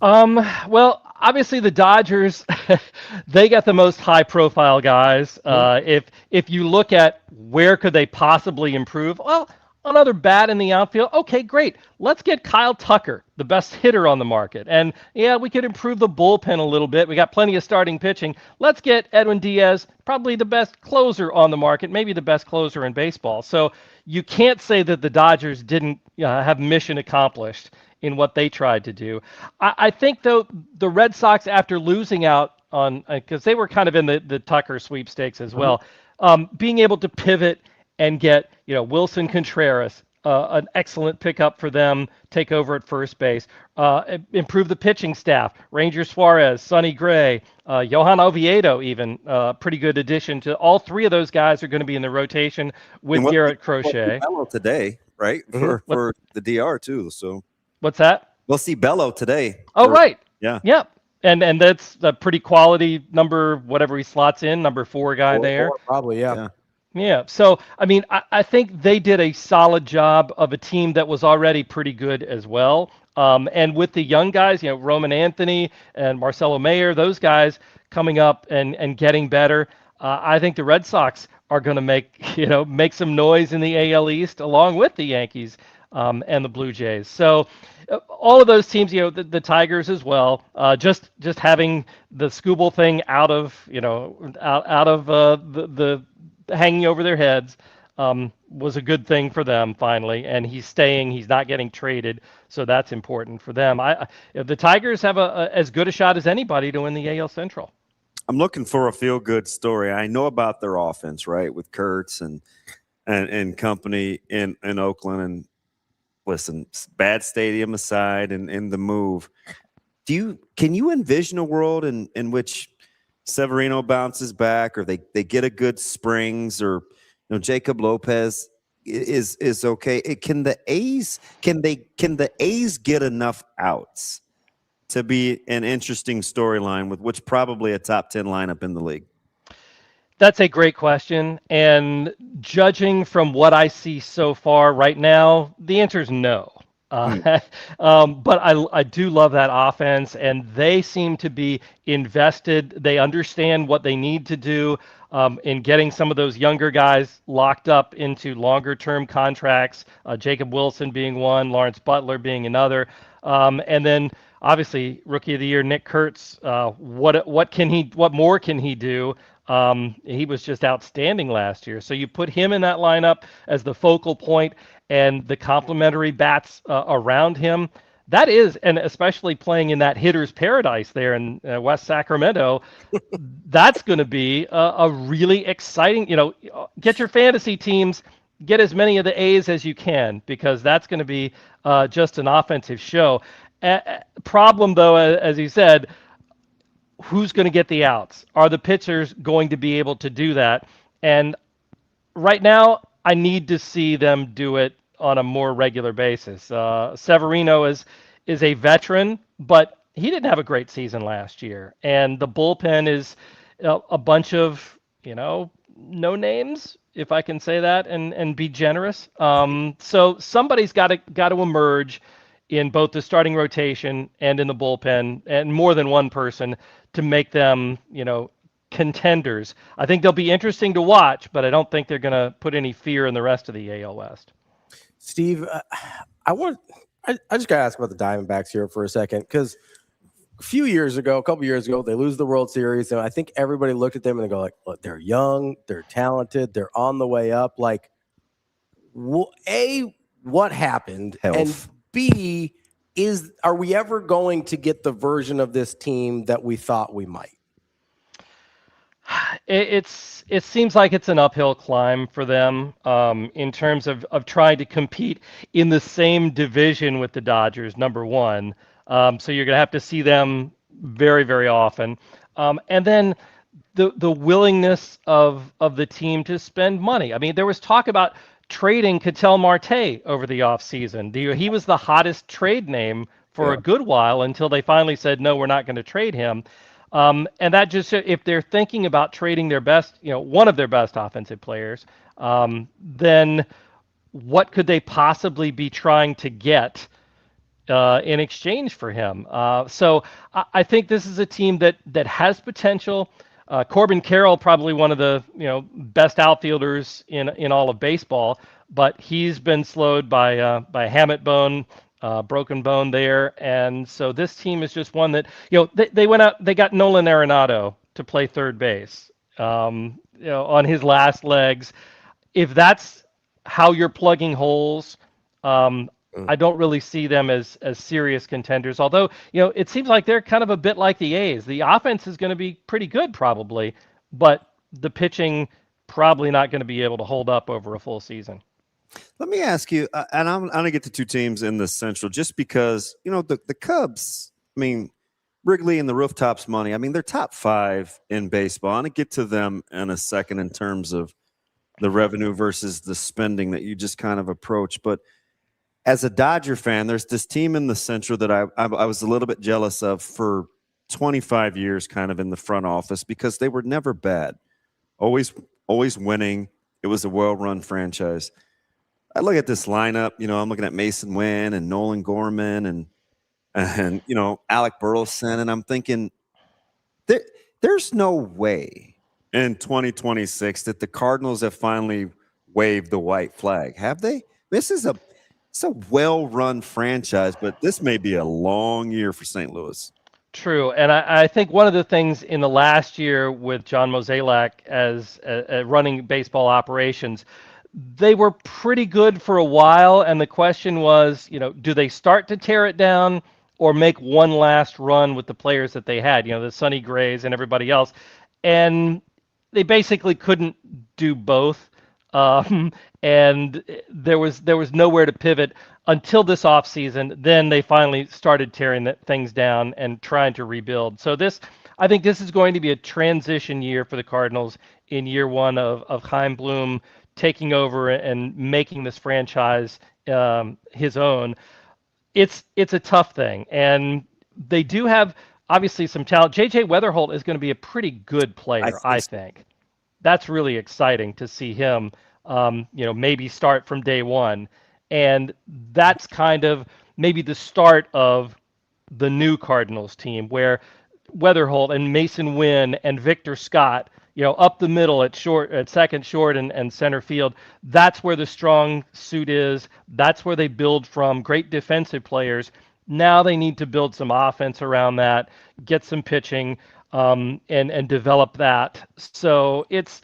Well, obviously the Dodgers, they got the most high-profile guys. If you look at where could they possibly improve, well, another bat in the outfield. Okay, great. Let's get Kyle Tucker, the best hitter on the market. And yeah, we could improve the bullpen a little bit. We got plenty of starting pitching. Let's get Edwin Diaz, probably the best closer on the market, maybe the best closer in baseball. So you can't say that the Dodgers didn't have mission accomplished in what they tried to do. I think, though, the Red Sox, after losing out on, because they were kind of in the Tucker sweepstakes as well, being able to pivot and get, Wilson Contreras, an excellent pickup for them, take over at first base, improve the pitching staff, Ranger Suarez, Sonny Gray, Johan Oviedo, even pretty good addition to all three of those guys are going to be in the rotation with Garrett Crochet. Bello today, right? For the DR too. So what's that? We'll see Bello today. Oh, right. Yeah. Yep. And that's a pretty quality number, whatever he slots in, number 4 guy there. Probably, yeah. Yeah. So, I mean, I think they did a solid job of a team that was already pretty good as well. And with the young guys, Roman Anthony and Marcelo Mayer, those guys coming up and getting better, I think the Red Sox are going to make some noise in the AL East along with the Yankees and the Blue Jays. So all of those teams, the Tigers as well, just having the Scooble thing out of the hanging over their heads was a good thing for them finally, and he's staying. He's not getting traded, so that's important for them. The Tigers have as good a shot as anybody to win the AL Central. I'm looking for a feel-good story. I know about their offense, right, with Kurtz and company in Oakland. And listen, bad stadium aside, and the move. Can you envision a world in which Severino bounces back, or they get a good Springs, or Jacob Lopez is okay? Can the A's get enough outs to be an interesting storyline with which probably a top 10 lineup in the league? That's a great question, and judging from what I see so far right now, the answer is no. But I do love that offense, and they seem to be invested. They understand what they need to do in getting some of those younger guys locked up into longer-term contracts, Jacob Wilson being one, Lawrence Butler being another. And then, obviously, Rookie of the Year, Nick Kurtz, what more can he do? He was just outstanding last year. So you put him in that lineup as the focal point and the complementary bats around him. That is, and especially playing in that hitter's paradise there in West Sacramento, that's going to be a really exciting, get your fantasy teams, get as many of the A's as you can, because that's going to be just an offensive show. Problem, though, as you said, who's going to get the outs? Are the pitchers going to be able to do that? And right now, I need to see them do it on a more regular basis. Severino is a veteran, but he didn't have a great season last year. And the bullpen is a bunch of, no names, if I can say that, and be generous. So somebody's got to emerge in both the starting rotation and in the bullpen, and more than one person to make them, contenders. I think they'll be interesting to watch, but I don't think they're going to put any fear in the rest of the AL West. Steve, I just got to ask about the Diamondbacks here for a second, because a couple years ago, they lose the World Series, and I think everybody looked at them and they go like, look, they're young, they're talented, they're on the way up. Like, A, what happened? Health. And B, are we ever going to get the version of this team that we thought we might? It seems like it's an uphill climb for them in terms of trying to compete in the same division with the Dodgers, number one. So you're going to have to see them very, very often. And then the willingness of the team to spend money. I mean, there was talk about trading Ketel Marte over the offseason. He was the hottest trade name for a good while until they finally said, no, we're not going to trade him. And that just, if they're thinking about trading their best, one of their best offensive players, then what could they possibly be trying to get in exchange for him? So I think this is a team that has potential. Corbin Carroll, probably one of the best outfielders in all of baseball, but he's been slowed by Hammett bone. Broken bone there, and so this team is just one that they went out. They got Nolan Arenado to play third base, on his last legs. If that's how you're plugging holes, I don't really see them as serious contenders. Although, it seems like they're kind of a bit like the A's. The offense is going to be pretty good probably, but the pitching probably not going to be able to hold up over a full season. Let me ask you, and I'm going to get to two teams in the Central just because, the Cubs, I mean, Wrigley and the Rooftops money, I mean, they're top 5 in baseball. I'm going to get to them in a second in terms of the revenue versus the spending that you just kind of approach. But as a Dodger fan, there's this team in the Central that I was a little bit jealous of for 25 years kind of in the front office because they were never bad. Always winning. It was a well-run franchise. I look at this lineup, I'm looking at Mason Wynn and Nolan Gorman and Alec Burleson, and I'm thinking there's no way in 2026 that the Cardinals have finally waved the white flag. Have they? It's a well-run franchise, but this may be a long year for St. Louis. True, and I think one of the things in the last year with John Mozeliak as running baseball operations, they were pretty good for a while, and the question was, do they start to tear it down or make one last run with the players that they had, the Sonny Grays and everybody else, and they basically couldn't do both. And there was nowhere to pivot until this offseason. Then they finally started tearing things down and trying to rebuild. So I think this is going to be a transition year for the Cardinals in year one of Chaim Bloom taking over and making this franchise his own. It's a tough thing, and they do have obviously some talent. JJ Weatherholt is going to be a pretty good player, I think. That's really exciting to see him. Maybe start from day one. And that's kind of maybe the start of the new Cardinals team where Weatherholt and Mason Wynn and Victor Scott, up the middle at second short and center field. That's where the strong suit is. That's where they build from. Great defensive players. Now they need to build some offense around that, get some pitching, and develop that. So it's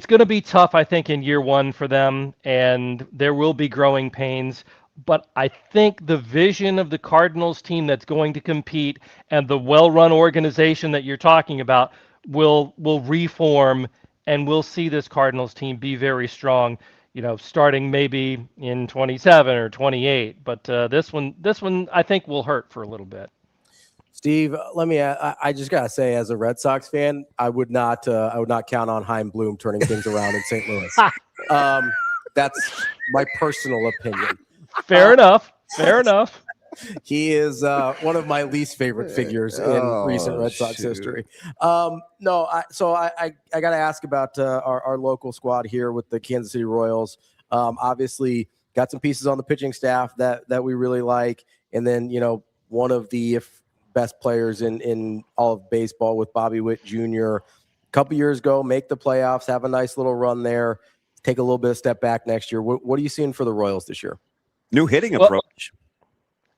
going to be tough, I think, in year one for them, and there will be growing pains. But I think the vision of the Cardinals team that's going to compete and the well-run organization that you're talking about will reform, and we'll see this Cardinals team be very strong, starting maybe in 27 or 28. But this one I think will hurt for a little bit. Steve, I just gotta say, as a Red Sox fan, I would not count on Chaim Bloom turning things around in St. Louis. That's my personal opinion. Fair enough. He is one of my least favorite figures in recent Red Sox history. I got to ask about our local squad here with the Kansas City Royals. Obviously, got some pieces on the pitching staff that we really like, and then one of the best players in all of baseball with Bobby Witt Jr. A couple years ago, make the playoffs, have a nice little run there, take a little bit of step back next year. What are you seeing for the Royals this year? New hitting approach.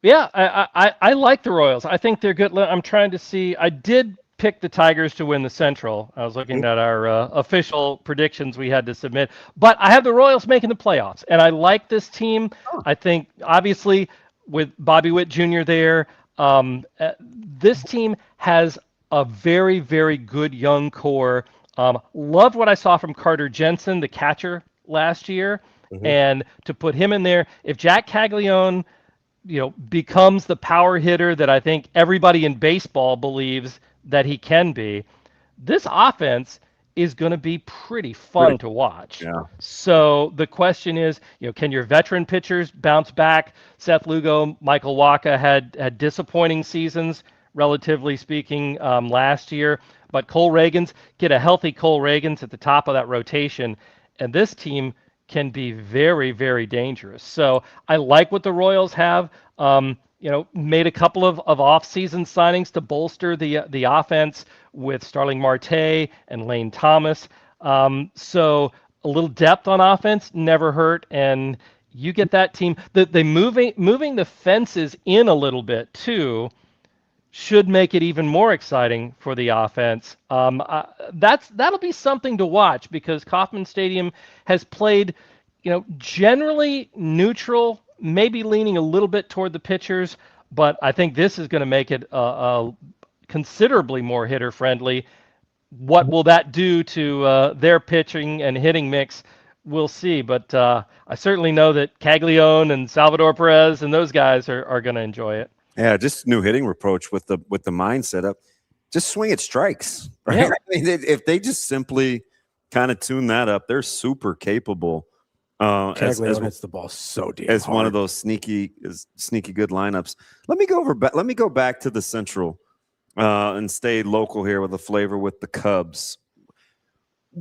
Yeah, I like the Royals. I think they're good. I'm trying to see. I did pick the Tigers to win the Central. I was looking at our official predictions we had to submit. But I have the Royals making the playoffs, and I like this team. I think, obviously, with Bobby Witt Jr. there, this team has a very, very good young core. Loved what I saw from Carter Jensen, the catcher, last year. Mm-hmm. And to put him in there, if Jack Caglione, becomes the power hitter that I think everybody in baseball believes that he can be, this offense is going to be pretty fun to watch. Yeah. So the question is, can your veteran pitchers bounce back? Seth Lugo, Michael Wacha had disappointing seasons, relatively speaking, last year. But Cole Reagans, get a healthy Cole Reagans at the top of that rotation, and this team can be very, very dangerous. So I like what the Royals have. Made a couple of off-season signings to bolster the offense with Starling Marte and Lane Thomas. So a little depth on offense never hurt, and you get that team. They moving the fences in a little bit too should make it even more exciting for the offense. That'll be something to watch because Kauffman Stadium has played, generally neutral, maybe leaning a little bit toward the pitchers, but I think this is going to make it considerably more hitter friendly. What will that do to their pitching and hitting mix? We'll see. But I certainly know that Caglione and Salvador Perez and those guys are going to enjoy it. Yeah, just new hitting approach with the mindset up. Just swing at strikes. Right? Yeah. I mean, if they just simply kind of tune that up, they're super capable. As hits the ball so deep. As one of those sneaky good lineups. Let me go back to the Central and stay local here with a flavor with the Cubs.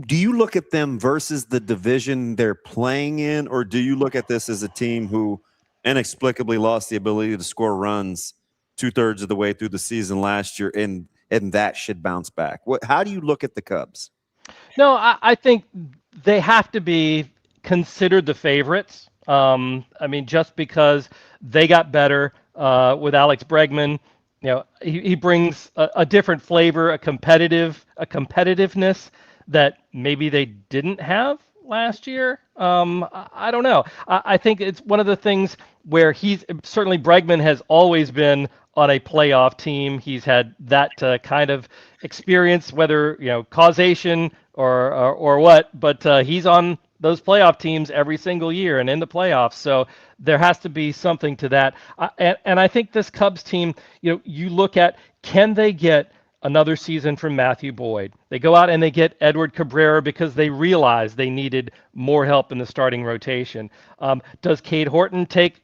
Do you look at them versus the division they're playing in, or do you look at this as a team who inexplicably lost the ability to score runs 2/3 of the way through the season last year, and that should bounce back? How do you look at the Cubs? No, I think they have to be considered the favorites. I mean, just because they got better with Alex Bregman, he brings a different flavor, a competitiveness that maybe they didn't have last year. I don't know. I think it's one of the things where certainly Bregman has always been on a playoff team. He's had that kind of experience, whether causation or what, but he's on those playoff teams every single year and in the playoffs. So there has to be something to that. And I think this Cubs team, you look at, can they get another season from Matthew Boyd? They go out and they get Edward Cabrera because they realized they needed more help in the starting rotation. Does Cade Horton take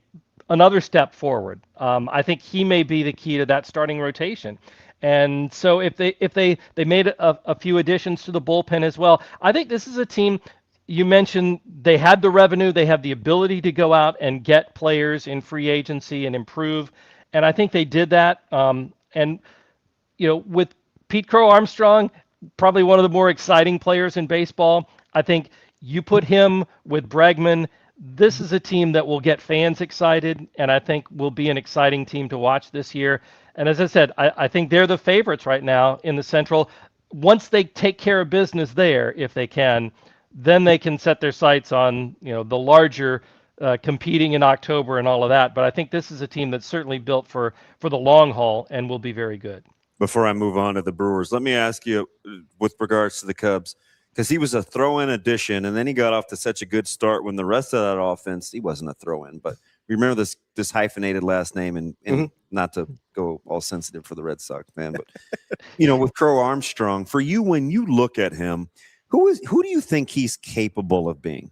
another step forward? I think he may be the key to that starting rotation. And so if they made a few additions to the bullpen as well, I think this is a team. You mentioned they had the revenue, they have the ability to go out and get players in free agency and improve, and I think they did that. And with Pete Crow Armstrong, probably one of the more exciting players in baseball. I think you put him with Bregman. This is a team that will get fans excited, and I think will be an exciting team to watch this year. And as I said, I think they're the favorites right now in the Central. Once they take care of business there, if they can, then they can set their sights on the larger competing in October and all of that. But I think this is a team that's certainly built for the long haul and will be very good. Before I move on to the Brewers, let me ask you with regards to the Cubs, because he was a throw-in addition, and then he got off to such a good start when the rest of that offense, he wasn't a throw-in. But remember this hyphenated last name, and not to go all sensitive for the Red Sox fan, but with Crow Armstrong, for you, when you look at him, who do you think he's capable of being?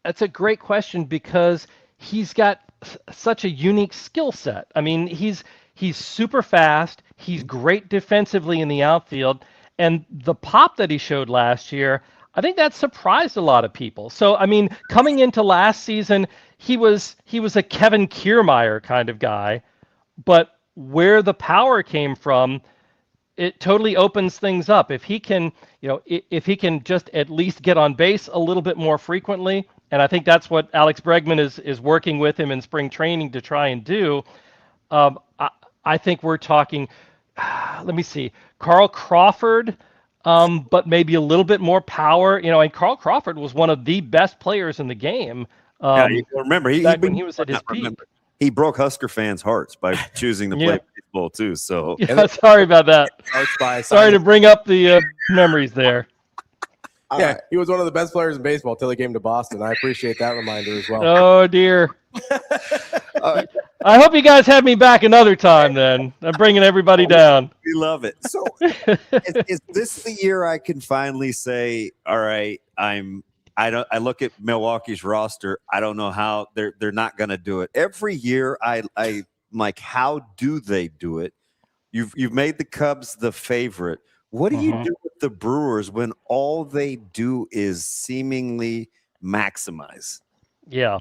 That's a great question because he's got such a unique skill set. I mean, he's super fast. He's great defensively in the outfield, and the pop that he showed last year, I think that surprised a lot of people. So, I mean, coming into last season, he was a Kevin Kiermaier kind of guy, but where the power came from, it totally opens things up. If he can, if he can just at least get on base a little bit more frequently, and I think that's what Alex Bregman is working with him in spring training to try and do. I think we're talking, let me see, Carl Crawford, but maybe a little bit more power. And Carl Crawford was one of the best players in the game. You remember, when he was at his peak. He broke Husker fans' hearts by choosing to play baseball too. So sorry about that. Sorry to bring up the memories there. Yeah, he was one of the best players in baseball till he came to Boston. I appreciate that reminder as well. Oh dear. I hope you guys have me back another time. Then I'm bringing everybody down. We love it. So, is this the year I can finally say, all right, I look at Milwaukee's roster. I don't know how they're not going to do it. Every year, I'm like, how do they do it? You've made the Cubs the favorite. What do you do with the Brewers when all they do is seemingly maximize? Yeah,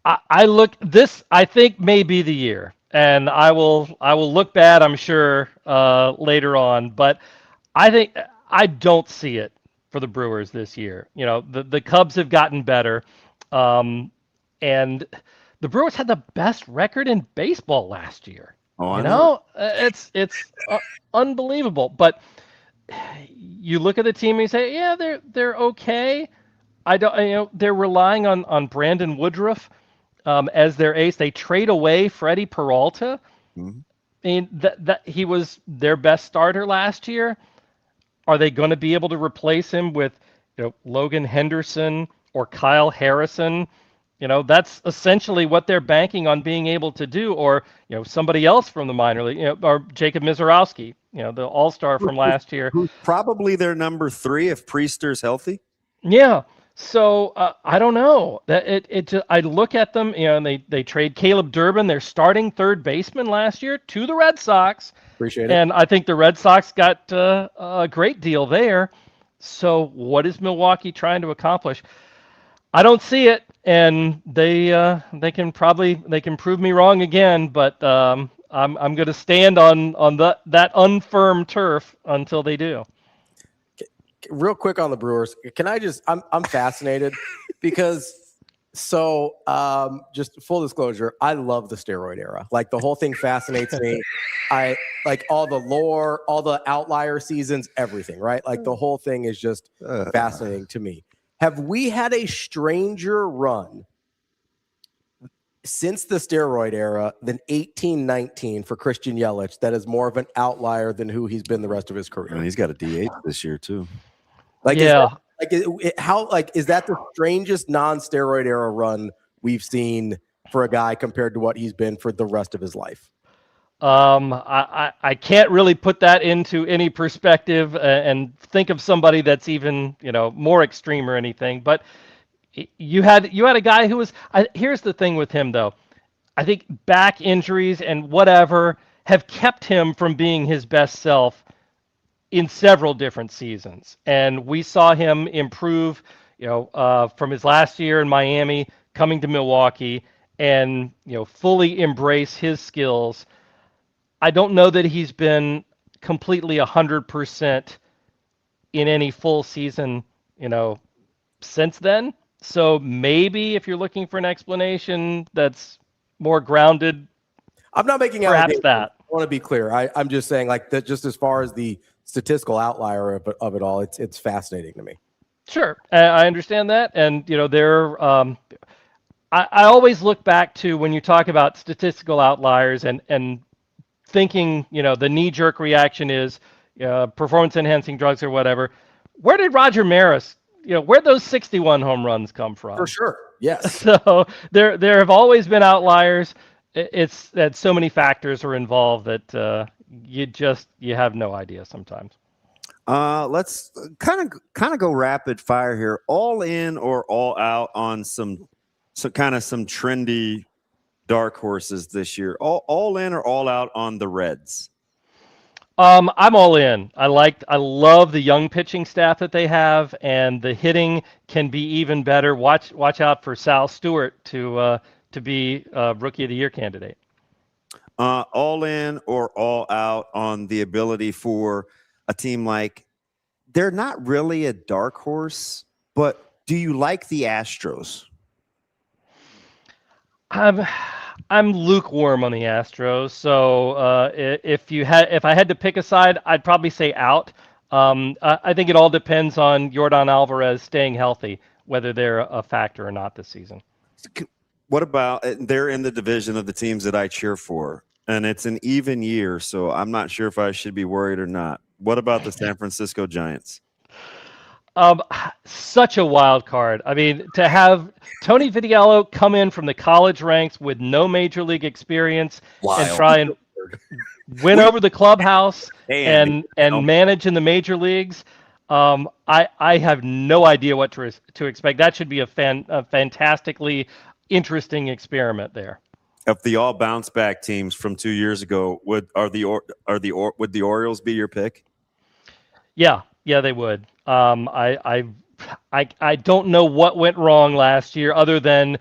I think may be the year, and I will look bad, I'm sure, later on. But I don't see it for the Brewers this year. The Cubs have gotten better, and the Brewers had the best record in baseball last year. It's unbelievable. But you look at the team and you say, yeah, they're okay. I don't, they're relying on Brandon Woodruff as their ace. They trade away Freddie Peralta. Mhm. I mean, that he was their best starter last year. Are they going to be able to replace him with, Logan Henderson or Kyle Harrison? That's essentially what they're banking on being able to do, or somebody else from the minor league, or Jacob Mizorowski, the all-star from last year. Who's probably their number 3 if Priester's healthy. Yeah. So I don't know. That it just, I look at them, and they trade Caleb Durbin, their starting third baseman last year, to the Red Sox. Appreciate it. And I think the Red Sox got a great deal there. So what is Milwaukee trying to accomplish? I don't see it, and they can prove me wrong again. But I'm going to stand on that unfirm turf until they do. Real quick on the Brewers, can I just? I'm fascinated because just full disclosure, I love the steroid era. Like the whole thing fascinates me. I like all the lore, all the outlier seasons, everything. Right, like the whole thing is just fascinating to me. Have we had a stranger run since the steroid era than 18-19 for Christian Yelich that is more of an outlier than who he's been the rest of his career? And he's got a DH this year too. Like, yeah. Is that the strangest non-steroid era run we've seen for a guy compared to what he's been for the rest of his life? I can't really put that into any perspective and think of somebody that's even more extreme or anything. But you had a guy who was. Here's the thing with him though. I think back injuries and whatever have kept him from being his best self in several different seasons. And we saw him improve, from his last year in Miami, coming to Milwaukee, and, fully embrace his skills. I don't know that he's been completely 100% in any full season, since then. So maybe if you're looking for an explanation that's more grounded, I'm not making perhaps that. I want to be clear. I'm just saying, like, that just as far as the statistical outlier of it all, it's fascinating to me. Sure, I understand that, and they're. I always look back to when you talk about statistical outliers and thinking, the knee-jerk reaction is performance-enhancing drugs or whatever. Where did Roger Maris? Where'd those 61 home runs come from? For sure, yes. So there have always been outliers. It's that so many factors are involved that you have no idea sometimes. Let's kind of go rapid fire here. All in or all out on some trendy dark horses this year. All in or all out on the Reds? I'm all in. I love the young pitching staff that they have, and the hitting can be even better. Watch out for Sal Stewart to be a Rookie of the Year candidate. All in or all out on the ability for a team like, they're not really a dark horse, but do you like the Astros? I'm lukewarm on the Astros. So if I had to pick a side, I'd probably say out. I think it all depends on Yordan Alvarez staying healthy, whether they're a factor or not this season. What about, they're in the division of the teams that I cheer for, and it's an even year, so I'm not sure if I should be worried or not. What about the San Francisco Giants? Such a wild card. I mean, to have Tony Vitiello come in from the college ranks with no major league experience and try and win over the clubhouse and manage in the major leagues. I have no idea what to expect. That should be a fantastically interesting experiment there. If the all bounce back teams from 2 years ago, would the Orioles be your pick? Yeah, they would. I don't know what went wrong last year, other than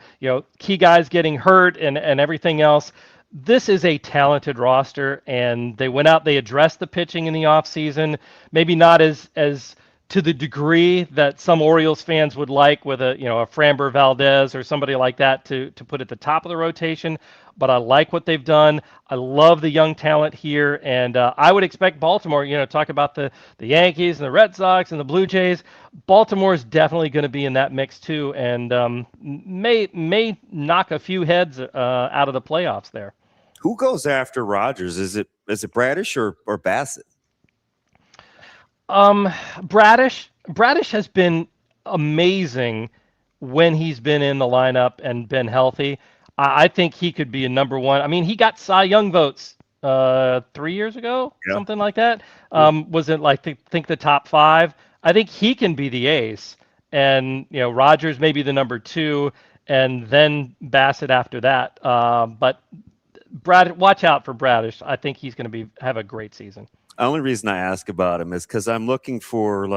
key guys getting hurt and everything else. This is a talented roster, and they went out. They addressed the pitching in the offseason. Maybe not as to the degree that some Orioles fans would like, with a Framber Valdez or somebody like that to put at the top of the rotation. but I like what they've done. I love the young talent here, and I would expect Baltimore, talk about the Yankees and the Red Sox and the Blue Jays. Baltimore is definitely going to be in that mix too, and may knock a few heads out of the playoffs there. Who goes after Rodgers? Is it Bradish or Bassett? Bradish has been amazing when he's been in the lineup and been healthy. I think he could be a number one. I mean, he got Cy Young votes 3 years ago, something like that. Was it think the top 5? I think he can be the ace, and Rodgers maybe the number 2, and then Bassett after that. But watch out for Bradish. I think he's going to have a great season. The only reason I ask about him is because I'm looking for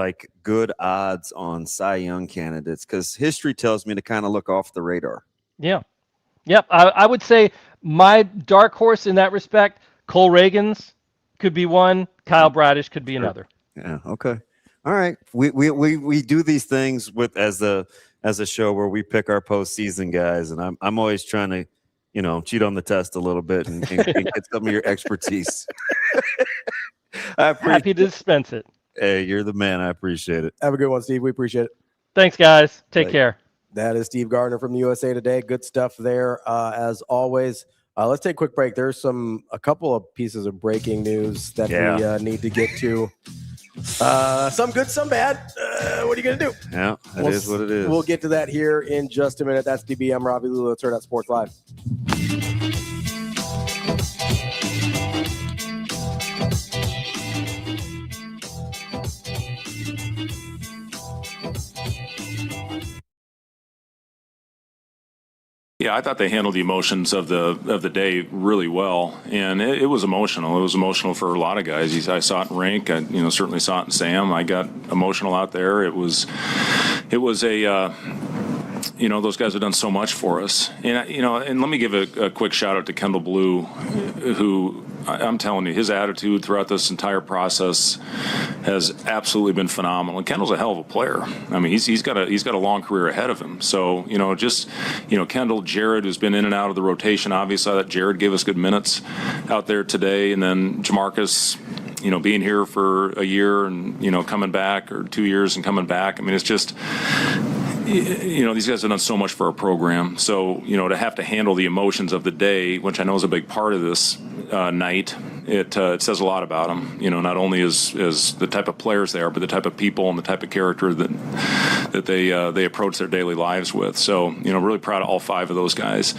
good odds on Cy Young candidates, because history tells me to kind of look off the radar. Yeah. Yep. I would say my dark horse in that respect, Cole Reagans could be one. Kyle Bradish could be another. Yeah. Okay. All right. We do these things as a show where we pick our postseason guys, and I'm always trying to cheat on the test a little bit and get some of your expertise. Happy to dispense it. Hey, you're the man. I appreciate it. Have a good one, Steve. We appreciate it. Thanks, guys. Take care. That is Steve Gardner from the USA Today. Good stuff there, as always. Let's take a quick break. There's a couple of pieces of breaking news that we need to get to. Some good, some bad. What are you going to do? Yeah, that is what it is. We'll get to that here in just a minute. That's DB. I'm Ravi Lulla. It's Hurrdat Sports Live. Yeah, I thought they handled the emotions of the day really well, and it was emotional. It was emotional for a lot of guys. I saw it in Rink. I certainly saw it in Sam. I got emotional out there. It was a those guys have done so much for us, and let me give a quick shout out to Kendall Blue, who I'm telling you, his attitude throughout this entire process has absolutely been phenomenal. And Kendall's a hell of a player. I mean, he's got a long career ahead of him. So Kendall, Jared, who's been in and out of the rotation. Obviously, I thought Jared gave us good minutes out there today, and then Jamarcus, being here for a year and coming back, or 2 years and coming back. I mean, it's just. These guys have done so much for our program. So, to have to handle the emotions of the day, which I know is a big part of this night, it says a lot about them. Not only as the type of players they are, but the type of people and the type of character that they approach their daily lives with. So, really proud of all 5 of those guys.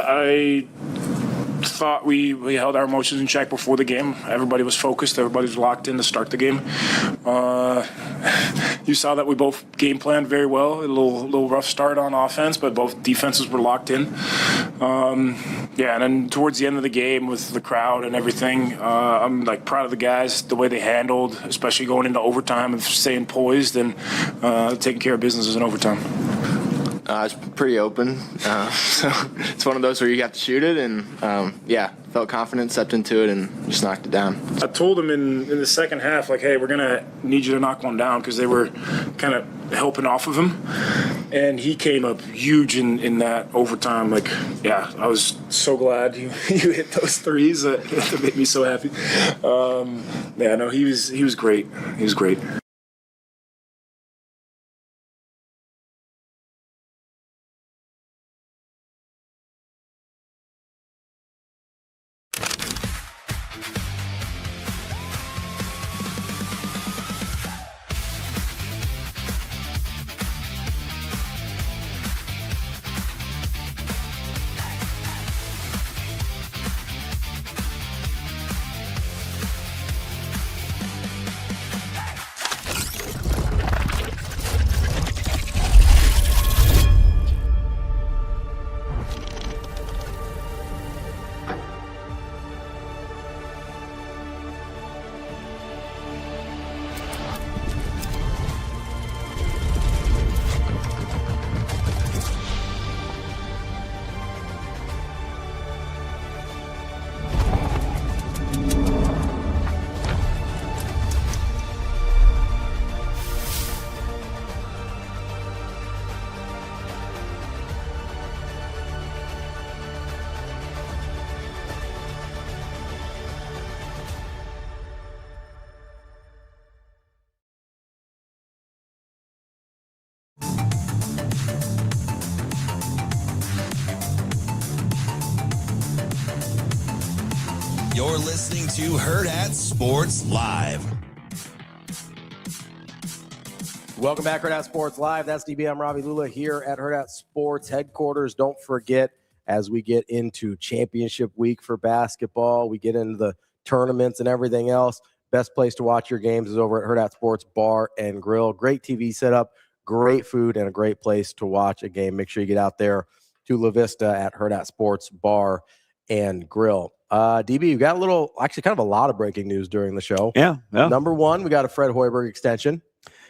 I thought we held our emotions in check before the game. Everybody was focused. Everybody was locked in to start the game. You saw that we both game planned very well. A little rough start on offense, but both defenses were locked in. And then towards the end of the game with the crowd and everything, I'm proud of the guys, the way they handled, especially going into overtime and staying poised and taking care of business in overtime. It's pretty open, so it's one of those where you have to shoot it, and felt felt confident, stepped into it, and just knocked it down. I told him in the second half, like, hey, we're going to need you to knock one down because they were kind of helping off of him. And he came up huge in that overtime. Like, yeah, I was so glad you hit those threes. That made me so happy. Yeah, no, he was great. He was great. You're listening to Hurrdat Sports Live. Welcome back, Hurrdat Sports Live. That's DB. I'm Ravi Lulla here at Hurrdat Sports headquarters. Don't forget, as we get into championship week for basketball, we get into the tournaments and everything else, best place to watch your games is over at Hurrdat Sports Bar and Grill. Great TV setup, great food, and a great place to watch a game. Make sure you get out there to La Vista at Hurrdat Sports Bar and Grill. DB, you got a little, actually kind of a lot of breaking news during the show. Yeah. Number one, we got a Fred Hoiberg extension.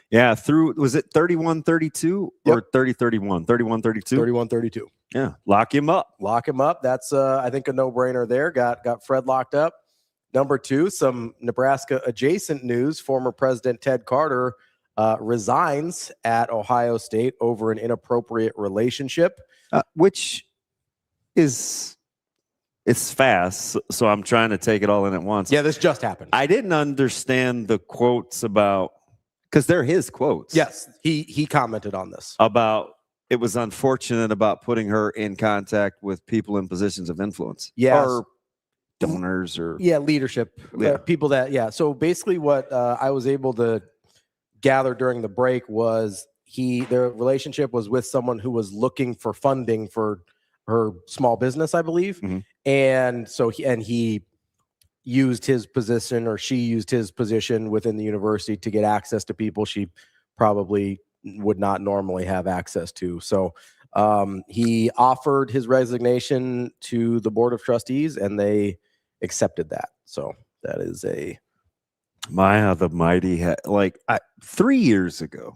Yeah, was it 31-32 or 30-31? 31-32? 31-32. Yeah, lock him up. Lock him up. That's, I think, a no-brainer there. Got Fred locked up. Number two, some Nebraska-adjacent news. Former President Ted Carter resigns at Ohio State over an inappropriate relationship. Which is... It's fast, so I'm trying to take it all in at once. Yeah, this just happened. I didn't understand the quotes about, because they're his quotes. Yes, he commented on this. About it was unfortunate about putting her in contact with people in positions of influence. Yes. Or donors or... Yeah, leadership. Yeah. People that, yeah. So basically what I was able to gather during the break was their relationship was with someone who was looking for funding for her small business, I believe. Mm-hmm. And so he used his position, or she used his position within the university to get access to people she probably would not normally have access to. So he offered his resignation to the board of trustees, and they accepted that. So that is a Maya the mighty 3 years ago.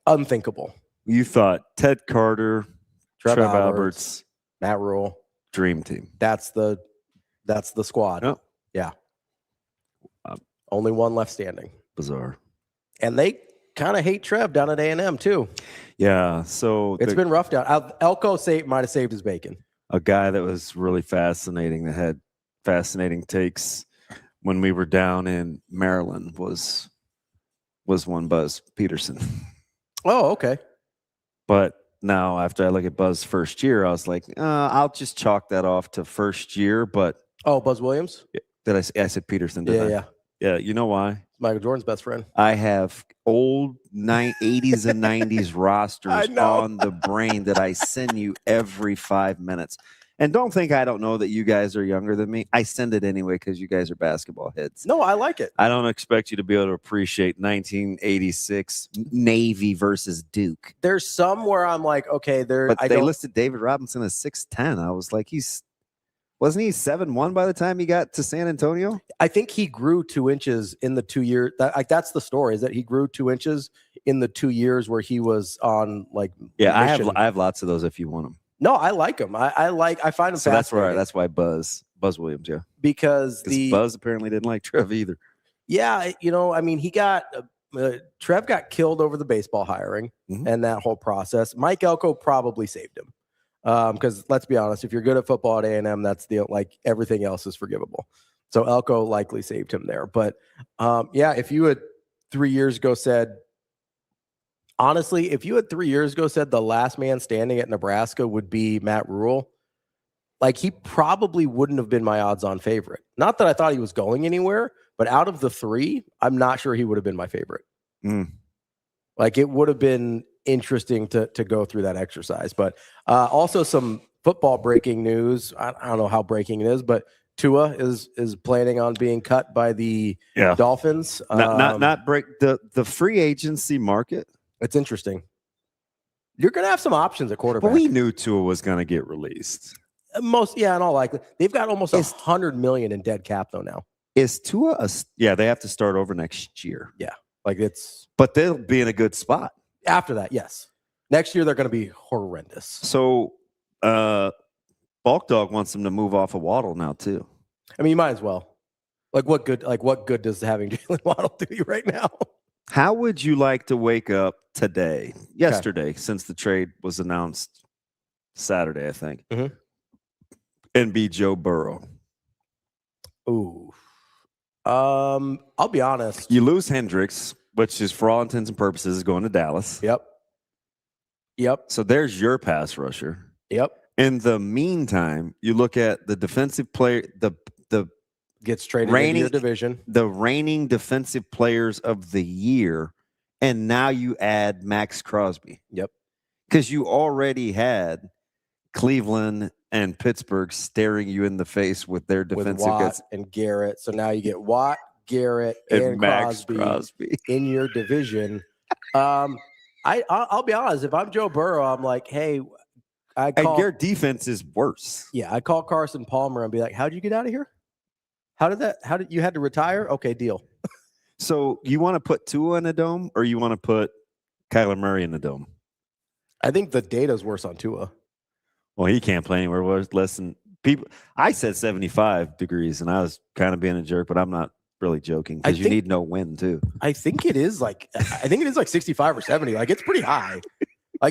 Unthinkable. You thought Ted Carter, Trev Alberts, Matt Rule, dream team. That's the squad. Yep. Yeah. Only one left standing. Bizarre. And they kind of hate Trev down at A&M too. Yeah. So it's been rough down. Elko might have saved his bacon. A guy that was really fascinating, that had fascinating takes when we were down in Maryland was one Buzz Peterson. Oh, okay. But now, after I look at Buzz's first year, I was like, I'll just chalk that off to first year. But Buzz Williams? Did I said Peterson? Yeah. You know why? Michael Jordan's best friend. I have old 80s and 90s rosters on the brain that I send you every 5 minutes. And don't think I don't know that you guys are younger than me. I send it anyway because you guys are basketball heads. No, I like it. I don't expect you to be able to appreciate 1986 Navy versus Duke. There's some where I'm like, okay, But they listed David Robinson as 6'10". I was like, wasn't he 7'1" by the time he got to San Antonio? I think he grew 2 inches in the 2 years. That's the story, is that he grew 2 inches in the 2 years where he was on I have lots of those if you want them. No, I like him. I find him. So that's why Buzz Buzz Williams, yeah. Because Buzz apparently didn't like Trev either. Yeah, he got Trev got killed over the baseball hiring and that whole process. Mike Elko probably saved him. Because let's be honest, if you're good at football at A&M, that's everything else is forgivable. So Elko likely saved him there. But if you had 3 years ago said, honestly, if you had 3 years ago said the last man standing at Nebraska would be Matt Rule, he probably wouldn't have been my odds-on favorite. Not that I thought he was going anywhere, but out of the three, I'm not sure he would have been my favorite. It would have been interesting to go through that exercise. But also some football breaking news. I don't know how breaking it is, but Tua is planning on being cut by the Dolphins. Not break the free agency market. It's interesting. You're going to have some options at quarterback. But we knew Tua was going to get released. In all likelihood. They've got almost $100 million in dead cap though now. Is Tua they have to start over next year. Yeah. But they'll be in a good spot. After that, yes. Next year they're going to be horrendous. So Bulk Dog wants them to move off of Waddle now too. I mean, you might as well. What good does having Jalen Waddle do you right now? How would you like to wake up yesterday, since the trade was announced Saturday, I think, and be Joe Burrow? Ooh. I'll be honest. You lose Hendricks, which is for all intents and purposes is going to Dallas. Yep. So there's your pass rusher. Yep. In the meantime, you look at the defensive player, the gets traded into your division, the reigning defensive players of the year, and now you add Max Crosby. Yep. Because you already had Cleveland and Pittsburgh staring you in the face with their defensive Watt and Garrett. So now you get Watt, Garrett, and Max Crosby in your division. I'll be honest. If I'm Joe Burrow, I'm like, hey, and your defense is worse. Yeah, I call Carson Palmer and be like, how'd you get out of here? How did you had to retire? Okay, deal. So you want to put Tua in the dome, or you want to put Kyler Murray in the dome? I think the data's worse on Tua. Well, he can't play anywhere less than people. I said 75 degrees, and I was kind of being a jerk, but I'm not really joking because you need no wind too. I think it is like 65 or 70. It's pretty high.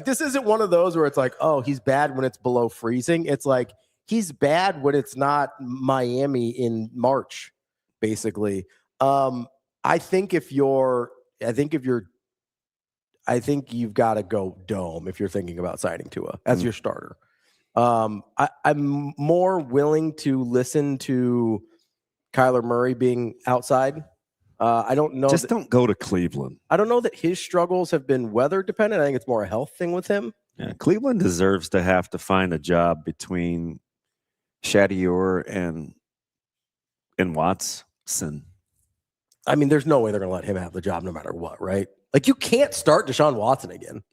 This isn't one of those where it's like, oh, he's bad when it's below freezing. It's like he's bad when it's not Miami in March, basically. I think you've got to go dome if you're thinking about signing Tua as your starter. I'm more willing to listen to Kyler Murray being outside. I don't know. Don't go to Cleveland. I don't know that his struggles have been weather dependent. I think it's more a health thing with him. Yeah, Cleveland deserves to have to find a job between Shadiour and Watson. I mean, there's no way they're going to let him have the job no matter what, right? You can't start Deshaun Watson again.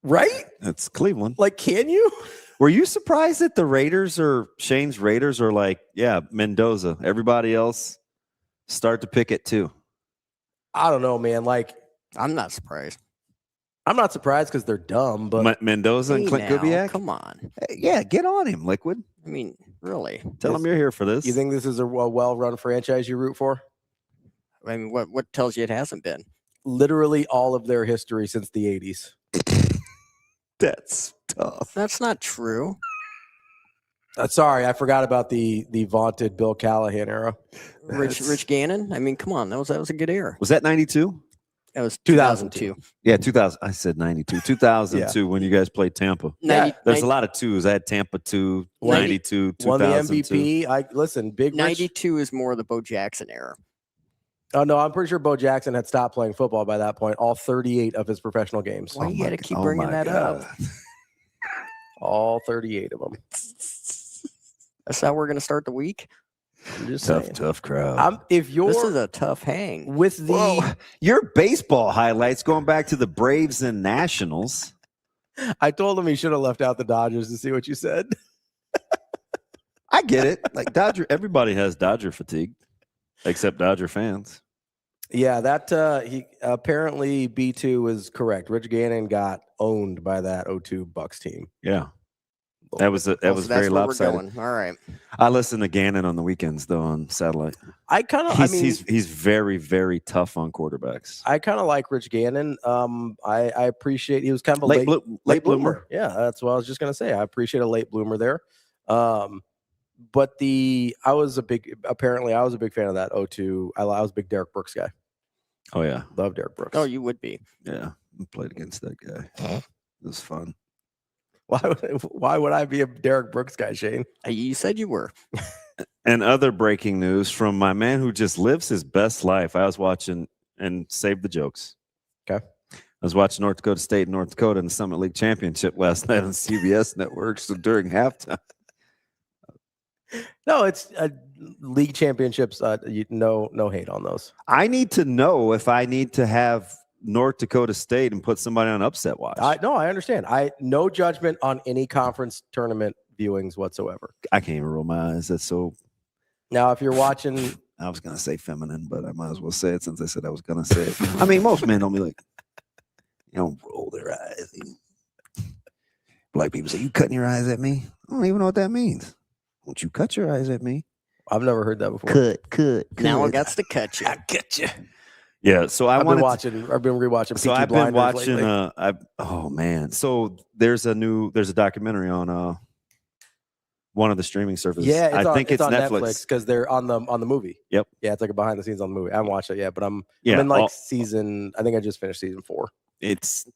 Right? That's Cleveland. Can you? Were you surprised that the Raiders or Shane's Raiders are like, yeah, Mendoza. Everybody else start to pick it too? I don't know, man. I'm not surprised. I'm not surprised because they're dumb, but Mendoza and Clint Kubiak? Come on. Hey, yeah, get on him, Liquid. I mean, really. Tell him you're here for this. You think this is a well-run franchise you root for? I mean, what tells you it hasn't been? Literally all of their history since the 80s. That's tough. That's not true. Sorry, I forgot about the vaunted Bill Callahan era. Rich Gannon. I mean, come on, that was a good era. Was that 92? That was 2002. Yeah, 2000. I said 92. 2002 when you guys played Tampa. There's a lot of twos. I had Tampa 2, 92, 2002. Won the MVP. Big 92 is more the Bo Jackson era. Oh, no, I'm pretty sure Bo Jackson had stopped playing football by that point, all 38 of his professional games. Why you got to keep bringing that up? All 38 of them. That's how we're going to start the week? I'm just saying. Tough crowd. This is a tough hang. With your baseball highlights going back to the Braves and Nationals. I told him he should have left out the Dodgers to see what you said. I get it. Dodger, everybody has Dodger fatigue, except Dodger fans. Yeah, that he apparently B2 is correct. Rich Gannon got owned by that 0-2 Bucks team. Yeah. That was that's very where lopsided. we're going. All right. I listen to Gannon on the weekends though on satellite. He's very, very tough on quarterbacks. I kind of like Rich Gannon. I appreciate he was kind of a late bloomer. Yeah, that's what I was just gonna say. I appreciate a late bloomer there. But I was a big fan of that 0-2. I was a big Derek Brooks guy. Oh yeah, love Derek Brooks. Oh, you would be. Yeah, I played against that guy. It was fun. Why would I be a Derek Brooks guy, Shane? You said you were. And other breaking news from my man who just lives his best life. I was watching and save the jokes. Okay. I was watching North Dakota State and North Dakota in the Summit League Championship last night on CBS Network. So during halftime. No, it's league championships. No hate on those. I need to know if I need to have North Dakota State and put somebody on upset watch. I understand. No judgment on any conference tournament viewings whatsoever. I can't even roll my eyes. That's so. Now, if you're watching, I was gonna say feminine, but I might as well say it since I said I was gonna say it. I mean, most men don't be like, don't roll their eyes. Black people say, "You cutting your eyes at me?" I don't even know what that means. Won't you cut your eyes at me? I've never heard that before. Cut. Now I got to cut you. I cut you. Yeah, so I've been rewatching. So Peaky I've been Blinders watching. lately. Oh man, so there's a documentary on one of the streaming services. Yeah, I think it's on Netflix because they're on the movie. Yep. Yeah, it's like a behind the scenes on the movie. I haven't watched it yet, but I'm Yeah, in like season. I think I just finished season 4. It's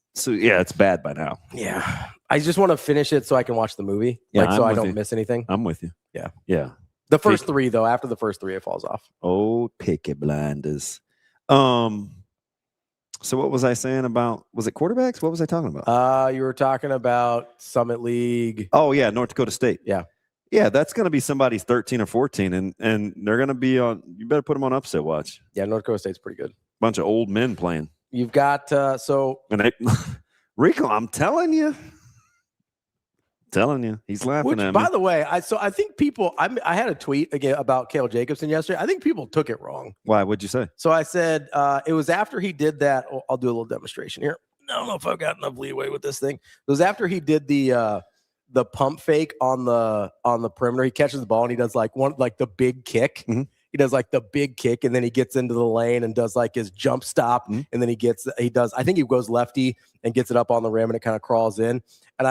bad by now. Yeah, I just want to finish it so I can watch the movie. Yeah, so I'm I with don't you. miss anything. I'm with you. Yeah. The first 3 though. After the first 3, it falls off. Oh, Peaky Blinders. So what was I saying about? Was it quarterbacks? What was I talking about? You were talking about Summit League. Oh yeah, North Dakota State. Yeah. Yeah, that's going to be somebody's 13 or 14, and they're going to be on. You better put them on upset watch. Yeah, North Dakota State's pretty good. Bunch of old men playing. You've got and Rico. I'm telling you, he's laughing at me. By the way, I think people. I had a tweet again about Cale Jacobson yesterday. I think people took it wrong. Why? What'd you say? So I said it was after he did that. I'll do a little demonstration here. I don't know if I've got enough leeway with this thing. It was after he did the pump fake on the perimeter. He catches the ball and he does the big kick. Mm-hmm. He does like the big kick and then he gets into the lane and does like his jump stop. Mm-hmm. And then I think he goes lefty and gets it up on the rim and it kind of crawls in. And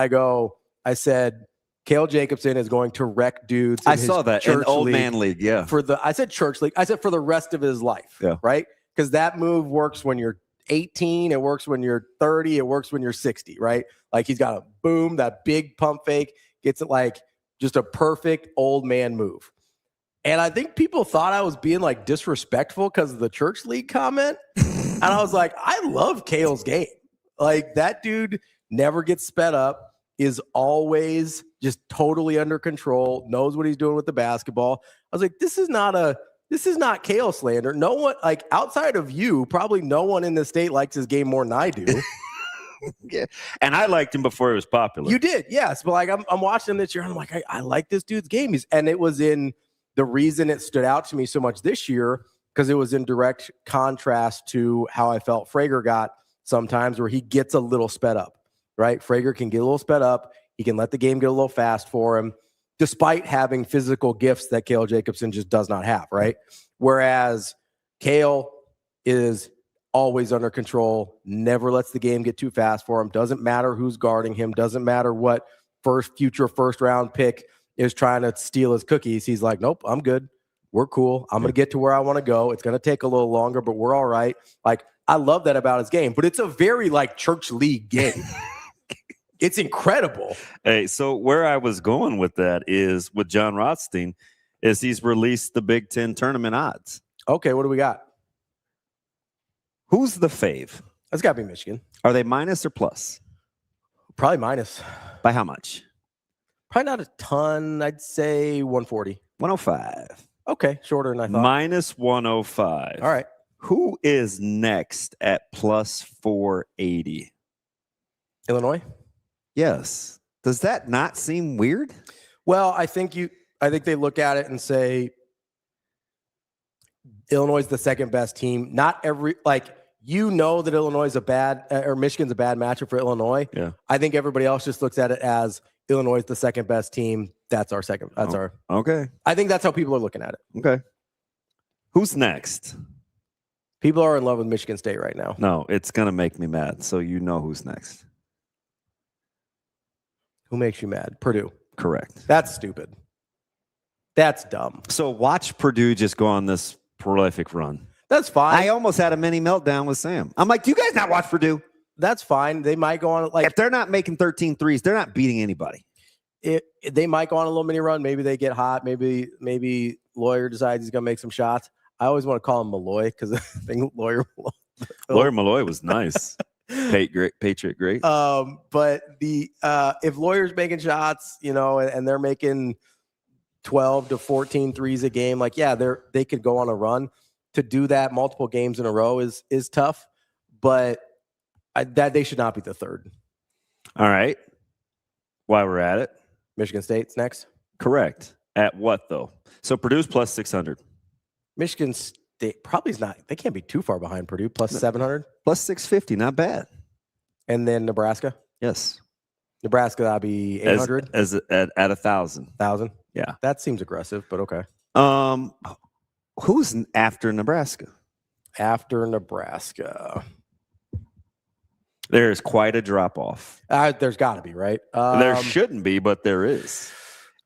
I said, Cale Jacobson is going to wreck dudes. I saw that in old man league. Yeah. I said church league. I said for the rest of his life. Yeah. Right. Because that move works when you're 18. It works when you're 30. It works when you're 60. Right. Like he's got a boom, that big pump fake, gets it like just a perfect old man move. And I think people thought I was being like disrespectful because of the church league comment. And I was like, I love Cale's game. Like that dude never gets sped up, is always just totally under control, knows what he's doing with the basketball. I was like, this is not Cale slander. No one, like outside of you, probably no one in the state likes his game more than I do. Yeah. And I liked him before he was popular. You did, yes. But like I'm watching him this year and I'm like, I like this dude's game. And it was in the reason it stood out to me so much this year, because it was in direct contrast to how I felt Frager got sometimes, where he gets a little sped up, right? Frager can get a little sped up. He can let the game get a little fast for him, despite having physical gifts that Cale Jacobson just does not have, right? Whereas Cale is always under control, never lets the game get too fast for him. Doesn't matter who's guarding him. Doesn't matter what future first round pick is trying to steal his cookies. He's like, nope, I'm good. We're cool. I'm going to get to where I want to go. It's going to take a little longer, but we're all right. Like, I love that about his game, but it's a very like church league game. It's incredible. Hey, so where I was going with that is with John Rothstein is he's released the Big Ten tournament odds. Okay, what do we got? Who's the fave? That's got to be Michigan. Are they minus or plus? Probably minus. By how much? Probably not a ton. I'd say 140. 105. Okay, shorter than I thought. Minus 105. All right. Who is next at plus 480? Illinois? Yes. Does that not seem weird? Well, I think they look at it and say Illinois is the second best team. Not every that Illinois is or Michigan's a bad matchup for Illinois. Yeah. I think everybody else just looks at it as Illinois is the second best team. That's our second. That's our. Okay. I think that's how people are looking at it. Okay. Who's next? People are in love with Michigan State right now. No, it's going to make me mad. So you know who's next. Who makes you mad? Purdue. Correct. That's stupid. That's dumb. So watch Purdue just go on this prolific run. That's fine. I almost had a mini meltdown with Sam. I'm like, do you guys not watch Purdue? That's fine. They might go on if they're not making 13 threes, they're not beating anybody. They might go on a little mini run. Maybe they get hot. Maybe Lawyer decides he's gonna make some shots. I always want to call him Malloy because I think Lawyer Malloy was nice. Patriot great. But if Lawyer's making shots, and they're making 12 to 14 threes a game, they could go on a run. To do that multiple games in a row is tough, but that they should not be the third. All right. While we're at it, Michigan State's next. Correct. At what though? So Purdue's plus 600. Michigan State probably is not. They can't be too far behind Purdue. Plus 700. Plus 650. Not bad. And then Nebraska. Yes. Nebraska, that'd be 800. At 1,000. 1,000. Yeah. That seems aggressive, but okay. Who's after Nebraska? After Nebraska. There's quite a drop off. There's got to be, right? There shouldn't be, but there is.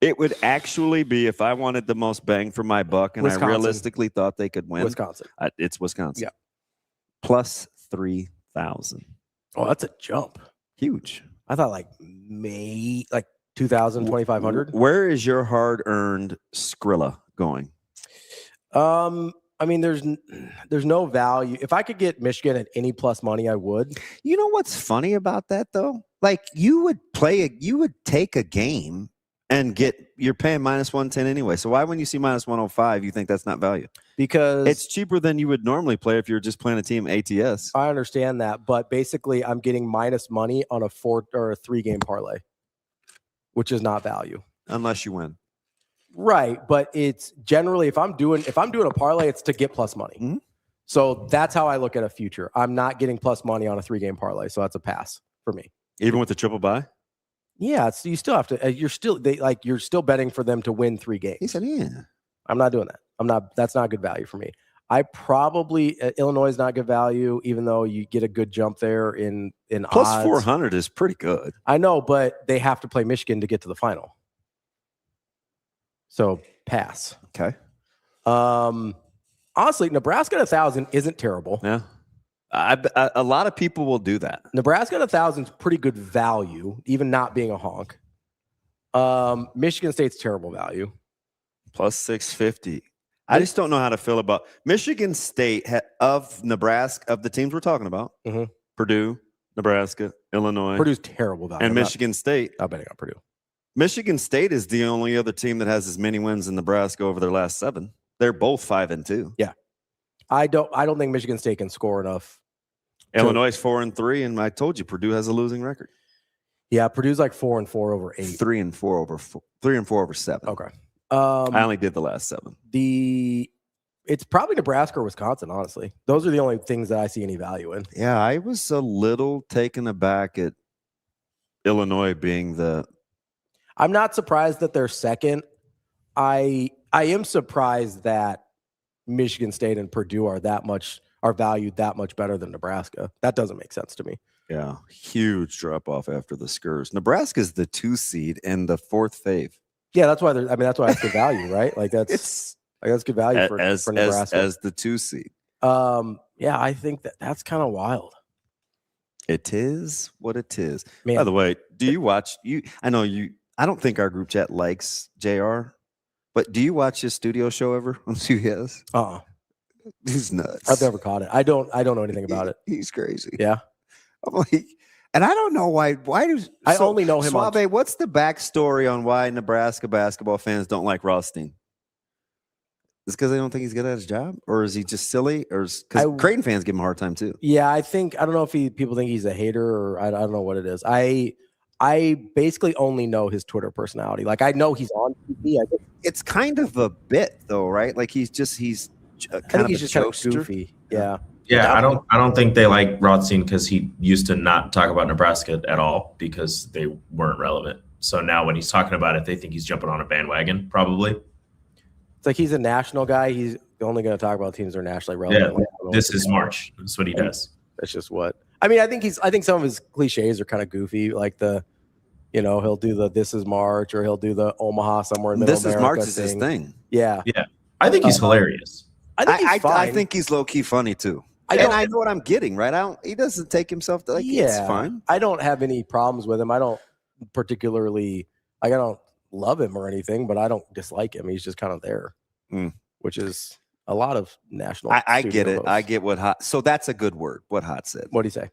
It would actually be if I wanted the most bang for my buck and Wisconsin. I realistically thought they could win. Wisconsin. It's Wisconsin. Yeah. Plus 3,000. Oh, that's a jump. Huge. I thought like 2,000, 2,500. Where is your hard-earned Skrilla going? I mean, there's no value. If I could get Michigan at any plus money, I would. You know what's funny about that though? Like you would take a game and you're paying minus 110 anyway. So why when you see minus 105, you think that's not value? Because it's cheaper than you would normally play if you're just playing a team ATS. I understand that, but basically I'm getting minus money on a 4 or a 3 game parlay, which is not value. Unless you win. Right, but it's generally if I'm doing a parlay, it's to get plus money. Mm-hmm. So that's how I look at a future. I'm not getting plus money on a 3 game parlay, so that's a pass for me. Even with the triple buy? Yeah, you still have to. You're still betting for them to win 3 games. He said, "Yeah, I'm not doing that. That's not good value for me. I probably Illinois is not good value, even though you get a good jump there in plus odds. 400 is pretty good. I know, but they have to play Michigan to get to the final. So pass. Okay. Honestly, Nebraska at 1,000 isn't terrible. Yeah. A lot of people will do that. Nebraska at 1,000 is pretty good value, even not being a honk. Michigan State's terrible value. Plus 650. I just don't know how to feel about Michigan State of Nebraska, of the teams we're talking about. Mm-hmm. Purdue, Nebraska, Illinois. Purdue's terrible value. And Michigan State. I'm betting on Purdue. Michigan State is the only other team that has as many wins in Nebraska over their last 7. They're both 5-2. Yeah. I don't think Michigan State can score enough. Illinois is 4-3, and I told you Purdue has a losing record. Yeah, Purdue's like 4-4 over 8. 3-4 over 7. Okay. I only did the last 7. It's probably Nebraska or Wisconsin, honestly. Those are the only things that I see any value in. Yeah, I was a little taken aback at Illinois being the. I'm not surprised that they're second. I am surprised that Michigan State and Purdue are valued that much better than Nebraska. That doesn't make sense to me. Yeah, huge drop off after the Skurs. Nebraska's the 2 seed and the 4th fave. Yeah, that's why that's good value, right? Like that's good value for Nebraska as the 2 seed. Yeah, I think that's kind of wild. It is what it is. Man. By the way, do you watch I know you I don't think our group chat likes JR, but do you watch his studio show ever on CBS? He's nuts. I've never caught it. I don't know anything about it. He's crazy. Yeah. I'm like, and I don't know why I only know him Suave, what's the backstory on why Nebraska basketball fans don't like Rothstein? Is it because they don't think he's good at his job? Or is he just silly? Or because Creighton fans give him a hard time too? Yeah, I don't know if people think he's a hater or I don't know what it is. I basically only know his Twitter personality. Like I know he's on TV. It's kind of a bit though, right? Like he's just kind of goofy. Yeah. Yeah, I don't think they like Rothstein because he used to not talk about Nebraska at all because they weren't relevant. So now when he's talking about it, they think he's jumping on a bandwagon, probably. It's like he's a national guy. He's only going to talk about teams that are nationally relevant. Yeah, this is March. That's what he does. That's just what I mean. I think some of his cliches are kind of goofy, like he'll do the "This is March" or he'll do the Omaha somewhere in Middle This America is March is his thing. Yeah. I think he's hilarious. I think he's fine. I think he's low key funny too. I know what I'm getting, right? He doesn't take himself like it's fine. I don't have any problems with him. I don't particularly I don't love him or anything, but I don't dislike him. He's just kind of there, which is a lot of national. I get it. Hosts. I get what Hot. So that's a good word. What Hot said. What do you say?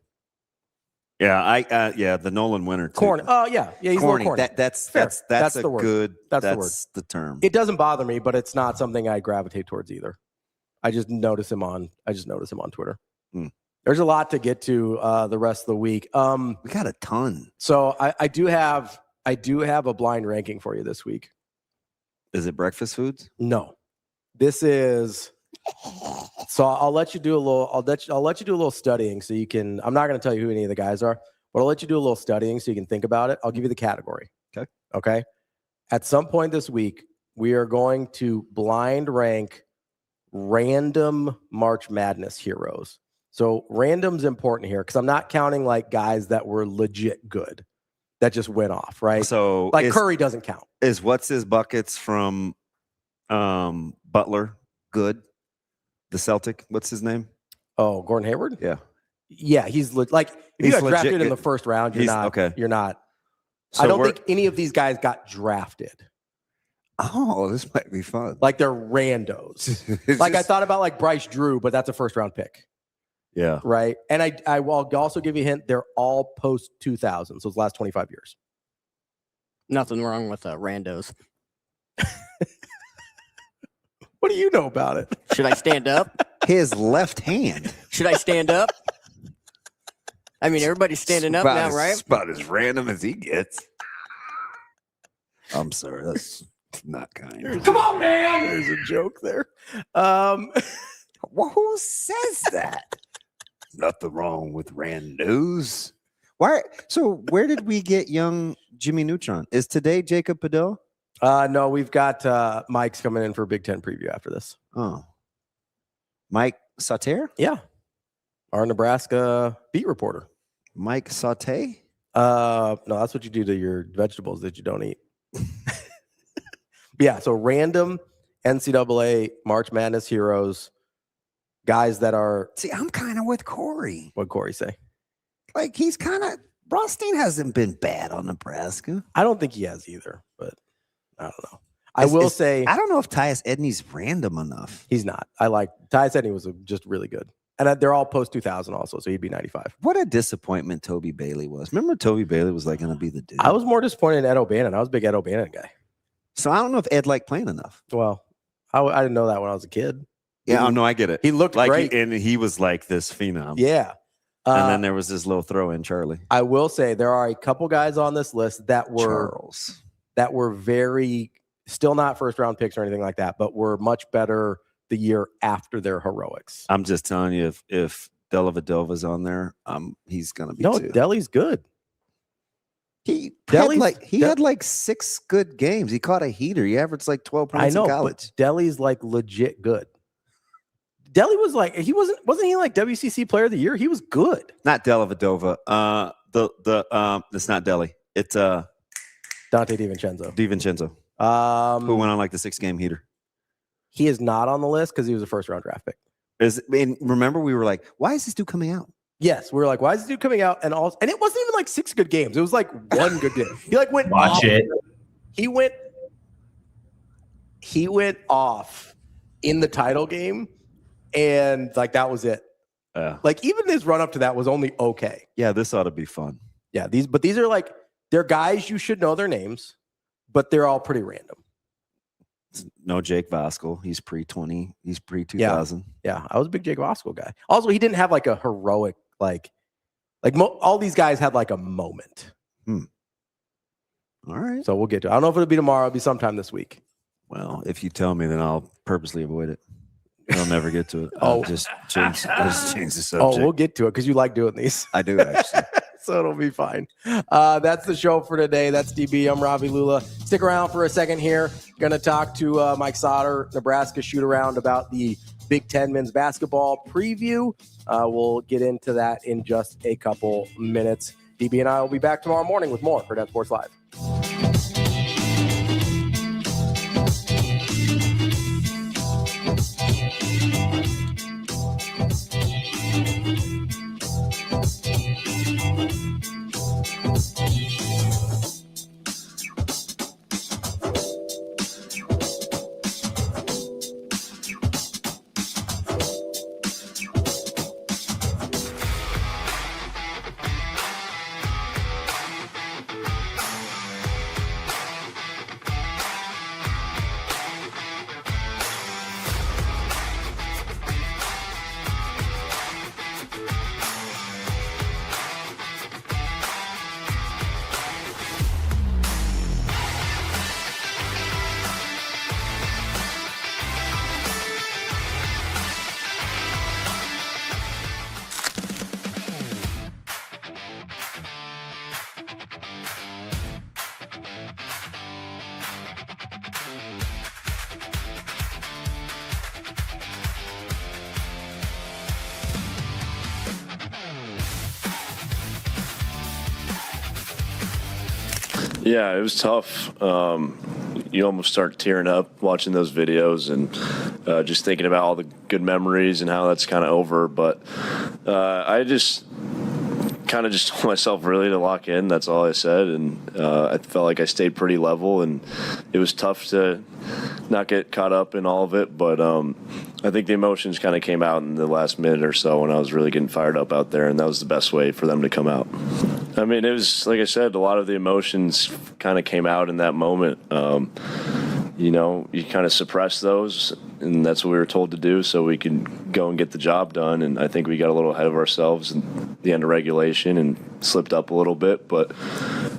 Yeah, the Nolan Winter. Corny. Oh yeah, he's corny. That's the word. Good. That's the word. The term. It doesn't bother me, but it's not something I gravitate towards either. I just notice him on Twitter. There's a lot to get to the rest of the week. We got a ton. So I do have a blind ranking for you this week. Is it breakfast foods? No. This is so I'll let you do a little I'll let you do a little studying so you can I'm not going to tell you who any of the guys are, but I'll let you do a little studying so you can think about it. I'll give you the category. Okay. At some point this week, we are going to blind rank random March Madness heroes. So random's important here because I'm not counting like guys that were legit good that just went off, right? So like Curry doesn't count. Is what's his buckets from Butler good? The Celtic, what's his name? Oh, Gordon Hayward? Yeah, he's like if you got drafted in the first round, you're not okay. You're not. So I don't think any of these guys got drafted. Oh, this might be fun. Like they're randos. Like I thought about like Bryce Drew, but that's a first round pick. Yeah. Right. And I will also give you a hint. They're all post 2000. So it's the last 25 years. Nothing wrong with randos. What do you know about it? Should I stand up? His left hand. Should I stand up? I mean, everybody's standing up now, right? It's about as random as he gets. I'm sorry. That's not kind. Come on, man. There's a joke there. Well, who says that? Nothing wrong with randos. Why? So where did we get young Jimmy Neutron? Is today Jacob Padilla? No, we've got Mike's coming in for a Big Ten preview after this. Oh. Mike Sauter? Yeah. Our Nebraska beat reporter. Mike Saute? No, that's what you do to your vegetables that you don't eat. Yeah, so random NCAA March Madness heroes, guys that are... See, I'm kind of with Corey. What'd Corey say? Like, he's kind of... Rothstein hasn't been bad on Nebraska. I don't think he has either, but I don't know. I will say... I don't know if Tyus Edney's random enough. He's not. I like... Tyus Edney was just really good. And they're all post-2000 also, so he'd be 95. What a disappointment Toby Bailey was. Remember Toby Bailey was like going to be the dude? I was more disappointed in Ed O'Bannon. I was a big Ed O'Bannon guy. So I don't know if Ed liked playing enough. Well, I didn't know that when I was a kid. Yeah, no, I get it. He looked like great. And he was like this phenom. Yeah. And then there was this little throw in Charlie. I will say there are a couple guys on this list that were very still not first round picks or anything like that, but were much better the year after their heroics. I'm just telling you, if Dellavedova's on there, he's gonna be too. Deli's good. He had like 6 good games. He caught a heater. He averaged like 12 points in college. Deli's like legit good. Deli was like wasn't he like WCC Player of the Year? He was good. Not Dellavedova. It's not Deli. It's Dante DiVincenzo. Who went on like the 6-game heater. He is not on the list because he was a first-round draft pick. Remember, we were like, why is this dude coming out? Yes, we were like, why is this dude coming out? And it wasn't even like 6 good games. It was like 1 good game. He like went Watch it. He went off in the title game, and like that was it. Like even his run up to that was only okay. Yeah, this ought to be fun. Yeah, these are like they're guys you should know their names, but they're all pretty random. No Jake Voskuhl. He's pre-20. He's pre-2000. Yeah, I was a big Jake Voskuhl guy. Also, he didn't have like a heroic all these guys had like a moment. All right. So we'll get to it. I don't know if it'll be tomorrow. It'll be sometime this week. Well, if you tell me, then I'll purposely avoid it. I'll never get to it. I'll just change the subject. Oh, we'll get to it because you like doing these. I do, actually. so it'll be fine. That's the show for today. That's DB. I'm Ravi Lulla. Stick around for a second here. Going to talk to Mike Sauter, Nebraska shoot around about the Big Ten men's basketball preview. We'll get into that in just a couple minutes. DB and I will be back tomorrow morning with more Hurrdat Sports Live. Yeah, it was tough. You almost start tearing up watching those videos and just thinking about all the good memories and how that's kind of over. But I just kind of just told myself really to lock in. That's all I said. And I felt like I stayed pretty level, and it was tough to not get caught up in all of it. But I think the emotions kind of came out in the last minute or so when I was really getting fired up out there, and that was the best way for them to come out. I mean, it was, like I said, a lot of the emotions kind of came out in that moment. You know, you kind of suppress those, and that's what we were told to do so we could go and get the job done. And I think we got a little ahead of ourselves in the end of regulation and slipped up a little bit. But,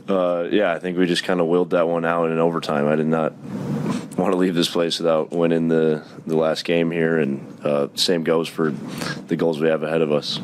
yeah, I think we just kind of willed that one out in overtime. I did not want to leave this place without winning the last game here, and same goes for the goals we have ahead of us.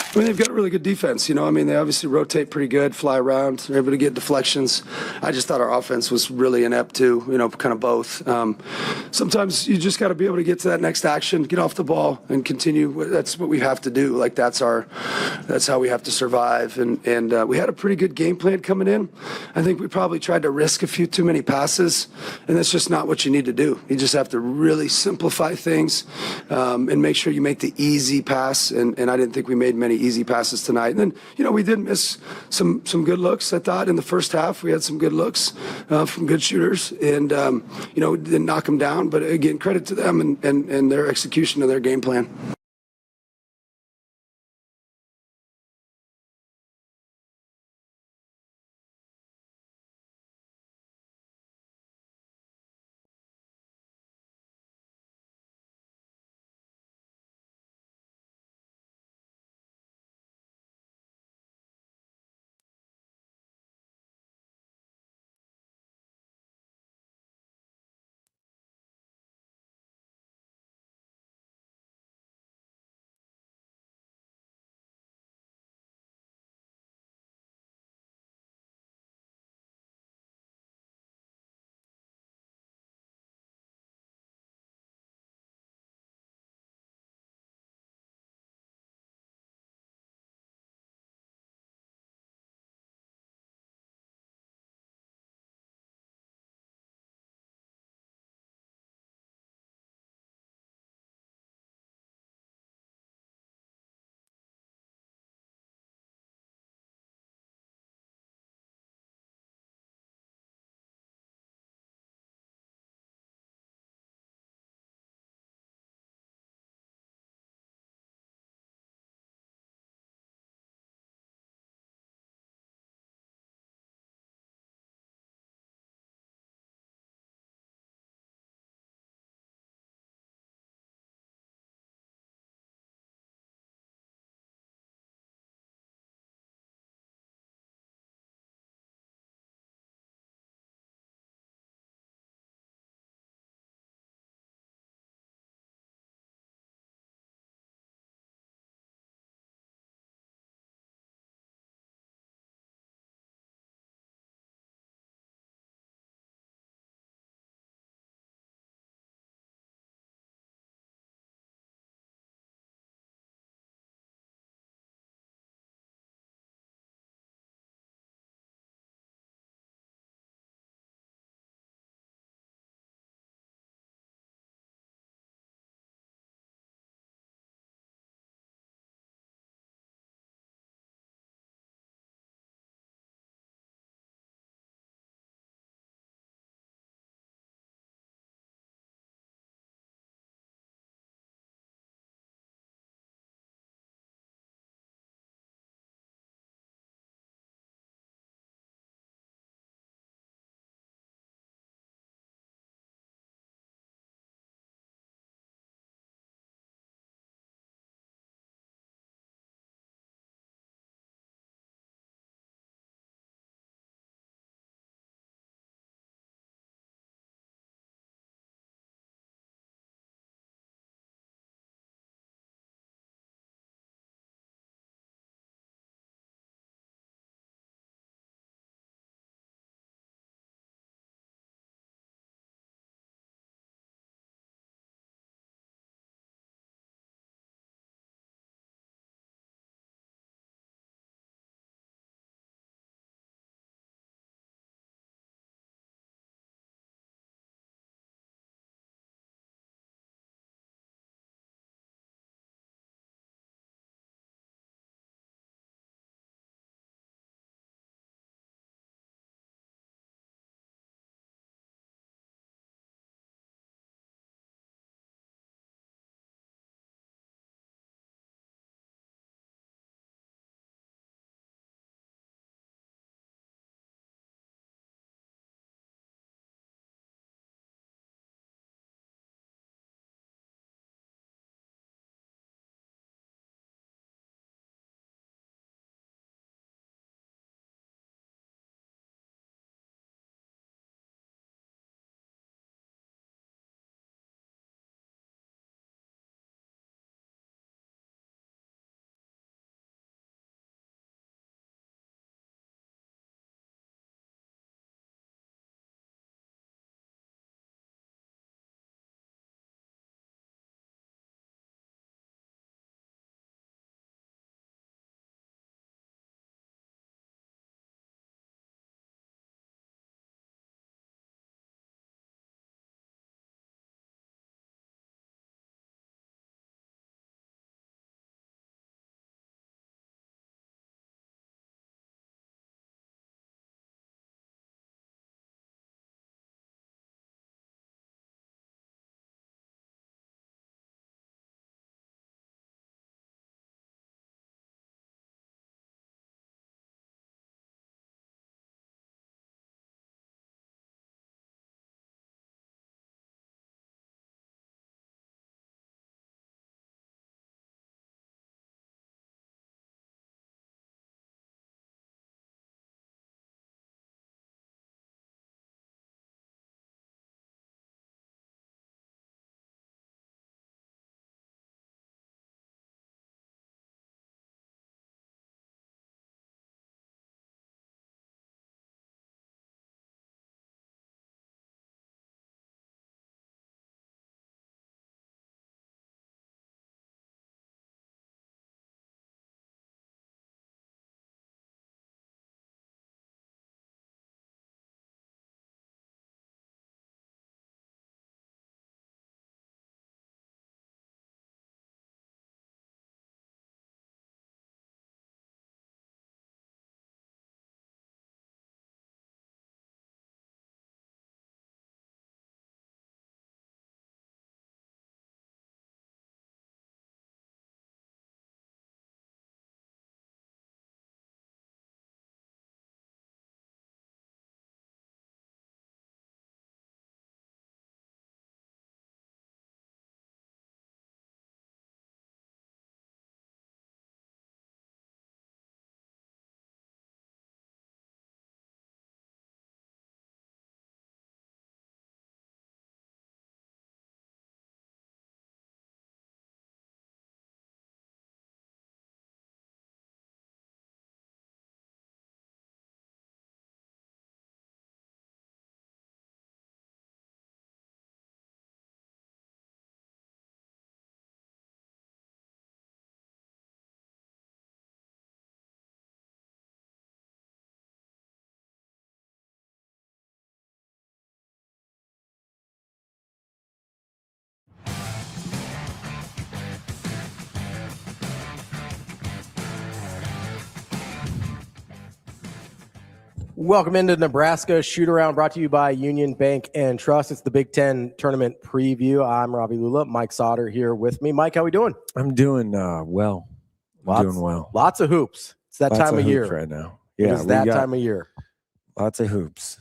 I mean, they've got a really good defense. You know, I mean, they obviously rotate pretty good, fly around, they're able to get deflections. I just thought our offense was really inept too, you know, kind of both. Sometimes you just got to be able to get to that next action, get off the ball, and continue. That's what we have to do. Like, that's how we have to survive. And we had a pretty good game plan coming in. I think we probably tried to risk a few too many passes, and that's just not what you need to do. You just have to really simplify things and make sure you make the easy pass. And I didn't think we made many easy passes tonight. And then, you know, we did miss some good looks. I thought in the first half we had some good looks from good shooters, and you know, didn't knock them down. But again, credit to them and their execution of their game plan. Welcome into Nebraska Shoot Around, brought to you by Union Bank and Trust. It's the Big Ten tournament preview. I'm Ravi Lulla. Mike Sauter here with me. Mike, how we doing? I'm doing well. Doing well. Lots of hoops. It's that time of year right now. Yeah, it's that time of year. Lots of hoops.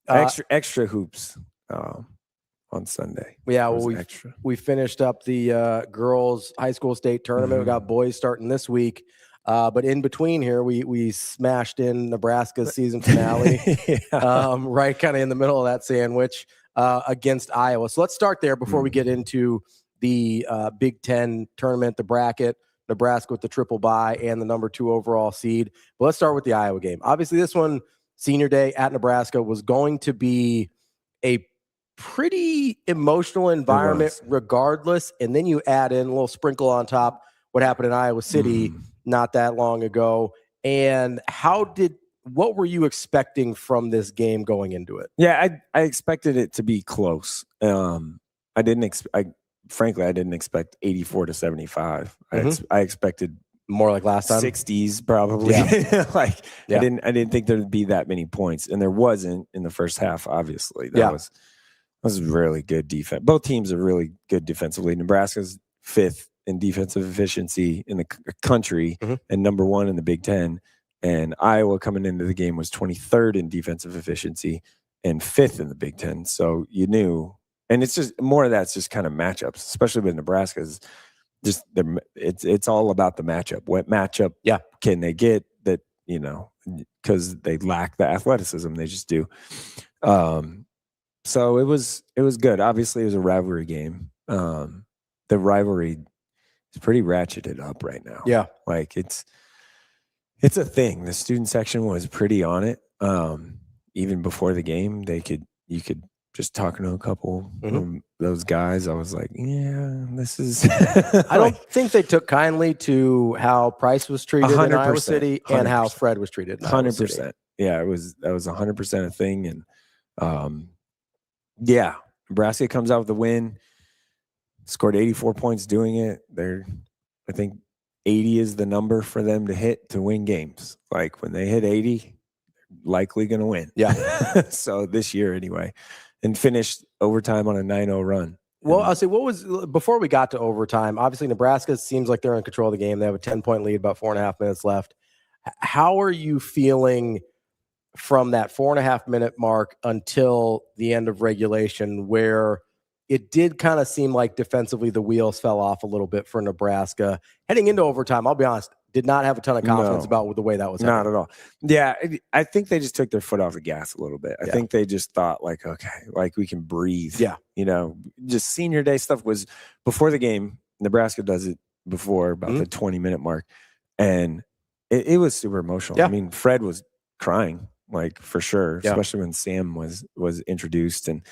Extra hoops on Sunday. Yeah, well, we finished up the girls high school state tournament. We got boys starting this week. But in between here, we smashed in Nebraska's season finale, right kind of in the middle of that sandwich against Iowa. So let's start there before we get into the Big Ten tournament, the bracket, Nebraska with the triple bye and the number 2 overall seed. But let's start with the Iowa game. Obviously, this one, senior day at Nebraska, was going to be a pretty emotional environment regardless. And then you add in a little sprinkle on top what happened in Iowa City not that long ago. And what were you expecting from this game going into it? Yeah, I expected it to be close. Frankly, I didn't expect 84-75. I expected more like last time, 60s probably. Yeah. I didn't think there'd be that many points, and there wasn't in the first half. Obviously, that was really good defense. Both teams are really good defensively. Nebraska's 5th in defensive efficiency in the country and number 1 in the Big Ten. And Iowa coming into the game was 23rd in defensive efficiency and 5th in the Big Ten. So you knew, and it's just more of that's just kind of matchups, especially with Nebraska's. Just it's all about the matchup. What matchup can they get that, because they lack the athleticism. They just do. So it was good. Obviously, it was a rivalry game. The rivalry is pretty ratcheted up right now. Yeah. Like it's a thing. The student section was pretty on it. Even before the game, you could just talking to a couple of those guys. I was like, yeah, this is. I don't think they took kindly to how Price was treated in Iowa City and how Fred was treated in Iowa City. 100%. Yeah, that was 100% a thing. And Nebraska comes out with the win. Scored 84 points doing it. I think 80 is the number for them to hit to win games. Like when they hit 80, they're likely going to win. Yeah. So this year anyway, and finished overtime on a 9-0 run. Well, I'll say before we got to overtime, obviously Nebraska seems like they're in control of the game. They have a 10-point lead, about 4.5 minutes left. How are you feeling from that 4.5 minute mark until the end of regulation, where it did kind of seem like defensively the wheels fell off a little bit for Nebraska heading into overtime? I'll be honest, did not have a ton of confidence about the way that was not at all. Yeah, I think they just took their foot off the gas a little bit. I think they just thought like, okay, like we can breathe. Yeah, just senior day stuff was before the game. Nebraska does it before about the 20-minute mark, and it was super emotional. Yeah. I mean, Fred was crying, like for sure, especially when Sam was introduced, and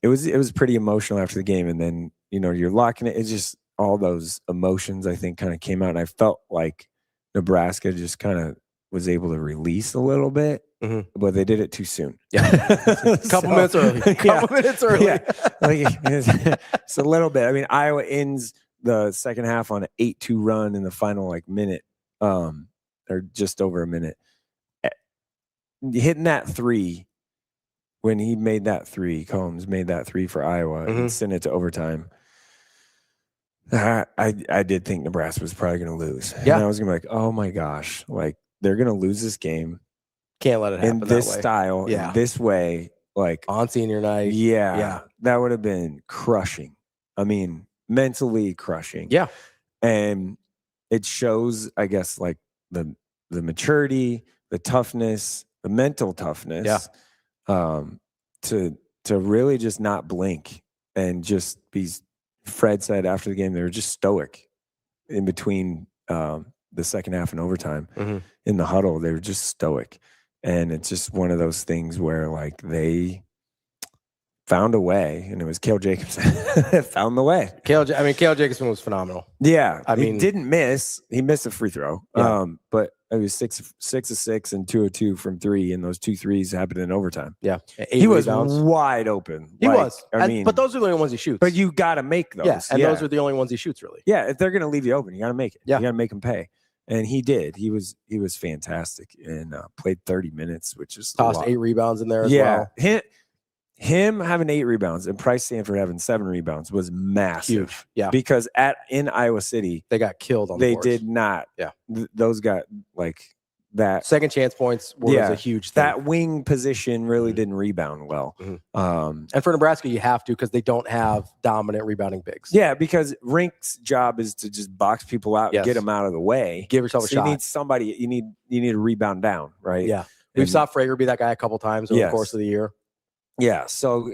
it was pretty emotional after the game. And then you're locking it. It's just all those emotions I think kind of came out, and I felt like Nebraska just kind of was able to release a little bit, but they did it too soon. Yeah, couple minutes early. Yeah, it's a little bit. I mean, Iowa ends the second half on an 8-2 run in the final minute, or just over a minute. Hitting that 3 when he made that 3, Combs made that 3 for Iowa and sent it to overtime. I did think Nebraska was probably going to lose. Yeah, and I was going to be like, oh my gosh, like they're going to lose this game. Can't let it happen in this that way. style, in this way, like on senior night. Yeah, that would have been crushing. I mean, mentally crushing. Yeah, and it shows, I guess, like the maturity, the toughness, the mental toughness. Yeah, to really just not blink and just be. Fred said after the game they were just stoic in between the second half and overtime in the huddle. They were just stoic, and it's just one of those things where like they found a way, and it was Cale Jacobson found the way. Cale Jacobson was phenomenal. Yeah, he didn't miss. He missed a free throw, but it was 6 of 6 and 2 of 2 from 3, and those 2 threes happened in overtime. Yeah, he was wide open. He was. I mean, but those are the only ones he shoots. But you got to make those. Yeah, and those are the only ones he shoots, really. Yeah, if they're going to leave you open, you got to make it. Yeah, you got to make them pay. And he did. He was fantastic and played 30 minutes, which is tossed 8 rebounds in there as well. Him having 8 rebounds and Price Stanford having 7 rebounds was massive. Huge. Yeah. Because in Iowa City, they got killed on the boards. Did not. Yeah. Those got like that. Second chance points was a huge thing. That wing position really didn't rebound well. And for Nebraska, you have to because they don't have dominant rebounding bigs. Yeah, because Rink's job is to just box people out and get them out of the way. Give yourself a shot. You need somebody. You need to rebound down, right? Yeah. We saw Frager be that guy a couple times over the course of the year. Yeah. So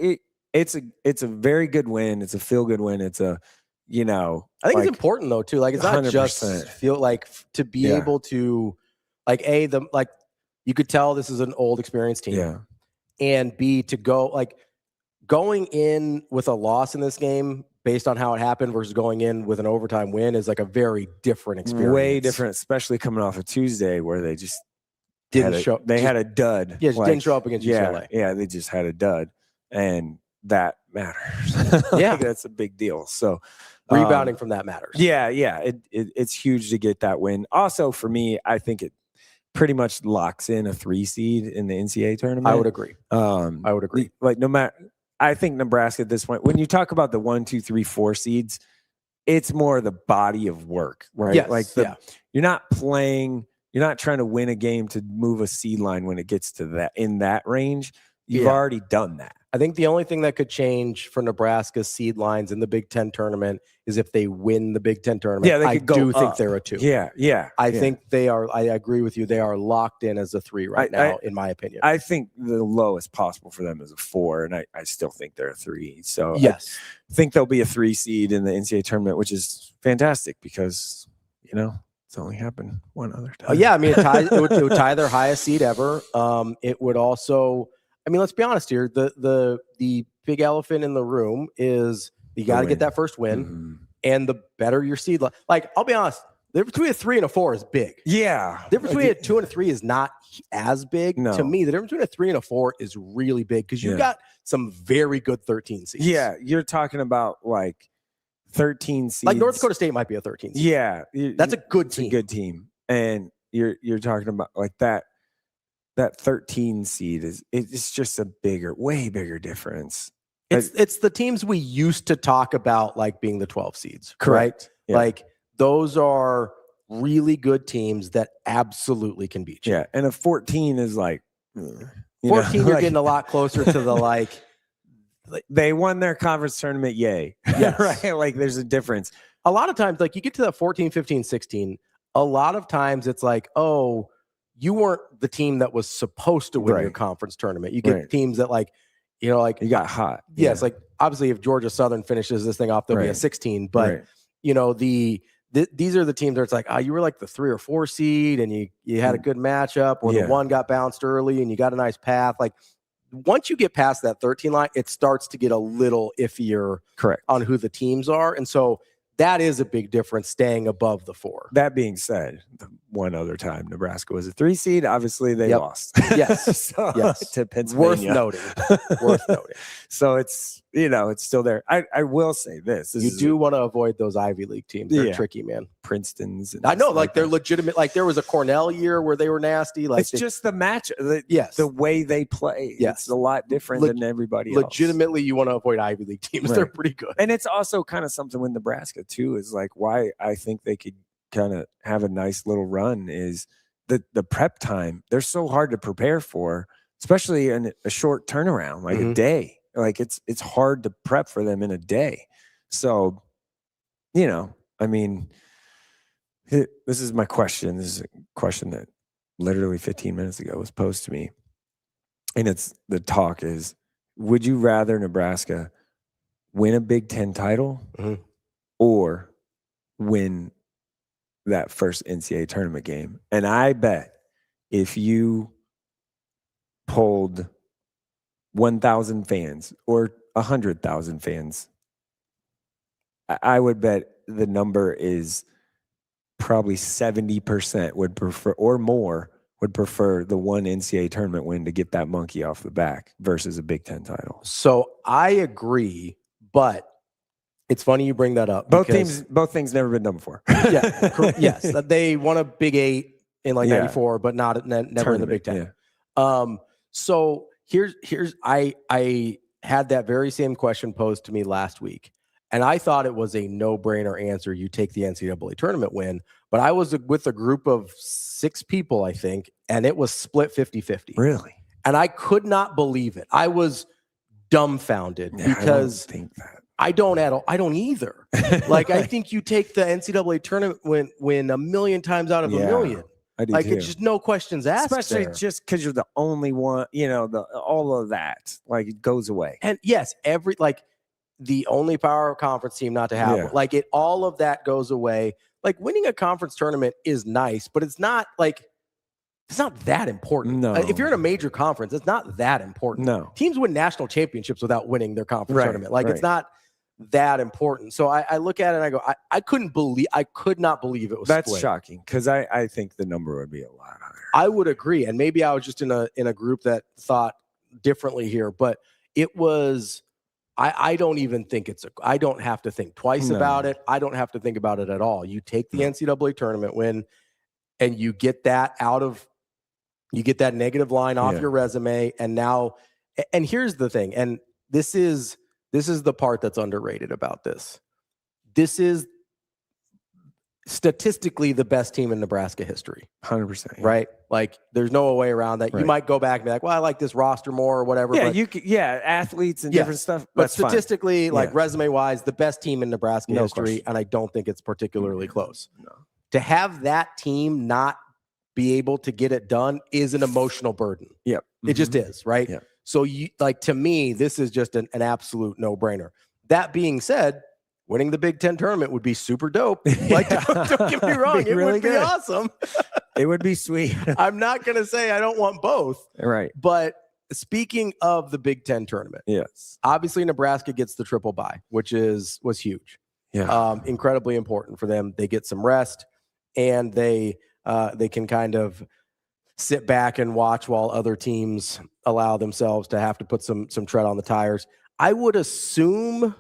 it's a very good win. It's a feel good win. It's a I think it's important though too. Like it's not 100%. Just feel like to be able to you could tell this is an old experienced team. Yeah. And B, to going in with a loss in this game based on how it happened versus going in with an overtime win is like a very different experience. Way different, especially coming off a Tuesday where they just didn't show. They had a dud. Yeah, just didn't show up against UCLA. Yeah, they just had a dud, and that matters. Yeah, that's a big deal. So rebounding from that matters. Yeah. It's huge to get that win. Also, for me, I think it pretty much locks in a 3 seed in the NCAA tournament. I would agree. I would agree. Like no matter, I think Nebraska at this point, when you talk about the 1, 2, 3, 4 seeds, it's more the body of work, right? Yes, like you're not playing. You're not trying to win a game to move a seed line when it gets to that in that range. You've already done that. I think the only thing that could change for Nebraska's seed lines in the Big Ten tournament is if they win the Big Ten tournament. Yeah, they could go think up. they're a 2. Yeah. I think they are. I agree with you. They are locked in as a 3 now, in my opinion. I think the lowest possible for them is a 4, and I still think they're a 3. So yes, I think they'll be a 3 seed in the NCAA tournament, which is fantastic because it's only happened one other time. Yeah, I mean, it would tie their highest seed ever. It would also, I mean, let's be honest here. The big elephant in the room is you got to get that first win, and the better your seed. Like, I'll be honest, the difference between a 3 and a 4 is big. Yeah, the difference between a 2 and a 3 is not as big. No. To me, the difference between a 3 and a 4 is really big because you've got some very good 13 seeds. Yeah, you're talking about like 13 seeds. Like North Dakota State might be a 13 seed. Yeah, that's a good team. A good team, and you're talking about like that 13 seed it's just a way bigger difference. It's the teams we used to talk about like being the 12 seeds, correct? Right? Yeah. Like those are really good teams that absolutely can beat you. Yeah, and a 14 is like 14. You're getting a lot closer to the like. They won their conference tournament, yay. Yes. Right? Like there's a difference. A lot of times, like you get to that 14, 15, 16, a lot of times it's like, oh, you weren't the team that was supposed to win your conference tournament. You get teams that like you got hot. Yes, like obviously if Georgia Southern finishes this thing off, they'll be a 16. But these are the teams where it's like, you were like the 3 or 4 seed and you had a good matchup, or the 1 got bounced early and you got a nice path. Like once you get past that 13 line, it starts to get a little iffier on who the teams are. And so that is a big difference staying above the 4. That being said, one other time Nebraska was a 3 seed. Obviously they lost. Yes. To Pennsylvania. Worth noting. So it's it's still there. I will say this. You do want to avoid those Ivy League teams. They're tricky, man. Princeton's. I know, like they're legitimate. Like there was a Cornell year where they were nasty. Like it's just the match. The way they play. Yes. It's a lot different than everybody else. Legitimately, you want to avoid Ivy League teams. They're pretty good. And it's also kind of something with Nebraska too, is like why I think they could kind of have a nice little run is the prep time. They're so hard to prepare for, especially in a short turnaround, like a day. Like it's hard to prep for them in a day. So, I mean, this is my question. This is a question that literally 15 minutes ago was posed to me. And the talk is, would you rather Nebraska win a Big Ten title or win that first NCAA tournament game? And I bet if you polled 1,000 fans or 100,000 fans, I would bet the number is probably 70% would prefer, or more would prefer, the one NCAA tournament win to get that monkey off the back versus a Big Ten title. So I agree, but It's funny you bring that up. Both things never been done before. Yes, they won a Big 8 in like '94, but never in the Big 10. Yeah. So here's I had that very same question posed to me last week, and I thought it was a no-brainer answer. You take the NCAA tournament win, but I was with a group of 6 people, I think, and it was split 50-50. Really? And I could not believe it. I was dumbfounded because I don't either. Like, I think you take the NCAA tournament win a million times out of a million. I do like too. It's just no questions asked. Especially there. just because you're the only one, all of that, like, it goes away. And yes, the only power conference team not to have one. All of that goes away. Like, winning a conference tournament is nice, but it's not that important. No. If you're in a major conference, it's not that important. No. Teams win national championships without winning their conference tournament. It's not that important. So I look at it and I go, I could not believe it was That's split. shocking, because I think the number would be a lot higher. I would agree. And maybe I was just in a group that thought differently here, but it was, I don't even think I don't have to think twice about it. I don't have to think about it at all. You take the NCAA tournament win and you get that negative line off your resume. And here's the thing. And this is the part that's underrated about this. This is statistically the best team in Nebraska history. 100%. Yeah. Right? Like, there's no way around that. You might go back and be like, well, I like this roster more or whatever. Yeah, athletes and different stuff. But statistically, resume-wise, the best team in Nebraska history, question. And I don't think it's particularly close. No. To have that team not be able to get it done is an emotional burden. Yep. It just is, right? Yep. So to me, this is just an absolute no-brainer. That being said, winning the Big 10 tournament would be super dope. Like, don't get me wrong, it really would be awesome. It would be sweet. I'm not going to say I don't want both. Right. But speaking of the Big 10 tournament, yes, obviously Nebraska gets the triple bye, which was huge. Yeah. Incredibly important for them. They get some rest, and they can kind of sit back and watch while other teams allow themselves to have to put some tread on the tires. I would assume,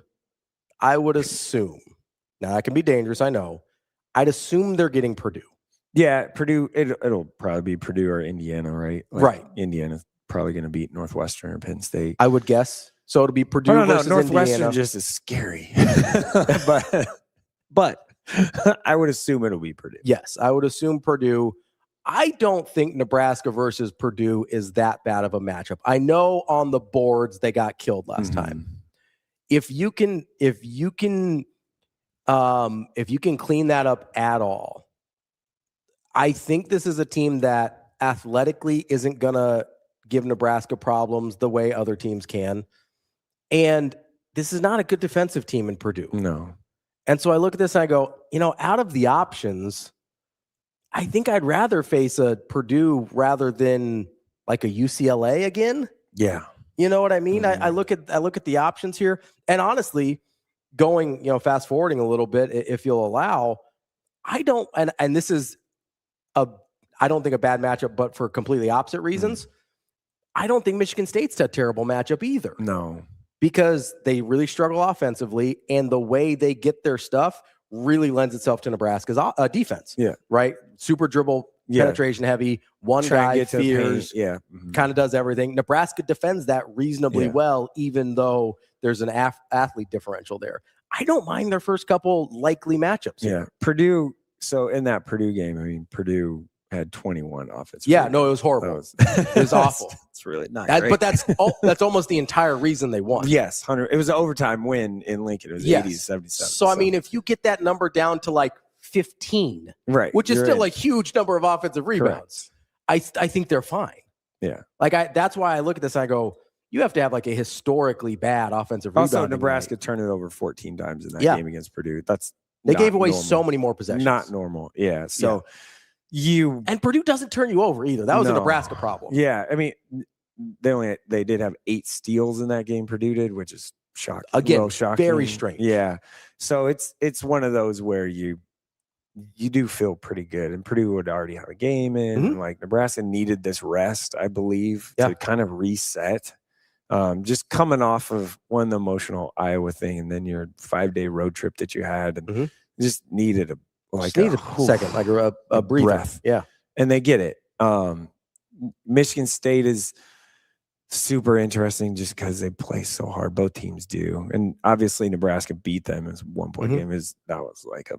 now that can be dangerous, I know. I'd assume they're getting Purdue. Yeah, Purdue, it'll probably be Purdue or Indiana, right? Right. Indiana's probably going to beat Northwestern or Penn State. I would guess. So it'll be Purdue versus Northwestern Indiana. Just is scary. but I would assume it'll be Purdue. Yes, I would assume Purdue. I don't think Nebraska versus Purdue is that bad of a matchup. I know on the boards they got killed last time. If you can clean that up at all, I think this is a team that athletically isn't gonna give Nebraska problems the way other teams can. And this is not a good defensive team in Purdue. No. And so I look at this and I go, out of the options, I think I'd rather face a Purdue rather than like a UCLA again. Yeah. You know what I mean? I look at the options here, and honestly, going, fast forwarding a little bit, if you'll allow, I don't think a bad matchup, but for completely opposite reasons. I don't think Michigan State's a terrible matchup either. No. Because they really struggle offensively, and the way they get their stuff really lends itself to Nebraska's defense. Yeah. Right? Super dribble, penetration heavy, one guy fears, kind of does everything. Nebraska defends that reasonably well, even though there's an athlete differential there. I don't mind their first couple likely matchups. Yeah. Purdue, so in that Purdue game, Purdue had 21 offensive. Yeah, no, it was horrible. It was awful. It's really not great. great. But that's almost the entire reason they won. Yes, 100. It was an overtime win in Lincoln. It was 80-77. So, I mean, if you get that number down to like 15, right, which is still a huge number of offensive rebounds, I think they're fine. Yeah. That's why I look at this and I go, you have to have like a historically bad offensive rebound. Also, Nebraska turned it over 14 times in that game against Purdue. They gave away so many more possessions. Not normal. Yeah. So and Purdue doesn't turn you over either. That was a Nebraska problem. Yeah. I mean, they did have 8 steals in that game, Purdue did, which is shocking. Again, shocking. Very strange. Yeah. So it's one of those where you do feel pretty good. And Purdue would already have a game in. And like Nebraska needed this rest, I believe, to kind of reset. Just coming off of the emotional Iowa thing, and then your 5-day road trip that you had, and just needed a second, like a breather. Breath. Yeah, and they get it. Michigan State is super interesting just because they play so hard. Both teams do, and obviously Nebraska beat them as 1-point game. That was like a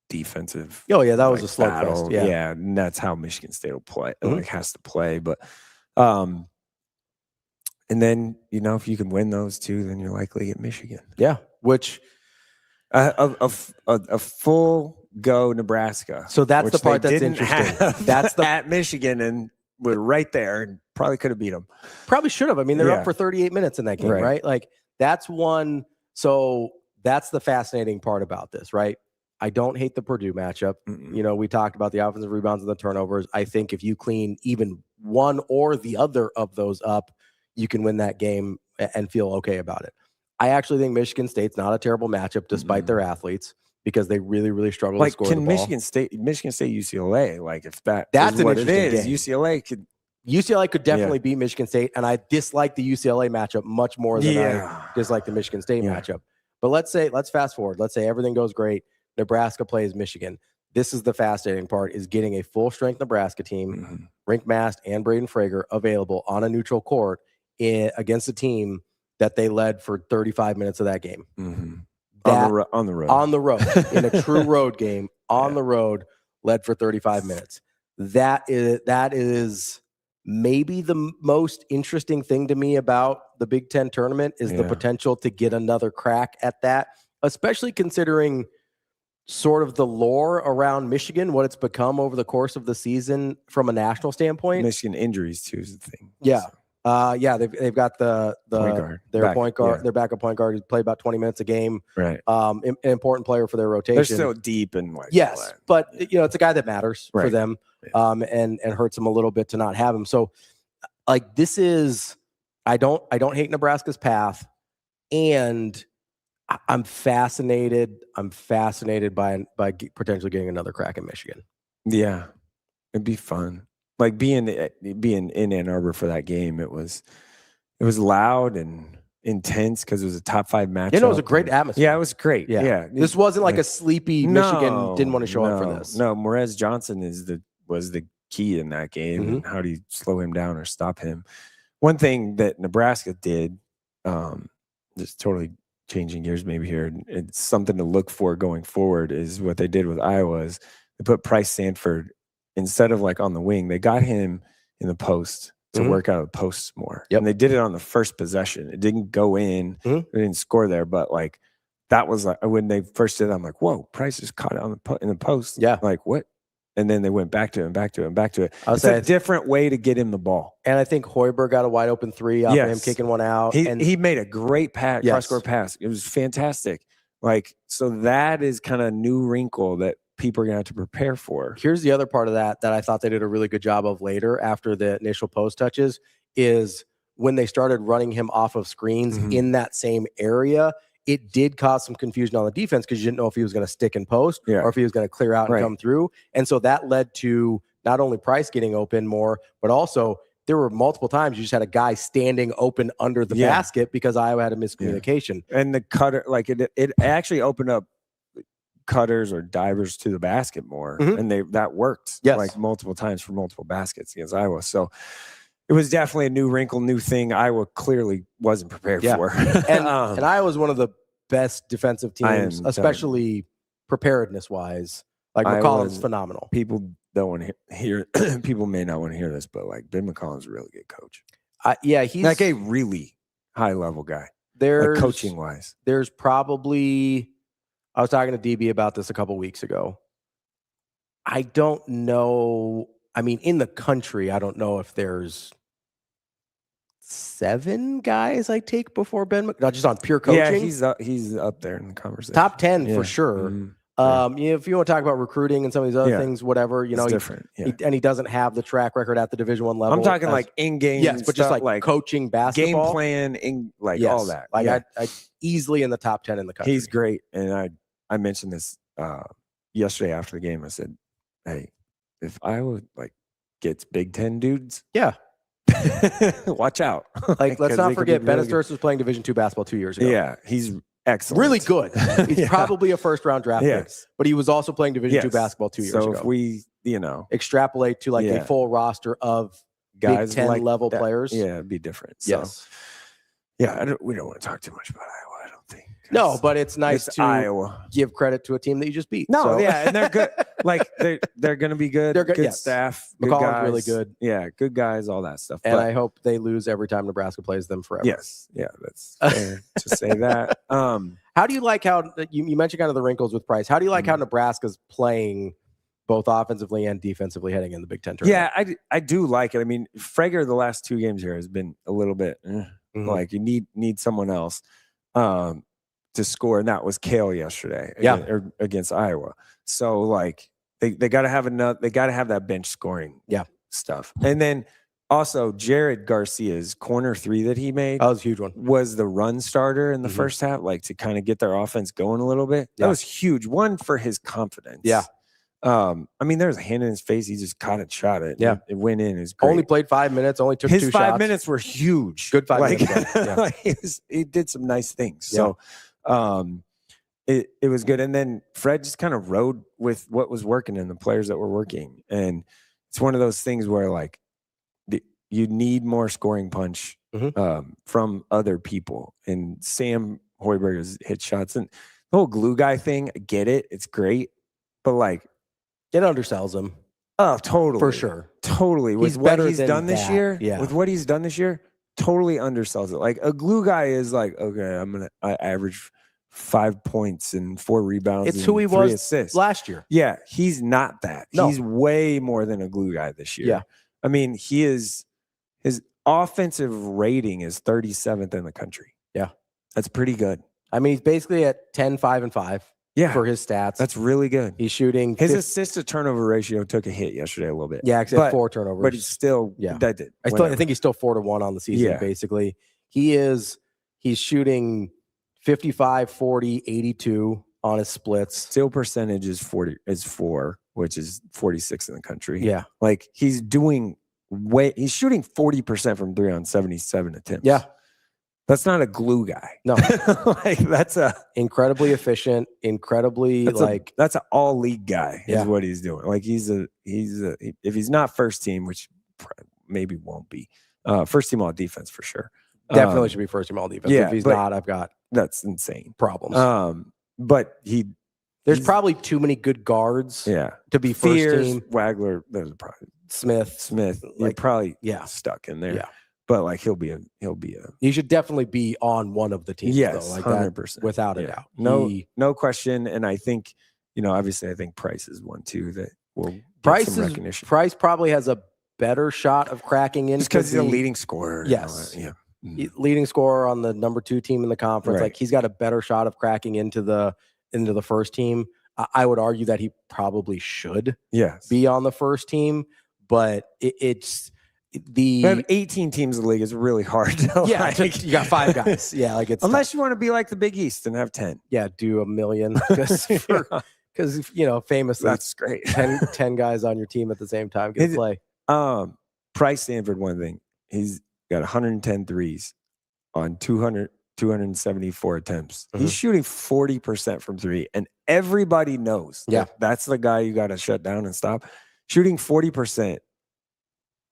defensive. Oh yeah, that was a battle. slugfest. Yeah. Yeah, and that's how Michigan State will play. Like has to play, but and then if you can win those two, then you're likely at Michigan. Yeah, which a full go Nebraska. So that's the part that's interesting. That's at Michigan, and we're right there, and probably could have beat them. Probably should have. I mean, they're up for 38 minutes in that game, right? Like that's one. So that's the fascinating part about this, right? I don't hate the Purdue matchup. We talked about the offensive rebounds and the turnovers. I think if you clean even one or the other of those up, you can win that game and feel okay about it. I actually think Michigan State's not a terrible matchup despite their athletes, because they really, really struggle to score the ball. Michigan State, UCLA, like if that's an what it interesting is, game. UCLA could definitely beat Michigan State, and I dislike the UCLA matchup much more than I dislike the Michigan State matchup. But let's fast forward. Let's say everything goes great. Nebraska plays Michigan. This is the fascinating part: is getting a full strength Nebraska team, Rink Mast and Braden Frager available on a neutral court against a team that they led for 35 minutes of that game. On the road in a true road game on the road, led for 35 minutes. That is maybe the most interesting thing to me about the Big Ten tournament is the potential to get another crack at that, especially considering sort of the lore around Michigan, what it's become over the course of the season from a national standpoint. Michigan injuries too is the thing. Yeah. They've got their point guard, their backup point guard, who played about 20 minutes a game. Right. An important player for their rotation. They're so deep and but it's a guy that matters for them. And hurts them a little bit to not have him. So this is, I don't hate Nebraska's path, and I'm fascinated by potentially getting another crack at Michigan. Yeah, it'd be fun. Like being in Ann Arbor for that game, it was loud and intense because it was a top 5 matchup. It was a great atmosphere. Yeah, it was great. Yeah. This wasn't like a sleepy Michigan didn't want to show up for this. No, Morez Johnson was the key in that game. And how do you slow him down or stop him? One thing that Nebraska did, just totally changing gears maybe here, it's something to look for going forward, is what they did with Iowa is they put Price Sanford instead of on the wing. They got him in the post to work out of the posts more. And they did it on the first possession. It didn't go in. They didn't score there, but that was when they first did it, I'm like, whoa, Price just caught it in the post. Yeah. What? And then they went back to it and back to it and back to it. It's a different way to get him the ball. And I think Hoiberg got a wide open 3 off of him kicking one out. He made a great pass, cross-court pass. It was fantastic. So that is kind of a new wrinkle that people are going to have to prepare for. Here's the other part of that I thought they did a really good job of later after the initial post touches is when they started running him off of screens in that same area. It did cause some confusion on the defense because you didn't know if he was going to stick in post or if he was going to clear out and come through. And so that led to not only Price getting open more, but also there were multiple times you just had a guy standing open under the basket because Iowa had a miscommunication. And the cutter, it actually opened up cutters or divers to the basket more, and that worked multiple times for multiple baskets against Iowa. So it was definitely a new wrinkle, new thing Iowa clearly wasn't prepared for. And Iowa's one of the best defensive teams, especially preparedness wise. McCollum's phenomenal. People don't want to hear people may not want to hear this, but Ben McCollum's a really good coach. He's a really high level guy. Coaching wise, there's probably, I was talking to DB about this a couple weeks ago. I don't know. I mean, in the country, I don't know if there's 7 guys I take before Ben. Not just on pure coaching. Yeah, he's up there in the conversation. Top 10 for sure. If you want to talk about recruiting and some of these other things, whatever, it's different. And he doesn't have the track record at the Division I level. I'm talking in-game, but just coaching basketball, game plan, all that. I easily in the top 10 in the country. He's great, and I mentioned this yesterday after the game. I said, hey, if Iowa gets Big Ten dudes, Watch out. Like, let's 'Cause not they could be forget, Ben really good. Sturz was playing Division II basketball 2 years ago. Yeah, he's excellent. Really good. He's Yeah. probably a first-round draft pick, Yes. but he was also playing Division II Yes. basketball 2 years So ago. if we, extrapolate to like Yeah. a full roster of guys Big Ten like level that, players, yeah, it'd be different. So, yes. yeah, we don't want to talk too much about Iowa. I don't think. No, but it's nice It's to Iowa. give credit to a team that you just beat. No, So- yeah, and they're good. Like they're going to be good. They're good, Good yes. staff. Good McCollum's guys. really good. Yeah, good guys. All that stuff. and But I hope they lose every time Nebraska plays them forever. yes, yeah, that's fair to say that. How do you like how you mentioned kind of the wrinkles with Price? How do you like how Nebraska's playing both offensively and defensively heading in the Big Ten tournament? Yeah, I do like it. I mean, Frager the last 2 games here has been a little bit like you need someone else to score, and that was Kale yesterday. Against Iowa. So like they got to have enough. They got to have that bench scoring. Stuff, and then also Jared Garcia's corner 3 that he made. That was a huge one. Was the run starter in the first half, like to kind of get their offense going a little bit. That was huge. One for his confidence. Yeah. I mean, there was a hand in his face. He just caught it, shot it. Yeah. It went in. It's great. Only played 5 minutes. Only took His 2 5 shots. minutes were huge. Good 5 like, minutes. Yeah. like he did some nice things. So it was good. And then Fred just kind of rode with what was working and the players that were working. And it's one of those things where like you need more scoring punch from other people. And Sam Hoiberg has hit shots. And the whole glue guy thing, I get it. It's great. But like, it undersells him. Oh, totally. For sure. Totally. With He's what better he's than done this that. year, Yeah. with what he's done this year, totally undersells it. Like a glue guy is like, okay, I average 5 points and 4 rebounds. It's and who he 3 was assists last year. Yeah, he's not that. No. He's way more than a glue guy this year. Yeah. I mean, his offensive rating is 37th in the country. Yeah. That's pretty good. I mean, he's basically at 10, 5, and 5 for his stats. That's really good. He's shooting. His assist to turturnover ratio took a hit yesterday a little bit. Yeah, except 4 turnovers. But he's still, that did. I think he's still 4-1 on the season, Yeah. basically. He's shooting 55, 40, 82 on his splits. Steal percentage is 4, which is 46 in the country. Yeah. Like he's shooting 40% from 3 on 77 attempts. Yeah. That's not a glue guy. No. Like that's a incredibly efficient, incredibly that's an all league guy Yeah. is what he's doing. Like he's if he's not first team, which maybe won't be, first team all defense for sure. definitely should be first team all defense. Yeah, If he's but not, I've got that's insane problems. But there's probably too many good guards to be first Fears, team. Wagler, there's probably Smith, you're probably stuck in there. Yeah. But like he'll be a He should definitely be on one of the teams. yes, though, like 100%. that, without a doubt. No question. And I think, obviously I think Price is one too that will get Price some recognition. Price probably has a better shot of cracking into Just because he's a leading scorer. and all Yes. that, yeah. Leading scorer on the number 2 team in the conference. Right. Like he's got a better shot of cracking into the first team. I would argue that he probably should be on the first team, but it's We have 18 teams in the league. It's really hard to you got 5 guys. Yeah, like it's unless you want to be like the Big East and have 10. Yeah, do $1 million because famously That's great. 10 guys on your team at the same time get to play. Price Stanford, one thing, he's got 110 threes on 274 attempts. He's shooting 40% from 3, and everybody knows that's the guy you got to shut down and stop. Shooting 40%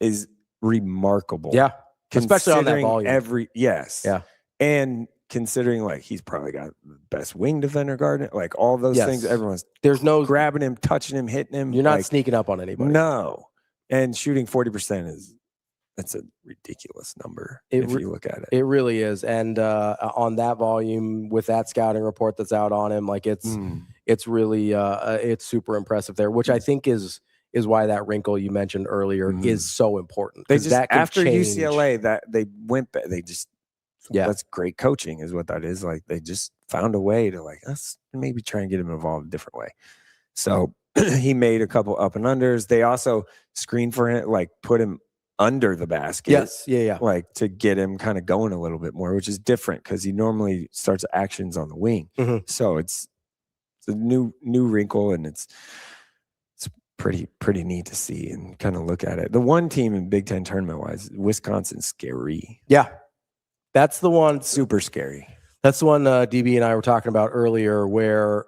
is remarkable. Yeah. Especially on that volume. Yeah. And considering like he's probably got the best wing defender, Gardner, like all those things, there's no grabbing him, touching him, hitting him. You're not sneaking up on anybody. No. And shooting 40% that's a ridiculous number if you look at it. It really is. And on that volume with that scouting report that's out on him, like it's really it's super impressive there, which I think is why that wrinkle you mentioned earlier is so important. They just that after change. UCLA that they went back, that's great coaching is what that is. Like they just found a way to let's maybe try and get him involved a different way. So he made a couple up and unders. They also screened for him, like put him under the basket. Yes. Yeah. Like to get him kind of going a little bit more, which is different because he normally starts actions on the wing. So it's a new wrinkle, and it's pretty neat to see and kind of look at it. The one team in Big Ten tournament wise, Wisconsin's scary. Yeah, that's the one. Super scary. That's the one DB and I were talking about earlier, where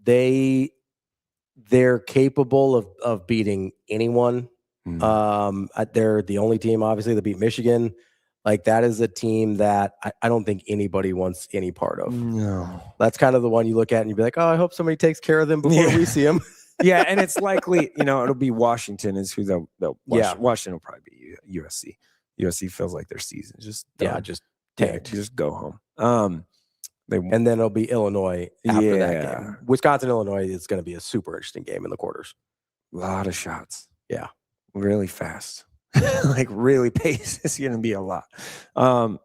they're capable of beating anyone. They're the only team, obviously, that beat Michigan. Like, that is a team that I don't think anybody wants any part of. No. That's kind of the one you look at and you'd be like, oh, I hope somebody takes care of them before we see them. Yeah, and it's likely, it'll be Washington is who they'll Washington will probably be USC. USC feels like their season just tanked. Just go home. And then it'll be Illinois after that game. Wisconsin, Illinois is going to be a super interesting game in the quarters. A lot of shots. Yeah. Really fast. Like, really pace is going to be a lot.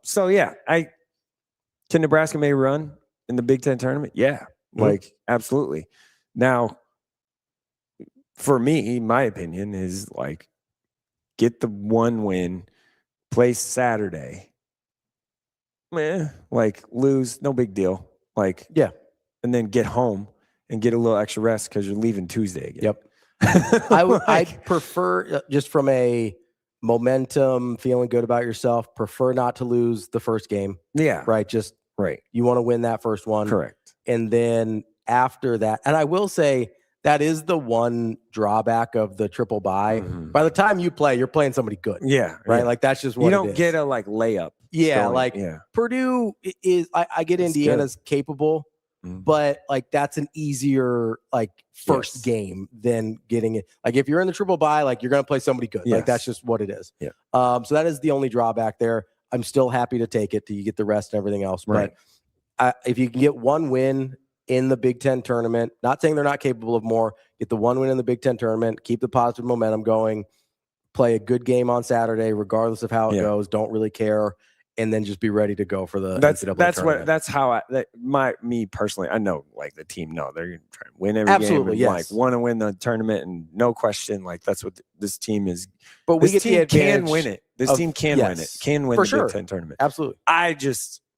So yeah, can Nebraska make a run in the Big Ten tournament? Yeah, like absolutely. Now, for me, my opinion is like, get the one win, play Saturday. Like, lose, no big deal. Like, yeah, and then get home and get a little extra rest because you're leaving Tuesday again. Yep. I prefer, just from a momentum, feeling good about yourself, prefer not to lose the first game. Yeah. Right. Just right. You want to win that first one. Correct. And then after that, and I will say that is the one drawback of the triple bye. By the time you play, you're playing somebody good. Yeah. Right. Yeah. Like, that's just what you don't it is. get a layup. Yeah. Going. Purdue is, I get It's Indiana's capable, but like, that's an easier first game than getting it. Like, if you're in the triple bye, like, you're going to play somebody good. Like, that's just what it is. Yeah. So that is the only drawback there. I'm still happy to take it till you get the rest and everything else. Right. But if you can get one win in the Big Ten tournament, not saying they're not capable of more, get the one win in the Big Ten tournament, keep the positive momentum going, play a good game on Saturday, regardless of how it goes. Don't really care. And then just be ready to go for the me personally, I know, like, the team, they're going to try and win every game. And, yes. want to win the tournament, and no question, like, that's what this team is. But this team can win it. This team can win it. Can win the Big Ten tournament. Absolutely.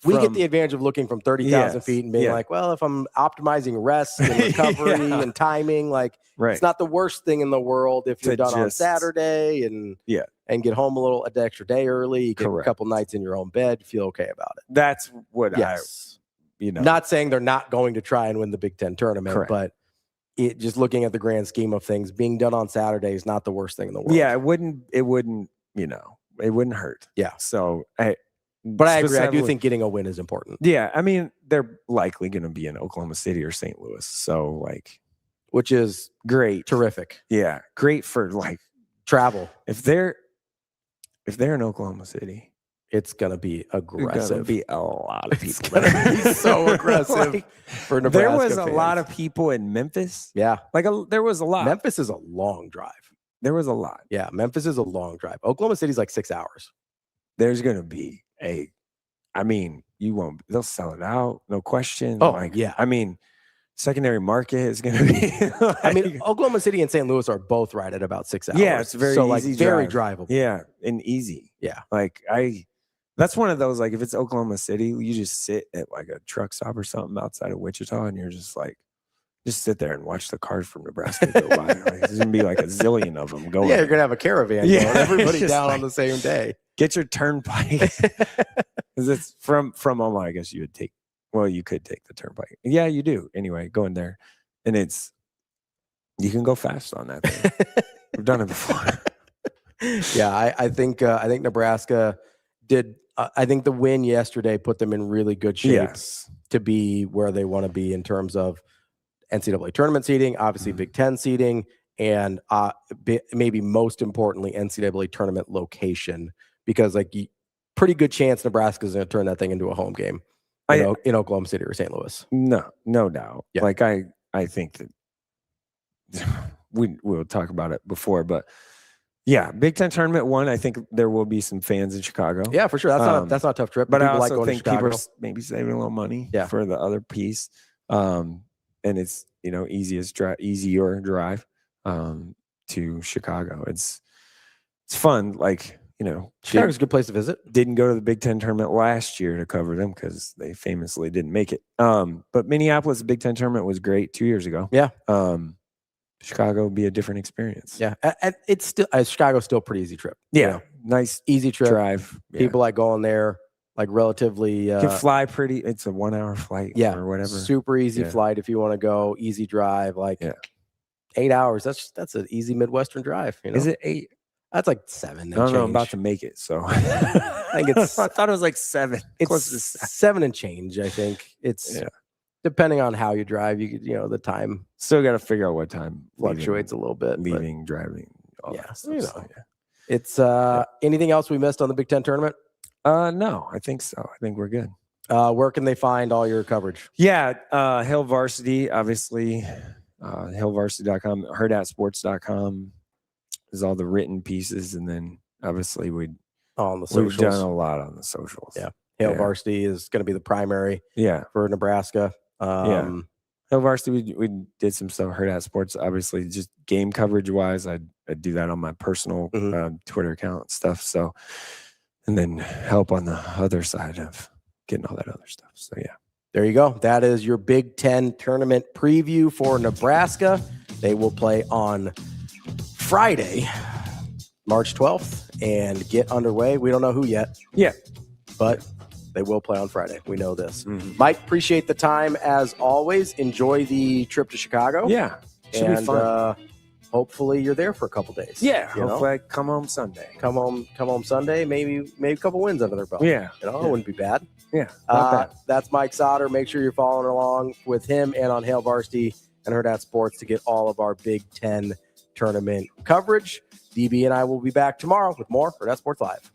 We get the advantage of looking from 30,000 feet and being like, well, if I'm optimizing rest and recovery and timing, like, it's not the worst thing in the world if you're done on Saturday and get home an extra day early, you get a couple nights in your own bed, feel okay about it. That's what not saying they're not going to try and win the Big Ten tournament, but just looking at the grand scheme of things, being done on Saturday is not the worst thing in the world. Yeah, it wouldn't, it wouldn't hurt. Yeah. So but I agree. I do think getting a win is important. Yeah. I mean, they're likely going to be in Oklahoma City or St. Louis. So, which is great. Terrific. Yeah. Great for travel. If they're in Oklahoma City, it's going to be aggressive. It's going to be a lot of people. It's going to be so aggressive for Nebraska There was fans. a lot of people in Memphis. Yeah. There was a lot. Memphis is a long drive. There was a lot. Yeah. Memphis is a long drive. Oklahoma City's like 6 hours. There's going to be they'll sell it out. No question. Oh, yeah. I mean, secondary market is going to be. Oklahoma City and St. Louis are both right at about 6 hours. Yeah, it's very easy, very drivable. Yeah, and easy. Yeah, that's one of those, if it's Oklahoma City, you just sit at a truck stop or something outside of Wichita, and you're just just sit there and watch the cars from Nebraska go by. There's gonna be a zillion of them going. Yeah, you're gonna have a caravan. Yeah, going. Everybody down on the same day. Get your turnpike because it's from Omaha. I guess you would take. Well, you could take the turnpike. Yeah, you do. Anyway, going there, and you can go fast on that thing. We've done it before. Yeah, I think Nebraska did. I think the win yesterday put them in really good shape to be where they want to be in terms of NCAA tournament seeding, obviously Big Ten seeding, and maybe most importantly, NCAA tournament location, because pretty good chance Nebraska is going to turn that thing into a home game in Oklahoma City or St. Louis. No doubt. Yeah. I think that we'll talk about it before, but yeah, Big Ten tournament one. I think there will be some fans in Chicago. Yeah, for sure. That's not a tough trip. But people I also going think to people are maybe saving a little money for the other piece. And it's easier drive to Chicago. It's fun. Chicago's a good place to visit. Didn't go to the Big Ten tournament last year to cover them because they famously didn't make it. But Minneapolis Big Ten tournament was great 2 years ago. Yeah. Chicago would be a different experience. Yeah, it's still Chicago's still a pretty easy trip. Yeah, you know? nice easy trip. drive. Yeah. People like going there like relatively. Can fly pretty. It's a 1 hour flight. Yeah, or whatever. Super easy flight if you want to go. Easy drive, like 8 hours. That's an easy Midwestern drive. You know? Is it 8? That's like 7. No, I'm about to make it. So I think it's. I thought it was like 7. It's 7 and change. I think it's depending on how you drive. The time still got to figure out what time fluctuates a little bit. Leaving, driving, all that stuff. It's anything else we missed on the Big Ten tournament? No, I think so. I think we're good. Where can they find all your coverage? Yeah, Hail Varsity, obviously, hailvarsity.com, hurrdatsports.com is all the written pieces, and then obviously we've done a lot on the socials. Yeah, Hail Varsity is going to be the primary. Yeah, for Nebraska. Hail Varsity, we did some stuff. Hurrdat Sports, obviously, just game coverage wise, I do that on my personal Twitter account and stuff. So, and then help on the other side of getting all that other stuff. So yeah, there you go. That is your Big Ten tournament preview for Nebraska. They will play on Friday, March 12th, and get underway. We don't know who yet. Yeah, but they will play on Friday. We know this. Mike, appreciate the time as always. Enjoy the trip to Chicago. Yeah, should be fun. Hopefully you're there for a couple days. Yeah, hopefully I come home Sunday. Come home Sunday. Maybe a couple wins under their belt. Yeah, it wouldn't be bad. Yeah, not bad. That's Mike Sauter. Make sure you're following along with him and on Hail Varsity and Hurrdat Sports to get all of our Big Ten tournament coverage. DB and I will be back tomorrow with more Hurrdat Sports Live.